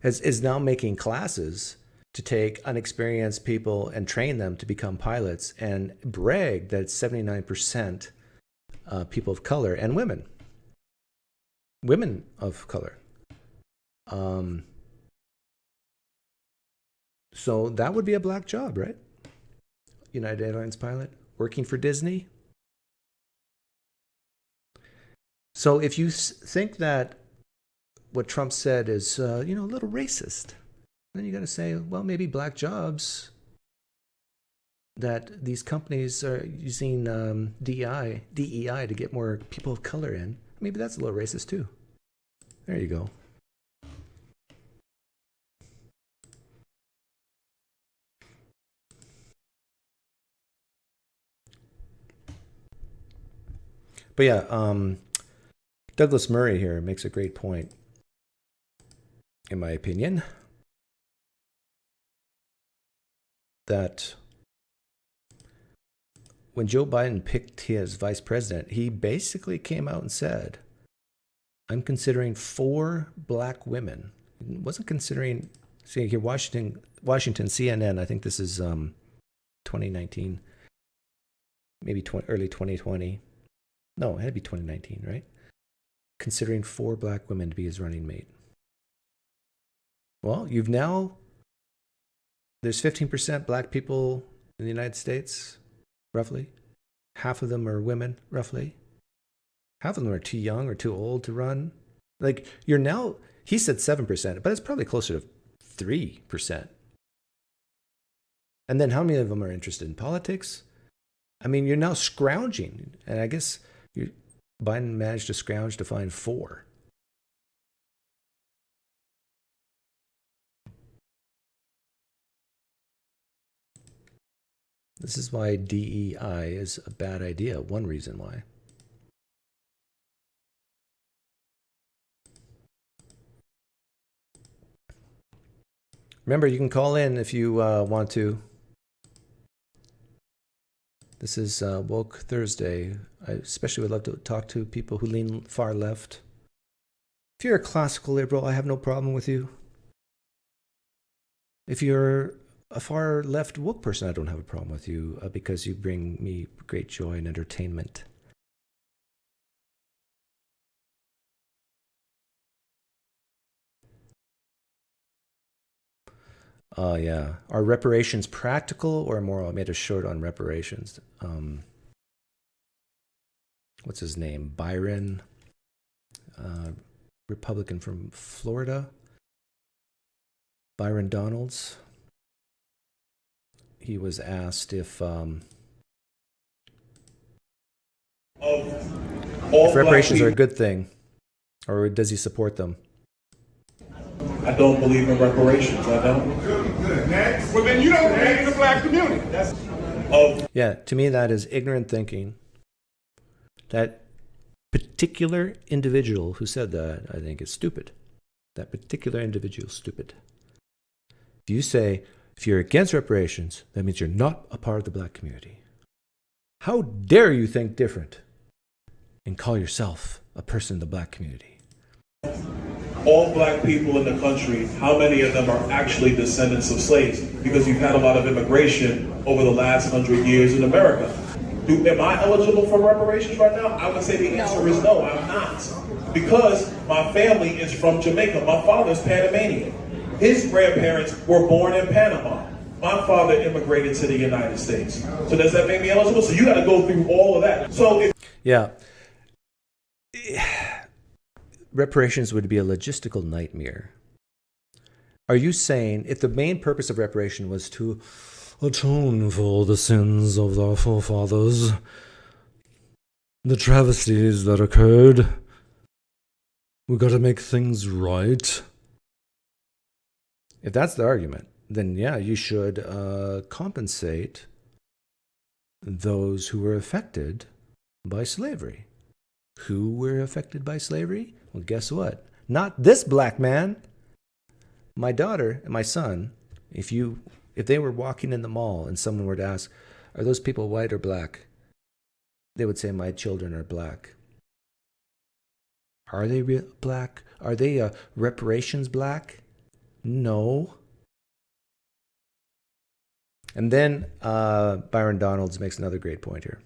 is now making classes to take unexperienced people and train them to become pilots and brag that it's 79% people of color and women of color. So that would be a black job, right? United Airlines pilot working for Disney. So if you think that what Trump said is, a little racist, then you got to say, well, maybe black jobs that these companies are using DEI to get more people of color in. Maybe that's a little racist too. There you go. But yeah, Douglas Murray here makes a great point, in my opinion, that when Joe Biden picked his vice president, he basically came out and said, I'm considering 4 black women. He wasn't considering, see here, Washington CNN, I think this is 2019, maybe early 2020. No, it had to be 2019, right? Considering 4 black women to be his running mate. Well, there's 15% black people in the United States, roughly. Half of them are women, roughly. Half of them are too young or too old to run. Like, he said 7%, but it's probably closer to 3%. And then how many of them are interested in politics? I mean, you're now scrounging, and I guess Biden managed to scrounge to find 4. This is why DEI is a bad idea. One reason why. Remember, you can call in if you want to. This is Woke Thursday. I especially would love to talk to people who lean far left. If you're a classical liberal, I have no problem with you. If you're a far left woke person, I don't have a problem with you because you bring me great joy and entertainment. Yeah. Are reparations practical or moral? I made a short on reparations. What's his name? Byron, Republican from Florida. Byron Donalds. He was asked if reparations are a good thing, or does he support them? I don't believe in reparations. I don't. Good. Next. Well, then you don't believe in the black community. That's. Yeah, to me that is ignorant thinking. That particular individual who said that, I think, is stupid. That particular individual is stupid. If you say, if you're against reparations, that means you're not a part of the black community. How dare you think different and call yourself a person in the black community? All black people in the country, how many of them are actually descendants of slaves? Because you've had a lot of immigration over the last 100 years in America. Am I eligible for reparations right now? I would say the answer is no, I'm not. Because my family is from Jamaica. My father's Panamanian. His grandparents were born in Panama. My father immigrated to the United States. So does that make me eligible? So you got to go through all of that. So yeah. Reparations would be a logistical nightmare. Are you saying if the main purpose of reparation was to atone for the sins of our forefathers, the travesties that occurred, we got to make things right? If that's the argument, then yeah, you should compensate those who were affected by slavery. Who were affected by slavery? Well, guess what? Not this black man. My daughter and my son, if they were walking in the mall and someone were to ask, are those people white or black? They would say, my children are black. Are they black? Are they reparations black? No. And then Byron Donalds makes another great point here.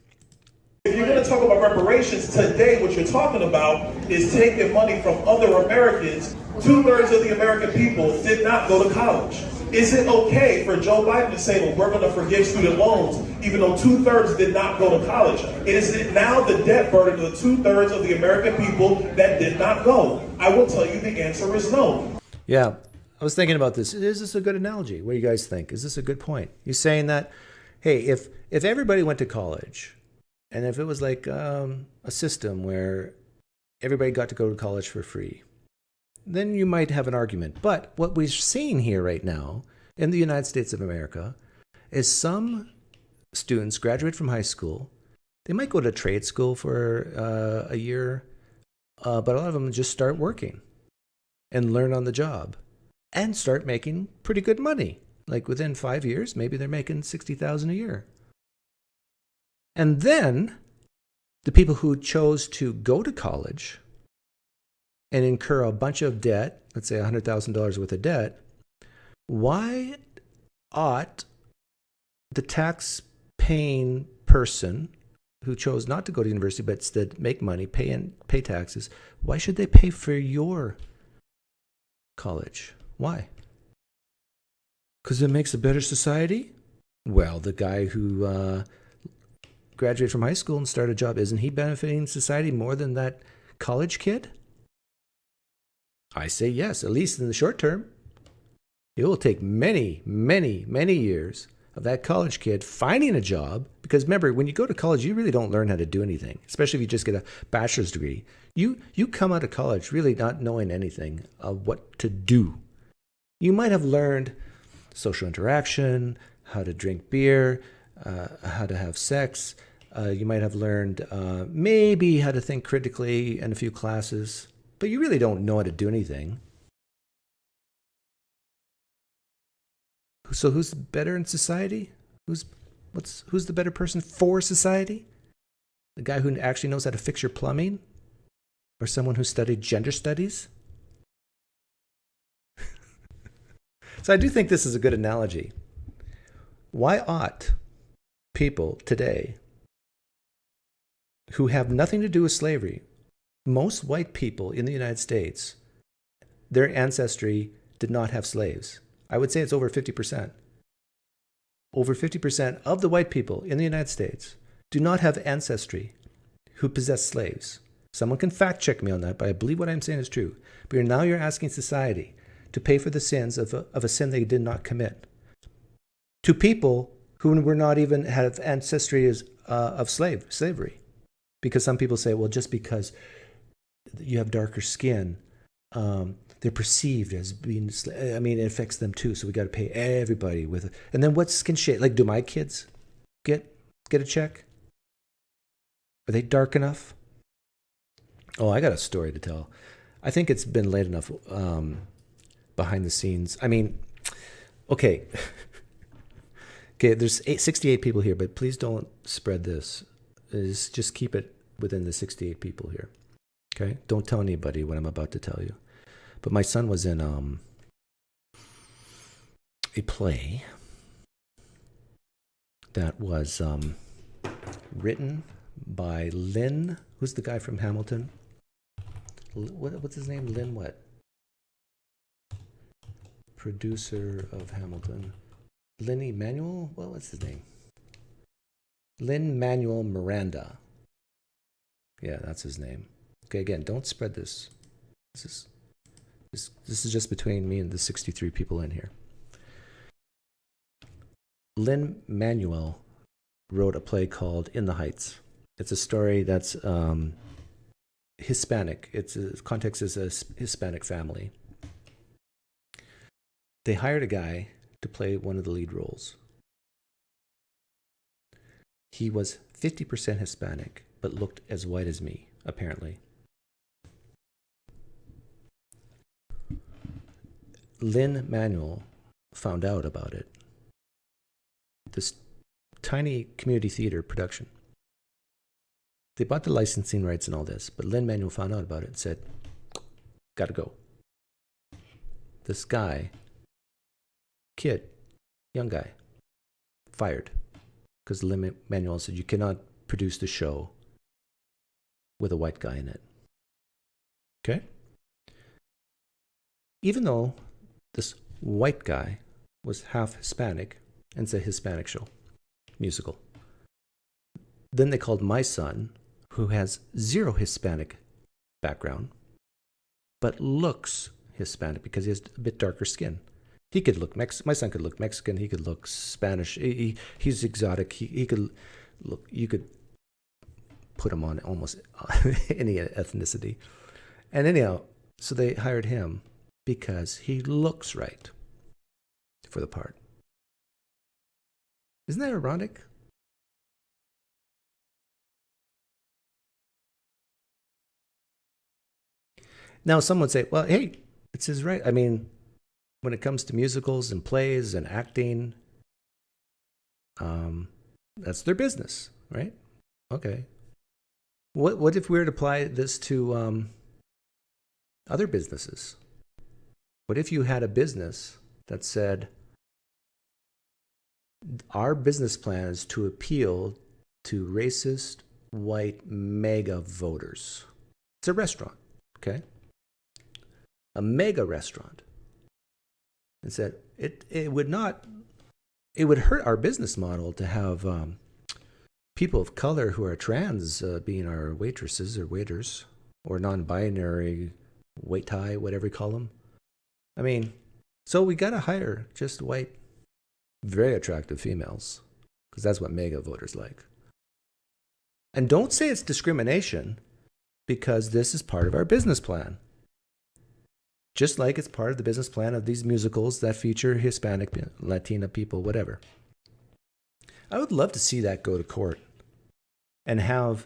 If you're going to talk about reparations, today what you're talking about is taking money from other Americans. 2/3 of the American people did not go to college. Is it okay for Joe Biden to say, well, we're going to forgive student loans, even though 2/3 did not go to college? Is it now the debt burden of the 2/3 of the American people that did not go? I will tell you the answer is no. Yeah, I was thinking about this. Is this a good analogy? What do you guys think? Is this a good point? You're saying that, hey, if everybody went to college, and if it was like a system where everybody got to go to college for free, then you might have an argument. But what we're seeing here right now in the United States of America is some students graduate from high school. They might go to trade school for a year, but a lot of them just start working and learn on the job and start making pretty good money. Like within 5 years, maybe they're making $60,000 a year. And then the people who chose to go to college and incur a bunch of debt, let's say $100,000 worth of debt, why ought the tax-paying person who chose not to go to university but instead make money, pay taxes, why should they pay for your college? Why? Because it makes a better society? Well, the guy who graduate from high school and start a job, isn't he benefiting society more than that college kid? I say yes, at least in the short term. It will take many, many, many years of that college kid finding a job, because remember, when you go to college, you really don't learn how to do anything, especially if you just get a bachelor's degree. You come out of college really not knowing anything of what to do. You might have learned social interaction, how to drink beer, how to have sex. You might have learned maybe how to think critically in a few classes, but you really don't know how to do anything. So who's better in society? Who's the better person for society? The guy who actually knows how to fix your plumbing? Or someone who studied gender studies? So I do think this is a good analogy. Why ought people today who have nothing to do with slavery, most white people in the United States, their ancestry did not have slaves. I would say it's over 50%. Over 50% of the white people in the United States do not have ancestry who possess slaves. Someone can fact check me on that, but I believe what I'm saying is true. But now you're asking society to pay for the sins of a sin they did not commit. To people who were not even have ancestry of slavery. Because some people say, well, just because you have darker skin, they're perceived as being, I mean, it affects them too. So we got to pay everybody with it. And then what's skin shade? Like, do my kids get a check? Are they dark enough? Oh, I got a story to tell. I think it's been late enough behind the scenes. I mean, okay. Okay, there's 68 people here, but please don't spread this. Just keep it within the 68 people here. Okay? Don't tell anybody what I'm about to tell you. But my son was in a play that was written by Lynn. Who's the guy from Hamilton? What's his name? Lynn what? Producer of Hamilton. Lin-Manuel? Well, what's his name? Lin-Manuel Miranda. Yeah, that's his name. Okay, again, don't spread this. This is just between me and the 63 people in here. Lin-Manuel wrote a play called In the Heights. It's a story that's Hispanic. Its context is a Hispanic family. They hired a guy to play one of the lead roles. He was 50% Hispanic, but looked as white as me, apparently. Lin-Manuel found out about it. This tiny community theater production. They bought the licensing rights and all this, but Lin-Manuel found out about it and said, gotta go. This guy, kid, young guy, fired. Because Lin-Manuel said, you cannot produce the show with a white guy in it. Okay? Even though this white guy was half Hispanic, and it's a Hispanic show, musical. Then they called my son, who has zero Hispanic background, but looks Hispanic because he has a bit darker skin. He could look my son could look Mexican. He could look Spanish. He's exotic. He could look. You could put him on almost any ethnicity. And anyhow, so they hired him because he looks right for the part. Isn't that ironic? Now, some would say, well, hey, it's his right. I mean, when it comes to musicals and plays and acting, that's their business, right? Okay. What if we were to apply this to other businesses? What if you had a business that said, our business plan is to appeal to racist, white, MAGA voters? It's a restaurant, okay? A mega restaurant. And said it would hurt our business model to have people of color who are trans being our waitresses or waiters, or non-binary, wait tie, whatever you call them. I mean, so we got to hire just white, very attractive females, because that's what mega voters like. And don't say it's discrimination, because this is part of our business plan. Just like it's part of the business plan of these musicals that feature Hispanic, Latina people, whatever. I would love to see that go to court and have.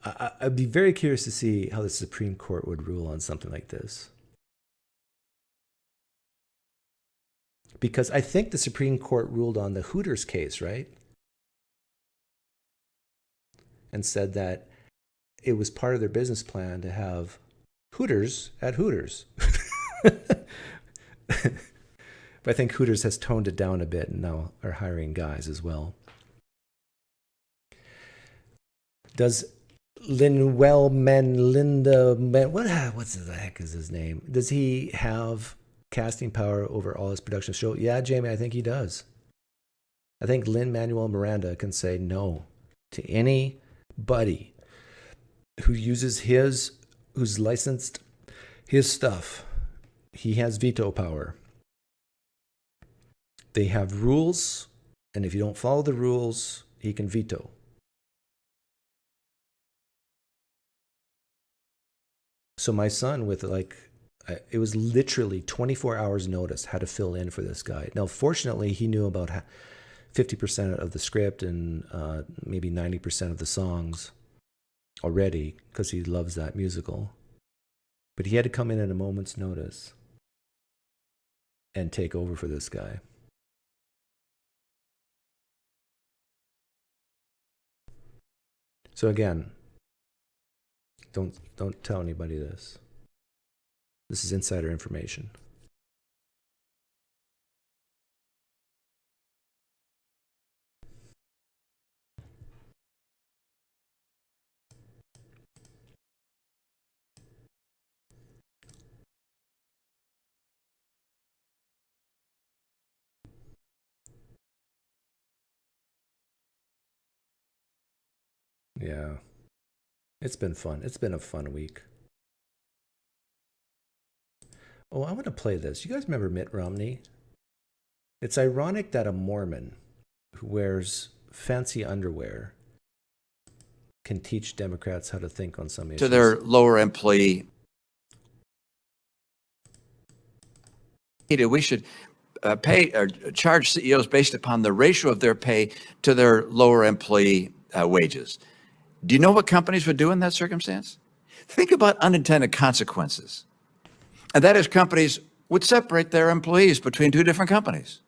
I'd be very curious to see how the Supreme Court would rule on something like this. because I think the Supreme Court ruled on the Hooters case, right? And said that it was part of their business plan to have Hooters at Hooters. But I think Hooters has toned it down a bit and now are hiring guys as well. Does Linda, what's the heck is his name? Does he have casting power over all his production show? Yeah, Jamie, I think he does. I think Lin-Manuel Miranda can say no to anybody who uses who's licensed his stuff. He has veto power. They have rules, and if you don't follow the rules, he can veto. So my son, with it was literally 24 hours notice, had to fill in for this guy. Now, fortunately, he knew about 50% of the script and maybe 90% of the songs already because he loves that musical. But he had to come in at a moment's notice and take over for this guy. So again, don't tell anybody this. This is insider information. Yeah. It's been fun. It's been a fun week. Oh, I want to play this. You guys remember Mitt Romney? It's ironic that a Mormon who wears fancy underwear can teach Democrats how to think on some issues. To their lower employee. We should pay or charge CEOs based upon the ratio of their pay to their lower employee wages. Do you know what companies would do in that circumstance? Think about unintended consequences. And that is, companies would separate their employees between two different companies.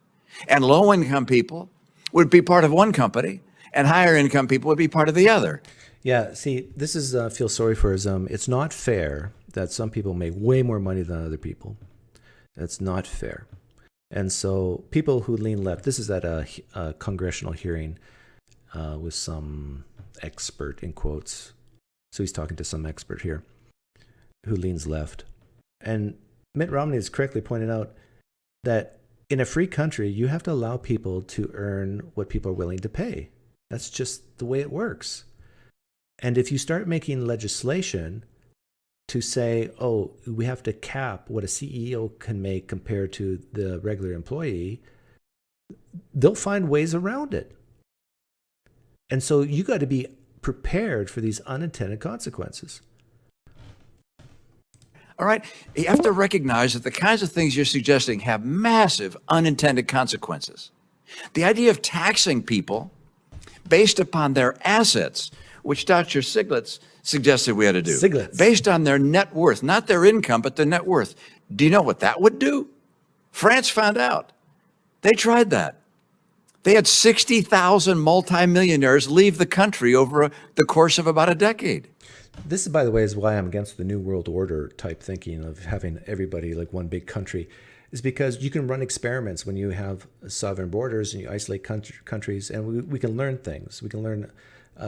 And low-income people would be part of one company, and higher-income people would be part of the other. Yeah, see, this is, feel sorry for his, it's not fair that some people make way more money than other people. That's not fair. And so people who lean left, this is at a congressional hearing with some expert, in quotes. So he's talking to some expert here who leans left. And Mitt Romney has correctly pointed out that in a free country, you have to allow people to earn what people are willing to pay. That's just the way it works. And if you start making legislation to say, oh, we have to cap what a CEO can make compared to the regular employee, they'll find ways around it. And so you got to be prepared for these unintended consequences. All right. You have to recognize that the kinds of things you're suggesting have massive unintended consequences. The idea of taxing people based upon their assets, which Dr. Stiglitz suggested we had to do, based on their net worth, not their income, but their net worth. Do you know what that would do? France found out. They tried that. They had 60,000 multimillionaires leave the country over the course of about a decade. This, by the way, is why I'm against the New World Order type thinking of having everybody like one big country, is because you can run experiments when you have sovereign borders and you isolate countries, and we can learn things. We can learn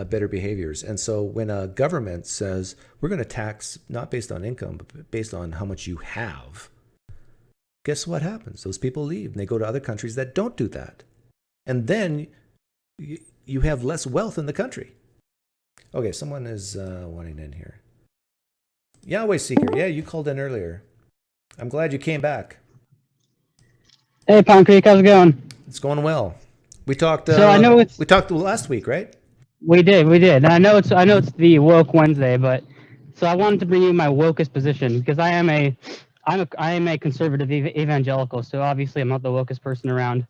better behaviors. And so when a government says, we're going to tax not based on income, but based on how much you have, guess what happens? Those people leave and they go to other countries that don't do that. And then you have less wealth in the country. Okay, someone is wanting in here. Yahweh Seeker, yeah, you called in earlier. I'm glad you came back. Hey, PineCreek, how's it going? It's going well. We talked. So I know we talked last week, right? We did. And I know it's the woke Wednesday, but so I wanted to bring you my wokest position because I am a conservative evangelical, so obviously I'm not the wokest person around.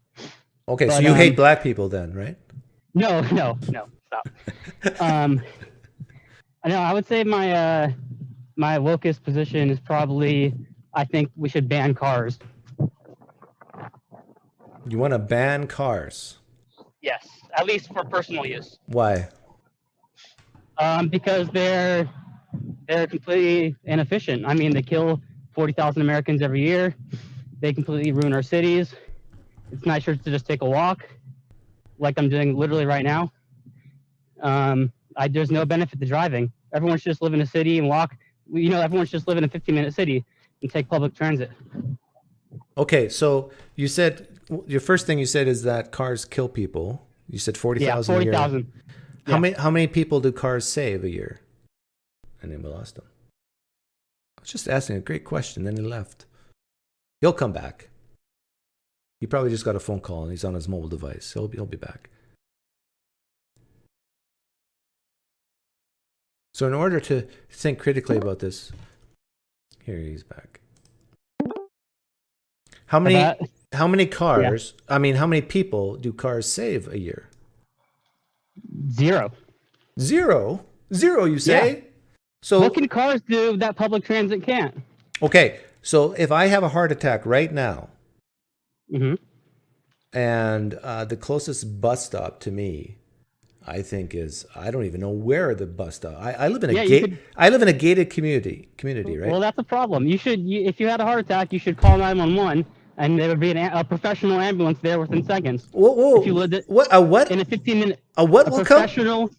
Okay, but, so you hate black people then, right? No, stop. I would say my wokest position is probably, I think we should ban cars. You want to ban cars? Yes, at least for personal use. Why? Because they're completely inefficient. I mean, they kill 40,000 Americans every year. They completely ruin our cities. It's nicer to just take a walk, like I'm doing literally right now. There's no benefit to driving. Everyone should just live in a city and walk. Everyone should just live in a 15-minute city and take public transit. Okay, so you said your first thing you said is that cars kill people. You said 40,000 a year. 40,000. How many people do cars save a year? And then we lost him. I was just asking a great question, then he left. He'll come back. He probably just got a phone call and he's on his mobile device. He'll be back. So in order to think critically about this, here he's back. How many cars, I mean, how many people do cars save a year? Zero. Zero, you say? Yeah. So what can cars do that public transit can't? Okay, so if I have a heart attack right now, and the closest bus stop to me, I think is, I don't even know where the bus stop. I live in a I live in a gated community, right? Well, that's a problem. If you had a heart attack, you should call 911, and there would be a professional ambulance there within seconds. Whoa. If you lived what? In a 15-minute. A what will professional.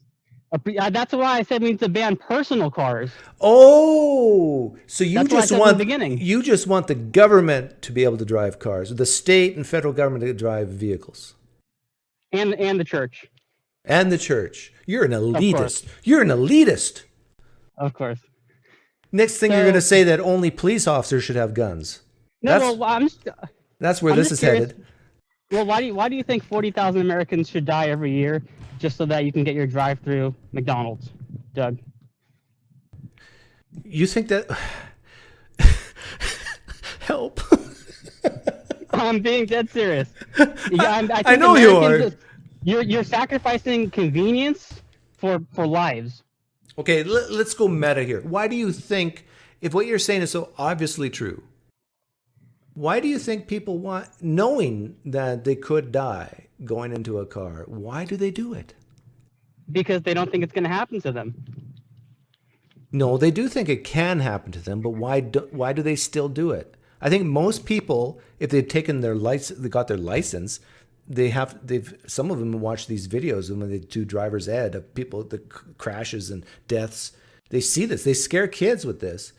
That's why I said we need to ban personal cars. Oh, so you just want the government to be able to drive cars, the state and federal government to drive vehicles, and the church. And the church. You're an elitist. You're an elitist. Of course. Next thing you're going to say that only police officers should have guns. No, that's where this is headed. Well, why do you think 40,000 Americans should die every year just so that you can get your drive-through McDonald's, Doug? You think that... Help. I'm being dead serious. I know you are. You're sacrificing convenience for lives. Okay, let's go meta here. Why do you think, if what you're saying is so obviously true, why do you think people want, knowing that they could die going into a car, why do they do it? Because they don't think it's going to happen to them. No, they do think it can happen to them, but why do they still do it? I think most people, if they've taken their license, they got their license, some of them watch these videos when they do driver's ed of people, the crashes and deaths. They see this. They scare kids with this.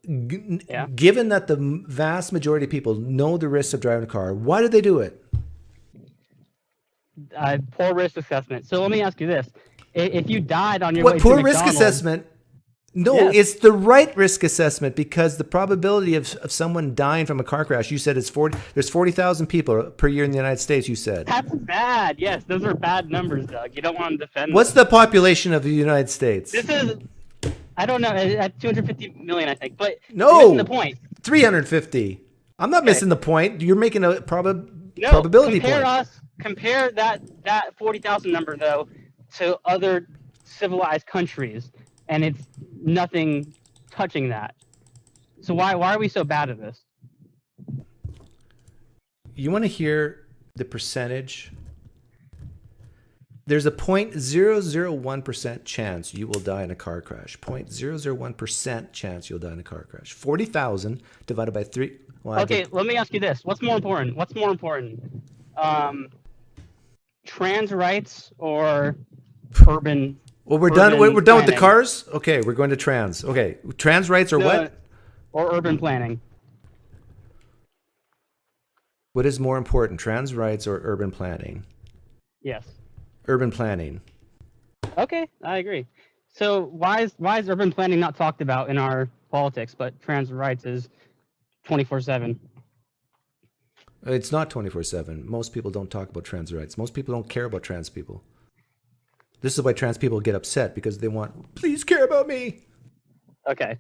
Yeah. Given that the vast majority of people know the risks of driving a car, why do they do it? Poor risk assessment. So let me ask you this: if you died on your way to poor McDonald's, risk assessment? No, yes. It's the right risk assessment, because the probability of someone dying from a car crash, you said there's 40,000 people per year in the United States, you said. That's bad. Yes, those are bad numbers, Doug. You don't want to defend What's the population of the United States? This is, I don't know, at 250 million, I think. But no, you're missing the point. 350. I'm not missing the point. You're making a probability point. Compare that 40,000 number, though, to other civilized countries, and it's nothing touching that. So why are we so bad at this? You want to hear the percentage? There's a 0.001% chance you will die in a car crash. 0.001% chance you'll die in a car crash. 40,000 divided by 3. Well, okay, let me ask you this. What's more important? Trans rights or urban? Well, we're done with the cars? Okay, we're going to trans. Okay, trans rights or what? Or urban planning. What is more important, trans rights or urban planning? Yes. Urban planning. Okay, I agree. So why is urban planning not talked about in our politics, but trans rights is 24/7? It's not 24/7. Most people don't talk about trans rights. Most people don't care about trans people. This is why trans people get upset, because they want, please care about me. Okay.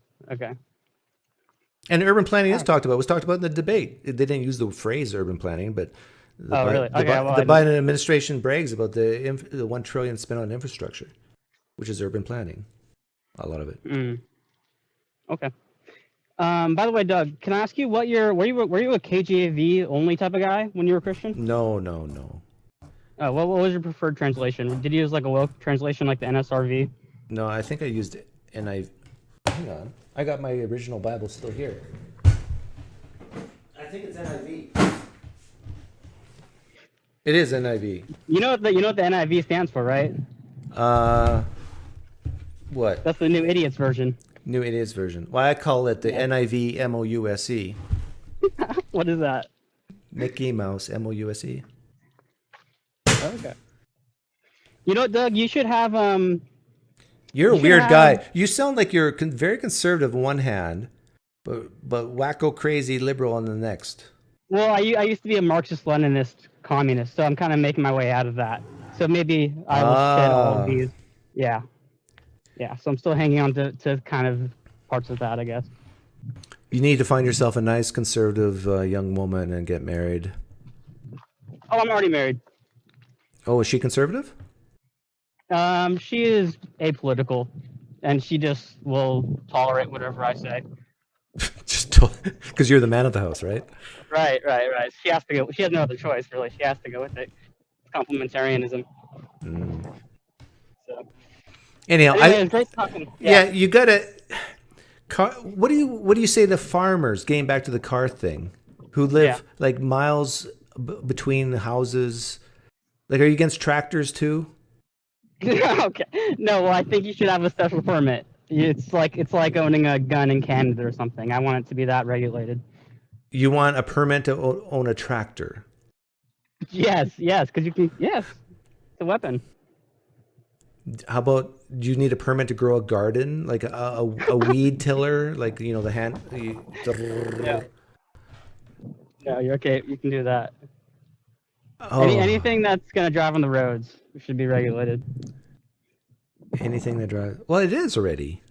And urban planning is talked about. It was talked about in the debate. They didn't use the phrase urban planning, but the Biden administration brags about the $1 trillion spent on infrastructure, which is urban planning. A lot of it. Okay. By the way, Doug, can I ask you what were you a KJV only type of guy when you were Christian? No. What was your preferred translation? Did you use like a woke translation like the NSRV? No, I think I used NIV. Hang on. I got my original Bible still here. I think it's NIV. It is NIV. You know what the NIV stands for, right? What? That's the New Idiots version. New Idiots version. Well, I call it the NIV MOUSE. What is that? Mickey Mouse MOUSE. Okay. You know what, Doug? You should have You're a weird guy. You sound like you're very conservative on one hand, but wacko crazy liberal on the next. Well, I used to be a Marxist-Leninist communist, so I'm kind of making my way out of that. So maybe I will shed all of these. Yeah. So I'm still hanging on to kind of parts of that, I guess. You need to find yourself a nice conservative young woman and get married. Oh, I'm already married. Oh, is she conservative? She is apolitical, and she just will tolerate whatever I say. Just because you're the man of the house, right? Right. She has to go. She has no other choice, really. She has to go with it. It's complementarianism. So. Anyhow, anyway, it was great talking. Yeah, you gotta. What do you say to farmers? Getting back to the car thing, who live like miles between the houses. Like, are you against tractors too? Okay. No, well, I think you should have a special permit. It's like owning a gun in Canada or something. I want it to be that regulated. You want a permit to own a tractor? Yes, because you can. Yes, it's a weapon. How about, do you need a permit to grow a garden, like a weed tiller, like the hand? Yeah. No, you're okay. You can do that. Oh. Anything that's gonna drive on the roads should be regulated. Anything that drives. Well, it is already.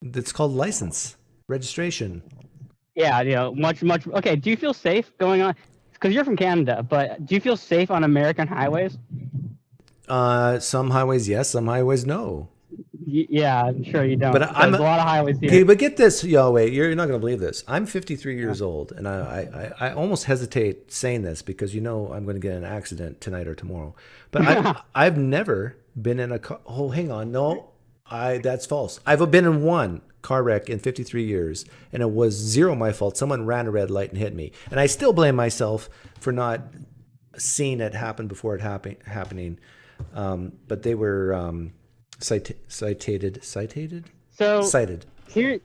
It's called license registration. Yeah, much. Okay, do you feel safe going on? Because you're from Canada, but do you feel safe on American highways? Some highways yes, some highways no. Yeah, I'm sure you don't. But There's a lot of highways here. Okay, but get this, Yahweh, you're not going to believe this. I'm 53 years old, and I almost hesitate saying this because I'm going to get in an accident tonight or tomorrow. But I've never been in a car. Oh, hang on, no, that's false. I've been in one car wreck in 53 years, and it was zero my fault. Someone ran a red light and hit me, and I still blame myself for not seeing it happen before it happening. But they were. Cited. So here's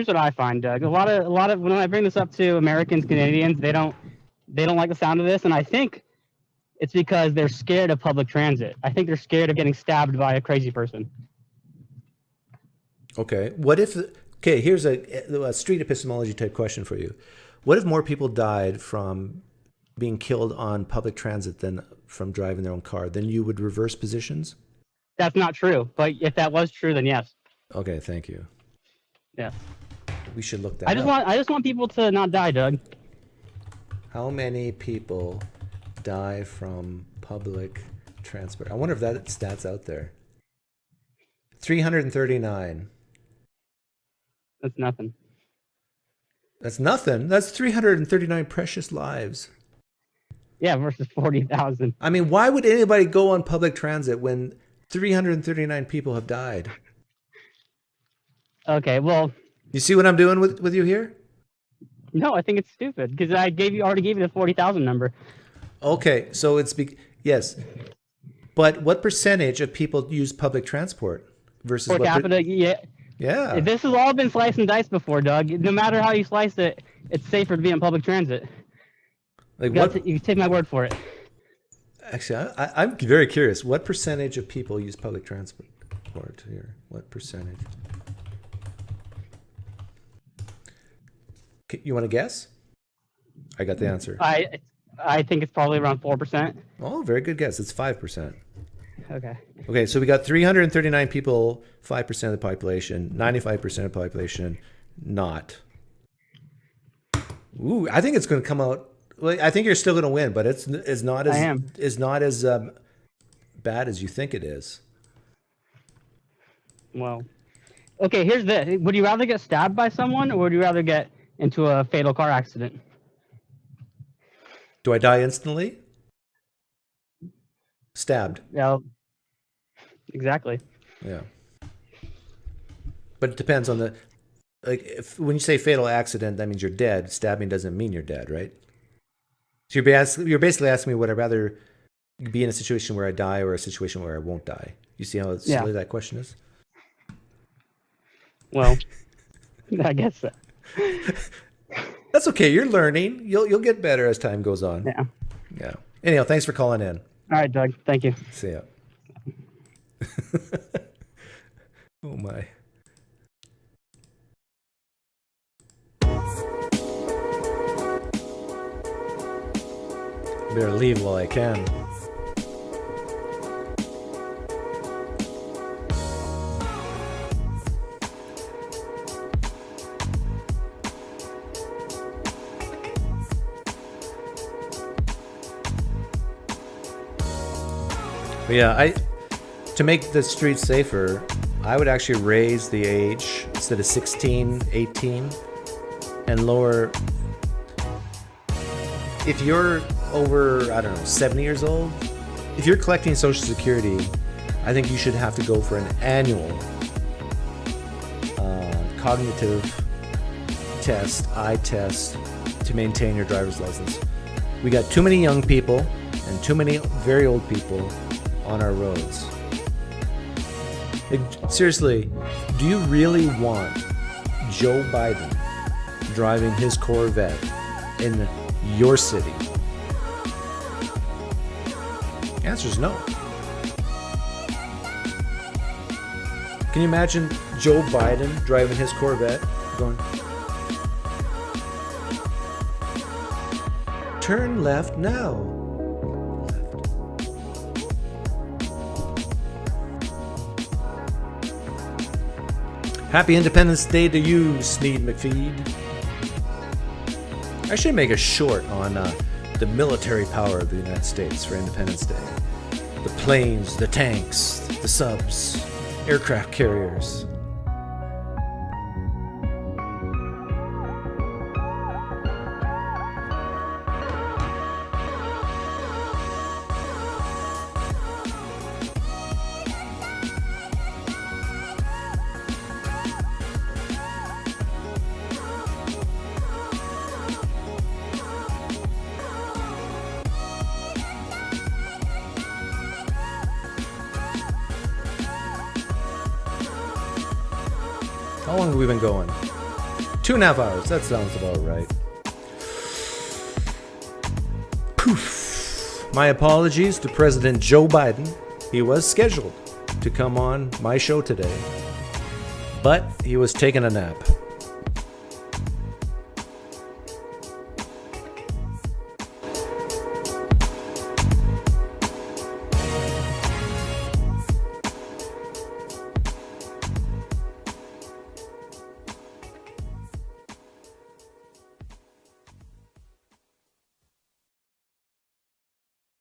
what I find, Doug. A lot of when I bring this up to Americans, Canadians, they don't like the sound of this, and I think it's because they're scared of public transit. I think they're scared of getting stabbed by a crazy person. Okay. Here's a street epistemology type question for you. What if more people died from being killed on public transit than from driving their own car? Then you would reverse positions? That's not true, but if that was true, then yes. Okay, thank you. Yes. We should look that I up. just want people to not die, Doug. How many people die from public transport? I wonder if that stat's out there. 339. That's nothing. That's nothing. That's 339 precious lives. Yeah, versus 40,000. I mean, why would anybody go on public transit when 339 people have died? Okay, well, you see what I'm doing with you here? No, I think it's stupid because I already gave you the 40,000 number. Okay, so yes, but what percentage of people use public transport versus per capita? Yeah. This has all been sliced and diced before, Doug. No matter how you slice it, it's safer to be on public transit. Like you take my word for it. Actually, I'm very curious. What percentage of people use public transport here? What percentage? You want to guess? I got the answer. I think it's probably around 4%. Oh, very good guess. It's 5%. Okay. Okay, so we got 339 people, 5% of the population, 95% of the population not. Ooh, I think it's going to come out. Well, I think you're still going to win, but it's not as bad as you think it is. Well, Okay, here's the. Would you rather get stabbed by someone, or would you rather get into a fatal car accident? Do I die instantly? Stabbed. Yeah. Exactly. Yeah. But it depends on the, like, if when you say fatal accident, that means you're dead. Stabbing doesn't mean you're dead, right? So you're basically asking me would I rather be in a situation where I die or a situation where I won't die? You see how silly that question is? Well, I guess so. That's okay. You're learning. You'll get better as time goes on. Yeah. Yeah. Anyhow, thanks for calling in. All right, Doug. Thank you. See ya. Oh my. Better leave while I can. But yeah, to make the streets safer, I would actually raise the age instead of 16, 18, and lower. If you're over, I don't know, 70 years old, if you're collecting Social Security, I think you should have to go for an annual cognitive test, eye test, to maintain your driver's license. We got too many young people and too many very old people on our roads. Like, seriously, do you really want Joe Biden driving his Corvette in your city? The answer is no. Can you imagine Joe Biden driving his Corvette going, turn left now. Happy Independence Day to you, Sneed McFeed. I should make a short on the military power of the United States for Independence Day. The planes, the tanks, the subs, aircraft carriers. How long have we been going? 2.5 hours. That sounds about right. Poof. My apologies to President Joe Biden. He was scheduled to come on my show today, but he was taking a nap.